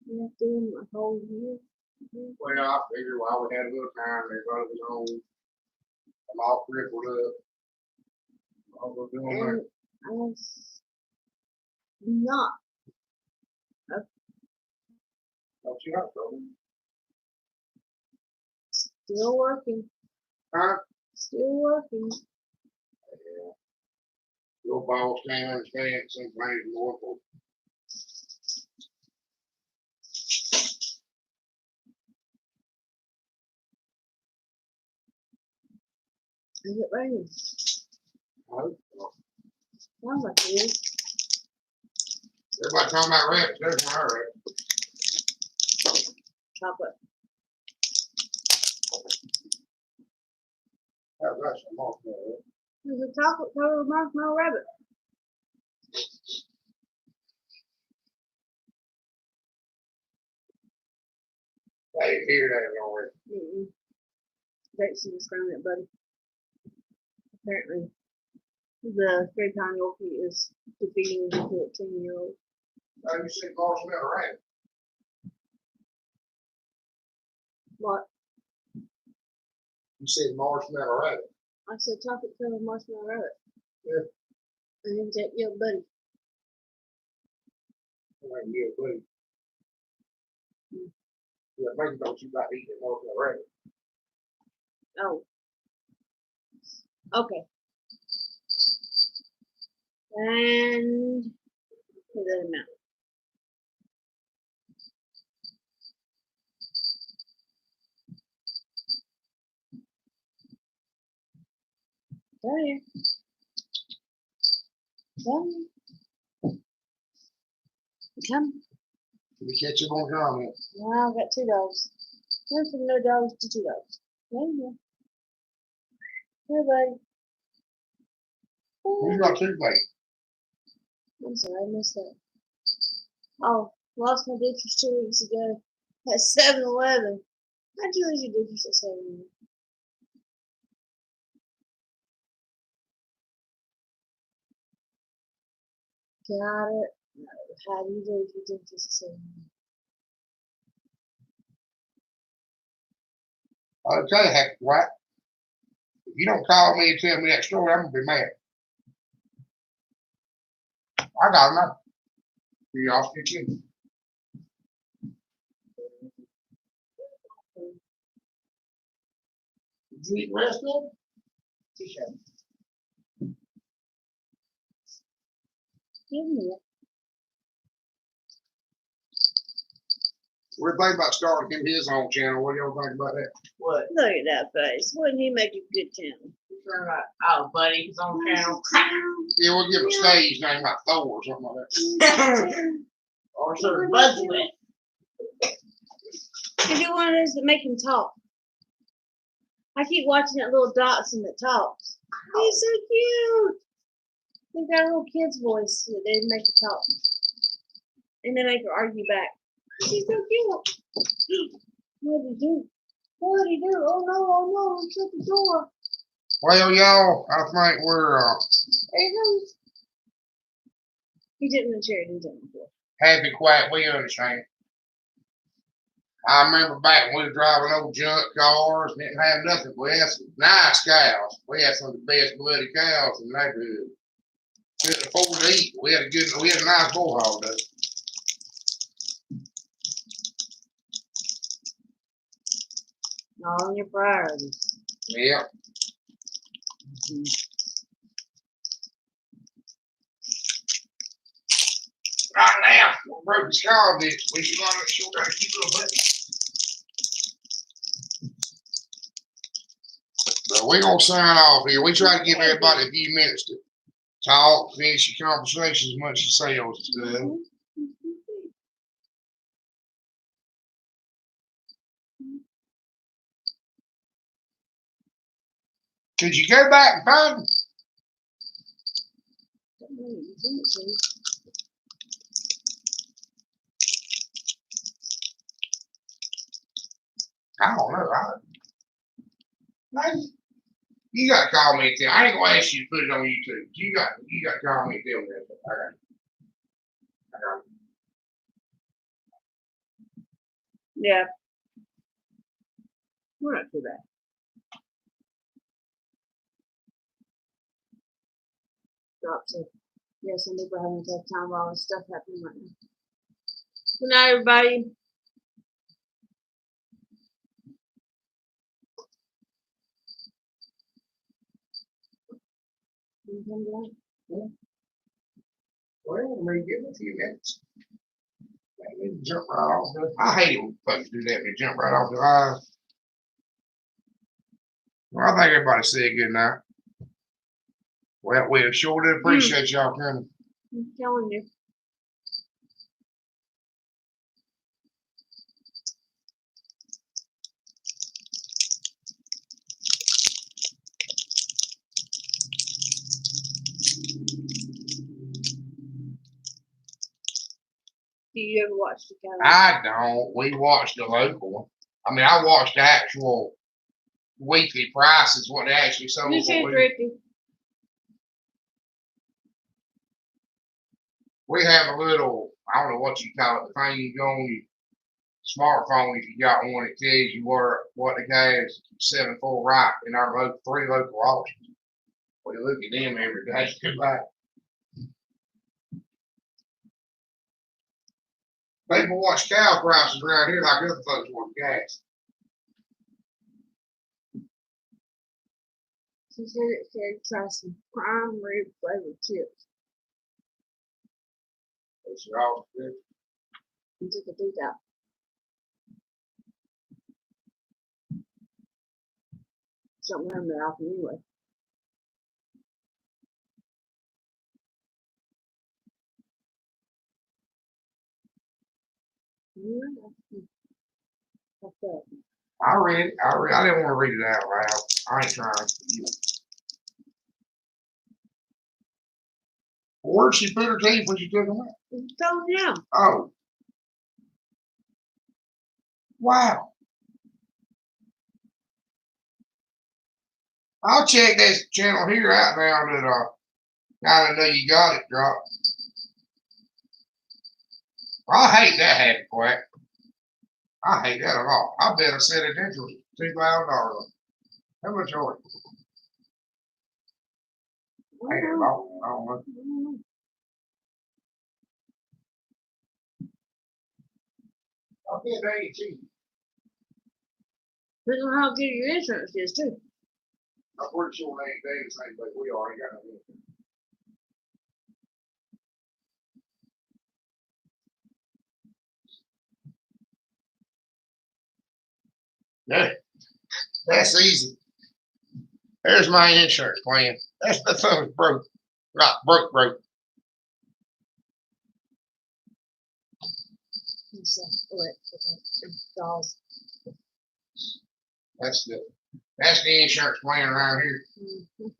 You're doing a whole year. Well, I figured while we had a little time, everybody was on. I'm all crippled up. I'll go doing And I was not. Don't you have trouble? Still working. Huh? Still working. Yeah. Your boss can't understand some things more for. Is it raining? I hope so. Sounds like it is. Everybody talking about rabbits. There's my rabbit. Chocolate. That's a marshmallow. There's a chocolate covered marshmallow rabbit. I didn't hear that already. Betsy was throwing it, buddy. Apparently, the Great Pine Yorkie is defeating the 14-year-old. Oh, you said marshmallow rabbit. What? You said marshmallow rabbit. I said chocolate covered marshmallow rabbit. Yeah. And then that your buddy. Yeah, buddy. Yeah, maybe don't you about eating marshmallow rabbit. Oh. Okay. And put that in out. Down here. Down here. Come. Did we catch him on comment? Well, I've got 2 dogs. Went from no dogs to two dogs. Yeah. Hey, buddy. Who's got toothache? I'm sorry, I missed that. Oh, lost my ditchers 2 weeks ago at 7-Eleven. How'd you lose your ditchers at 7-Eleven? Got it. No, how do you lose your ditchers at 7-Eleven? I'll tell you, heck, what? If you don't call me and tell me that story, I'm gonna be mad. I got enough. You all speak in. Did you eat the rest of it? Give me it. We're thinking about starting him his own channel. What do y'all think about that? What? Look at that face. Wouldn't he make a good channel? You turn about, oh, buddy, he's on channel. Yeah, we'll give him a stage name like Thor or something like that. Or sort of Buzz with. And do one of those that make him talk. I keep watching that little Dotson that talks. He's so cute. They've got a little kid's voice that they make her talk. And they make her argue back. She's so cute. What did he do? What did he do? Oh no, shut the door. Well, y'all, I think we're There he goes. He didn't in the chair, he didn't before. happy, quiet, we understand. I remember back when we were driving old junk cars and didn't have nothing. We had some nice cows. We had some of the best bloody cows in the neighborhood. Couldn't afford to eat. We had a nice bullhog though. All in your priorities. Yeah. Right now, we broke his car a bit. We should run it short and keep little buddy. But we're gonna sign off here. We try to give everybody a few minutes to talk, finish your conversation as much as sales and stuff. Could you go back and find them? I don't know. You got to call me and tell. I ain't gonna ask you to put it on YouTube. You got to call me and tell me that. I got it. Yeah. We're not too bad. Drops it. Yeah, some people are having a tough time with all this stuff happening right now. Good night, everybody. Well, we give it a few minutes. They jump right off. I hate it when folks do that. They jump right off the line. Well, I think everybody said good night. Well, we sure do appreciate y'all coming. I'm telling you. Do you ever watch the calendar? I don't. We watched the local one. I mean, I watched the actual weekly prices, what they actually sold. You too, Ricky. We have a little, I don't know what you call it, the thing you go on your smartphone if you got one. It tells you what the guys selling for right in our local, 3 local auctions. We look at them every day. Like, people watch cow prices around here like other folks watch gas. She said it said try some prime rib flavored chips. Those are all good. And took a tooth out. Something in the mouth anyway. Yeah, that's that. I read it. I didn't want to read it out loud. I ain't trying. Where'd she put her teeth when she took them out? Told him. Oh. Wow. I'll check this channel here out now that I know you got it dropped. I hate that happy quack. I hate that a lot. I bet I said it into $2,000. How much are it? Ain't it long? I don't know. I bet they ain't cheap. Depends on how good your insurance is too. I'm pretty sure they ain't the same place we are. Ain't got no insurance. Yeah, that's easy. There's my insurance plan. That's the thing broke. Right, broke. That's the insurance plan around here. Mm-hmm.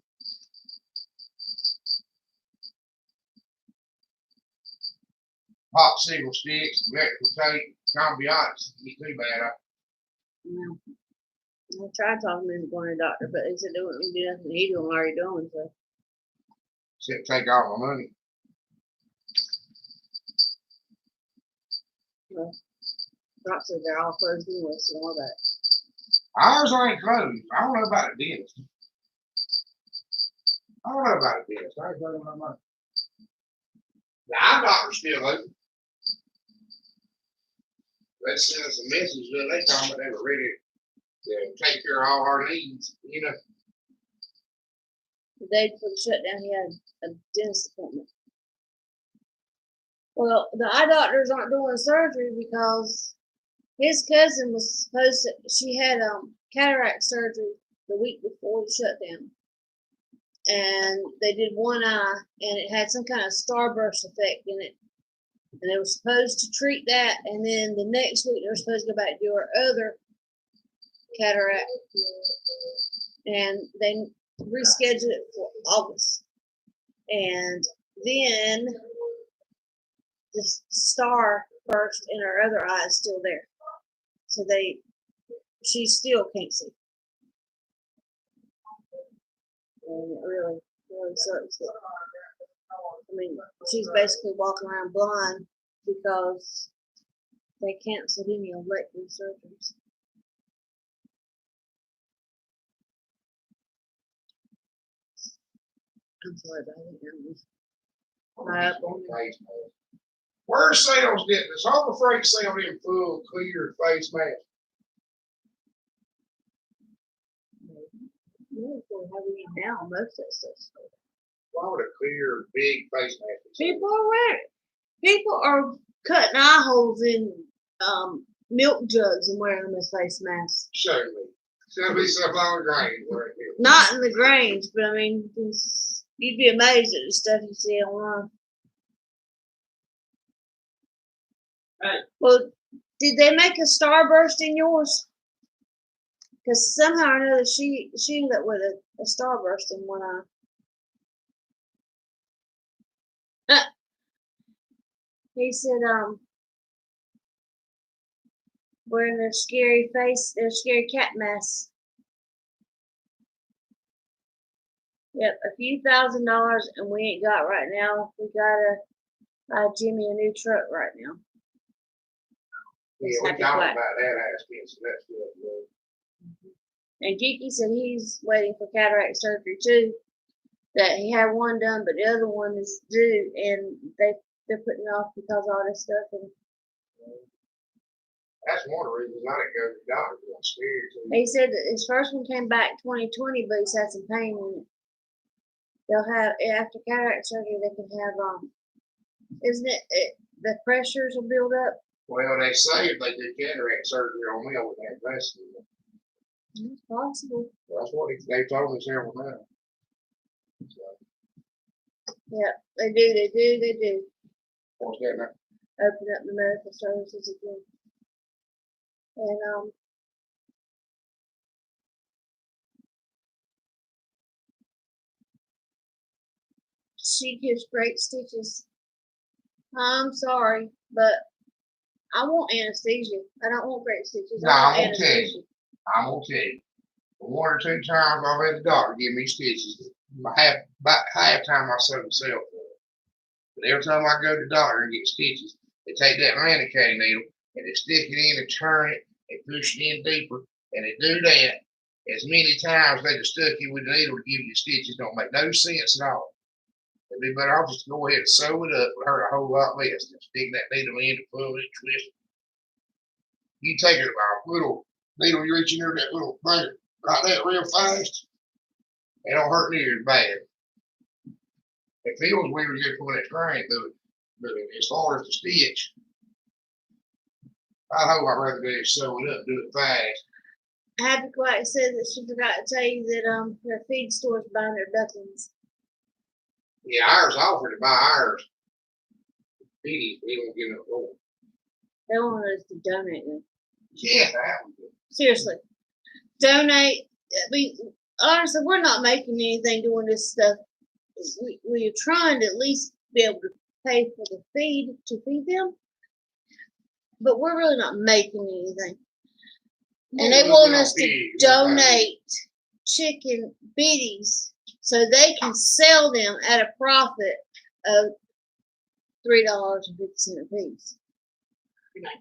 Popsicle sticks, electrical tape, ambiance. Be too bad. Yeah. I tried talking to him going to the doctor, but they said they wouldn't do nothing he doing already doing, so. Except take all my money. Well, doc said they're all closed anyway, so all that. Ours ain't closed. I don't know about the dentist. I ain't closed my money. The eye doctor's still open. They sent us a message that they told me they were ready to take care of all our needs, you know. The day before the shutdown, he had a dentist appointment. Well, the eye doctors aren't doing surgery because his cousin was supposed to, she had cataract surgery the week before the shutdown. And they did one eye and it had some kind of starburst effect in it. And they were supposed to treat that, and then the next week they were supposed to go back to do her other cataract. And they rescheduled it for August. And then the star burst in her other eye is still there. So she still can't see. And it really sucks that, I mean, she's basically walking around blind because they canceled any elective surgeries. I'm sorry about it. Where's sales getting this? I'm afraid to sell them full clear face mask. Yeah, so how we now most of that stuff. Why would a clear big face mask? People are cutting eye holes in milk jugs and wearing them as face masks. Certainly. There'll be some on the Grange right here. Not in the Grange, but I mean, you'd be amazed at the stuff you see online. Hey. Well, did they make a starburst in yours? Because somehow or another, she ended up with a starburst in one eye. He said, wearing their scary cat masks. Yep, a few $1,000s, and we ain't got right now. We gotta buy Jimmy a new truck right now. Yeah, we talked about that aspect, so that's good. And Geeky said he's waiting for cataract surgery too. That he had one done, but the other one is due, and they're putting it off because of all this stuff. And that's one of the reasons I didn't go to the doctor because I'm scared. He said that his first one came back 2020, but he's had some pain in it. They'll have, after cataract surgery, they can have isn't it the pressures will build up? Well, they say if they do cataract surgery on me, I would have less than that. It's possible. That's what they told me several times. So. Yeah, they do. What's that now? Open up the medical services again. And she gives great stitches. I'm sorry, but I want anesthesia. I don't want great stitches. No, I want I'm gonna tell you. anesthesia. I'm gonna tell you. 1 or 2 times I've had the doctor give me stitches. About half time I sew myself up. But every time I go to the doctor and get stitches, they take that Manicane needle and they stick it in and turn it and push it in deeper. And they do that as many times they just stuck you with the needle to give you stitches. Don't make no sense at all. It'd be better off just to go ahead and sew it up. It hurt a whole lot less than sticking that needle in and pull it, twist it. You take it about a little needle, you reach in there, that little thing, right there real fast. It don't hurt near as bad. It feels weird to get pulling that crank, but as far as the stitch, I hope I'd rather do it sew it up, do it fast. Happy Quack said that she forgot to tell you that their feed store's buying their ducklings. Yeah, ours offered to buy ours. Petey, we won't give it a roll. They want us to donate them. Yeah, that was good. Seriously, donate. I mean, honestly, we're not making anything doing this stuff. We are trying to at least be able to pay for the feed to feed them, but we're really not making anything. And they want us to donate chicken bitties so they can sell them at a profit of $3.50 a piece.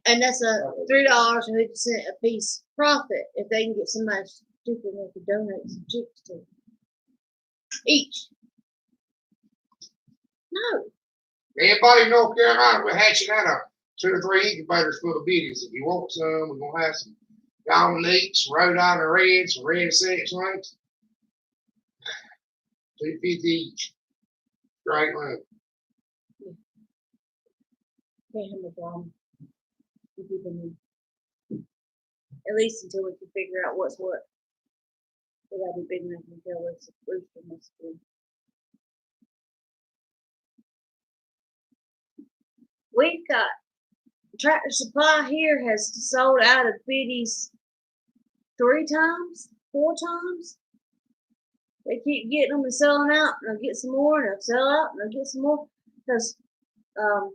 And that's a $3.50 a piece profit if they can get somebody stupid enough to donate some chicks to each. No. Everybody in North Carolina, we're hatching out 2 or 3 incubators full of bitties. If you want some, we're gonna have some Golden Leaks, Rhode Island Reds, some Red Sex Links. $2.50 each. Straight run. Can't have a problem. At least until we can figure out what's what. We gotta be big enough to tell what's the fruit from this food. We've got Tractor Supply here has sold out of bitties 3 times, 4 times. They keep getting them and selling out, and they'll get some more, and they'll sell out, and they'll get some more. Because, Well,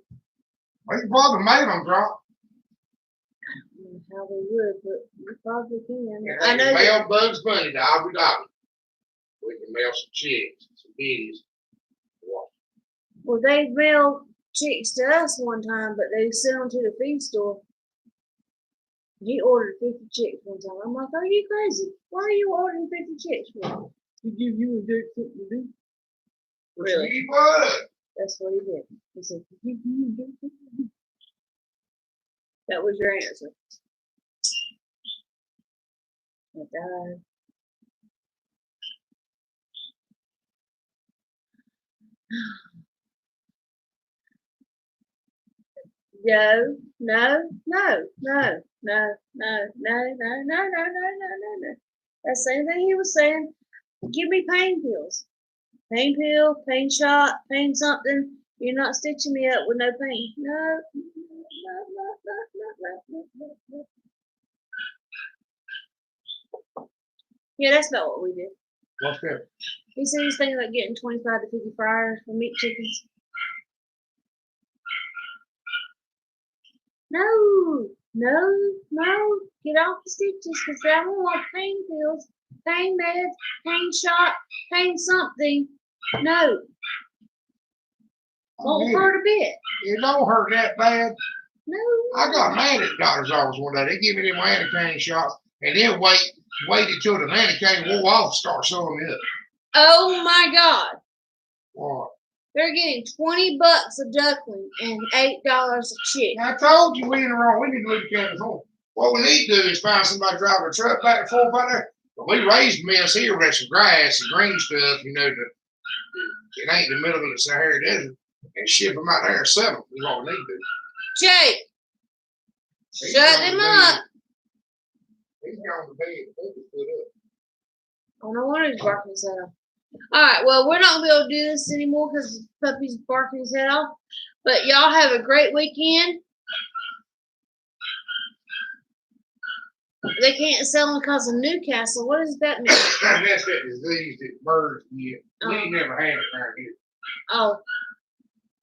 you probably made them drop. I don't know how they would, but you probably can. Yeah, I know mail Bugs Bunny to Aubrey Dolly. We can mail some chicks, some bitties. Well, they mailed chicks to us one time, but they sent them to the feed store. He ordered 50 chicks one time. I'm like, are you crazy? Why are you ordering 50 chicks for? To give you a dirt something to do. Really? He would. That's what he did. He said, to give you a dirt something to do. That was your answer. I died. No, no, no, no, no, no, no, no, no, no, no, no, no. That's the same thing he was saying. Give me pain pills. Pain pill, pain shot, pain something. You're not stitching me up with no pain. No, no, no, no, no, no, no, no. Yeah, that's about what we did. What's that? He said he's thinking about getting 25 to 50 fryers for meat chickens. No, no, no. Get off the stitches because I don't want pain pills, pain meds, pain shot, pain something. No. Won't hurt a bit. It don't hurt that bad. No. I got mad at the doctor's office one day. They give me them Anacane shots and then waited till the Anacane wore off and start sewing me up. Oh my God. What? They're getting $20 a duckling and $8 a chick. I told you we in the wrong. We need to leave the cabins home. What we need to do is find somebody driving a truck back and forth out there. But we raised mess here with some grass and green stuff, it ain't the middle of the Sahara Desert. And ship them out there and sell them is what we need to do. Jake, shut them up. He's gone to bed. They just put up. I don't know what he's barking his head off. All right, well, we're not going to be able to do this anymore because the puppy's barking his head off. But y'all have a great weekend. They can't sell them because of Newcastle. What does that mean? That's that disease that birds get. We ain't never had it around here. Oh,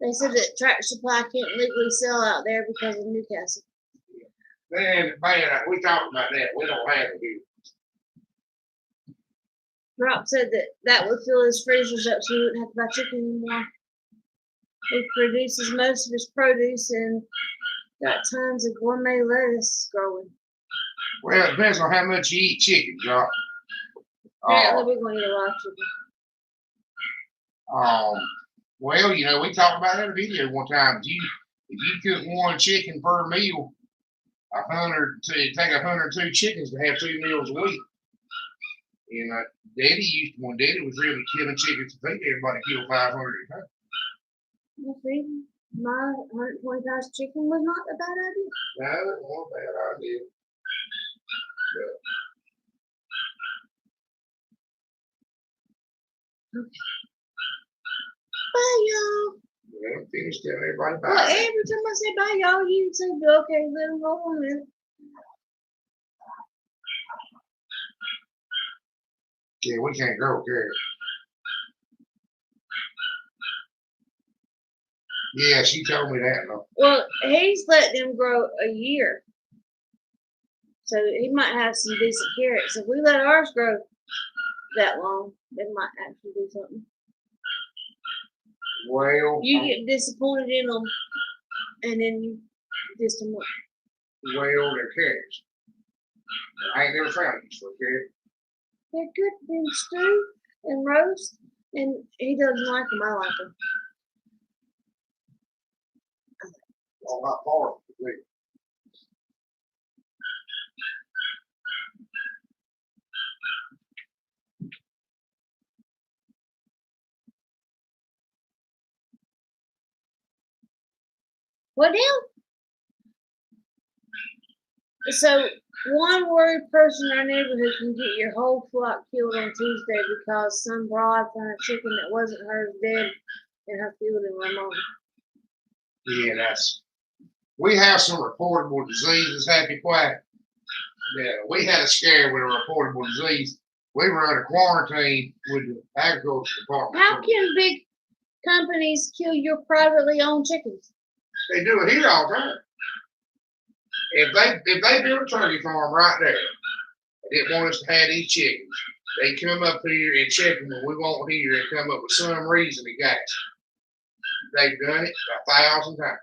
they said that Tractor Supply can't legally sell out there because of Newcastle. Man, we talked about that. We don't have it here. Drop said that would fill his freezers up so he wouldn't have to buy chicken anymore. He produces most of his produce and got tons of gourmet lettuce growing. Well, it depends on how much you eat chicken, Jock. Apparently, we're going to eat a lot of chicken. Well, you know, we talked about that in a video one time. If you cook one chicken per meal, take 102 chickens to have 2 meals a week. And when Daddy was really killing chickens to feed everybody, killed 500 a time. You see, my 120 pounds chicken was not a bad idea. No, it wasn't a bad idea. Bye, y'all. Well, finish telling everybody bye. Well, every time I say bye, y'all, you say, okay, let them go on then. Yeah, we can't grow carrots. Yeah, she told me that. No. Well, he's let them grow a year. So he might have some decent carrots. If we let ours grow that long, they might actually do something. Well, you get disappointed in them, and then you diss them up. Well, they're carrots. I ain't never found these for carrots. They're good in stew and roast, and he doesn't like them. I like them. Well, not far from me. What now? So one worried person in our neighborhood can get your whole flock killed on Tuesday because some broad found a chicken that wasn't hers dead in her field in Ramona. Yeah, we have some reportable diseases, Happy Quiet. Yeah, we had a scare with a reportable disease. We were under quarantine with the agriculture department. How can big companies kill your privately owned chickens? They do it here all the time. If they build a turkey farm right there, they didn't want us to have these chickens, they come up here and check them when we won't here and come up with some reason to gas. They've done it 1,000 times.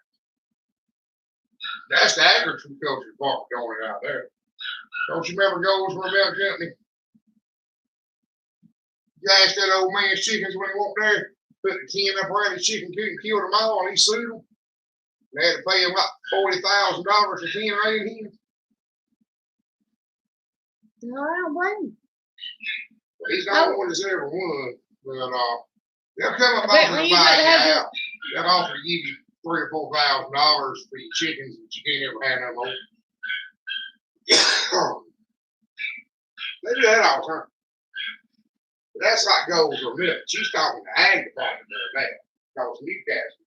That's the agriculture department going out there. Don't you remember Gold's Milk Company? Gassed that old man's chickens when he walked there, put the tin up around his chicken coop and killed them all, and he sued them. They had to pay him like $40,000 for 10 rain hens. No, I don't blame him. He's not the one that's ever won, but they'll come up Apparently offer to you buy gotta you have out. They'll offer to give you $3,000 or $4,000 for your chickens that you can't ever have no more. They do that all the time. But that's like Gold's or Milk. She's talking to ag department there now. Because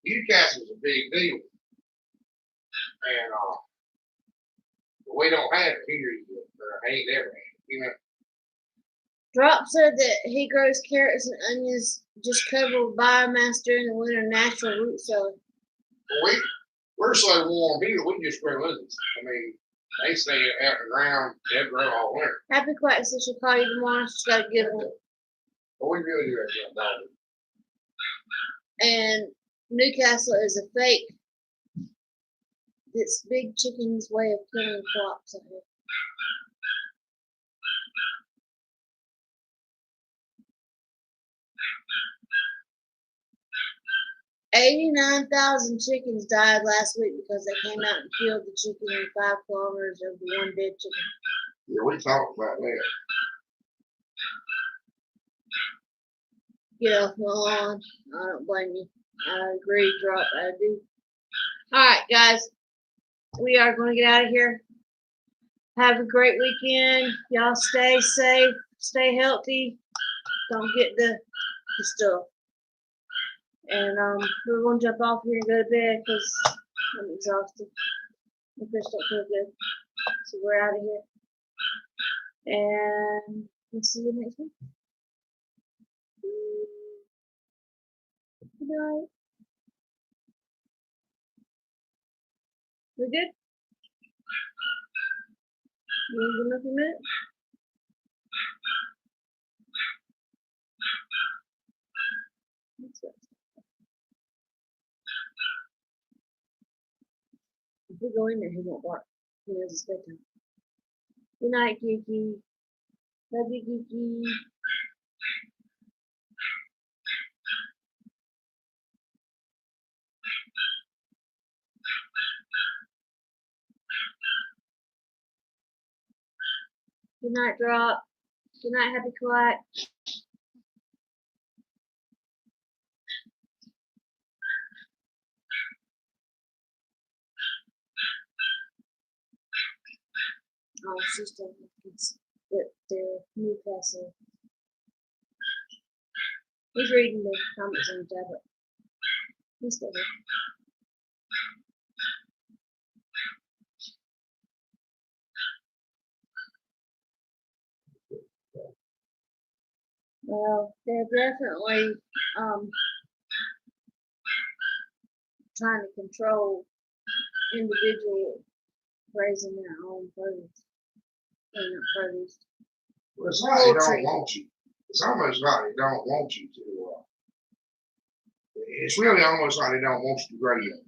Newcastle's a big deal. And we don't have it here yet. Ain't never had it, you know. Drop said that he grows carrots and onions just covered with biomass during the winter natural root cellar. Well, we're so warm here, we just grow onions. I mean, they stay out in the ground, they grow all winter. Happy Quiet said she'll call you tomorrow. She's got a good one. But we really do have that dog. And Newcastle is a fake. It's Big Chicken's way of killing flocks out here. $89,000 chickens died last week because they came out and killed the chicken in 5 kilometers of the one dead chicken. Yeah, we talked about that. Get off my lawn. I don't blame you. I agree, Drop. I do. Alright, guys. We are going to get out of here. Have a great weekend. Y'all stay safe. Stay healthy. Don't get the stuff. And we're going to jump off here and go to bed because I'm exhausted. My fish don't feel good. So we're out of here. And we'll see you next week. Good night. We good? You want to give me a minute? That's it. If we go in there, he won't bark. He knows it's bedtime. Good night, Kiki. Love you, Kiki. Good night, Drop. Good night, Happy Quiet. Oh, sister, it's the Newcastle. He's reading the comments on the tablet. He's still here. Well, they're definitely trying to control individual raising their own produce. Not produce. Well, it's like they Poultry. don't want you. It's almost like they don't want you to. It's really almost like they don't want you to grow your own.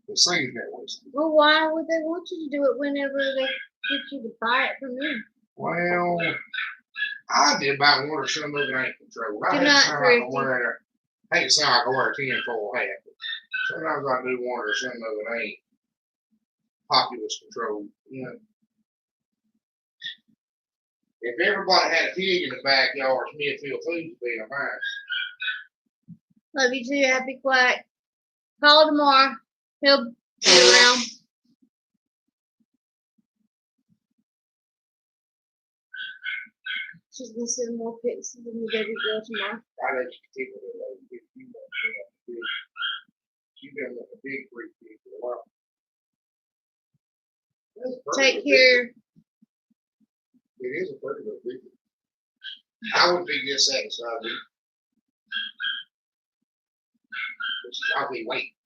It seems that way. Well, why would they want you to do it whenever they get you to buy it from them? Well, I did buy one or some of it ain't controlled. I Do hate to not sound like correct I you. wear hate to sound like I wear a tinfoil hat. But sometimes I do wonder some of it ain't populace controlled. You know. If everybody had a pig in the backyard, Smithfield Foods would be a mine. Love you too. Happy Quiet. Call tomorrow. He'll be around. She's gonna send more pics of the new baby girl tomorrow. I let you keep it alone. If you want to have a pig. You've been with a big freak pig for a while. That's pretty Take good. care. It is a pretty good pig. I would be dissatisfied with it. I'll be waiting.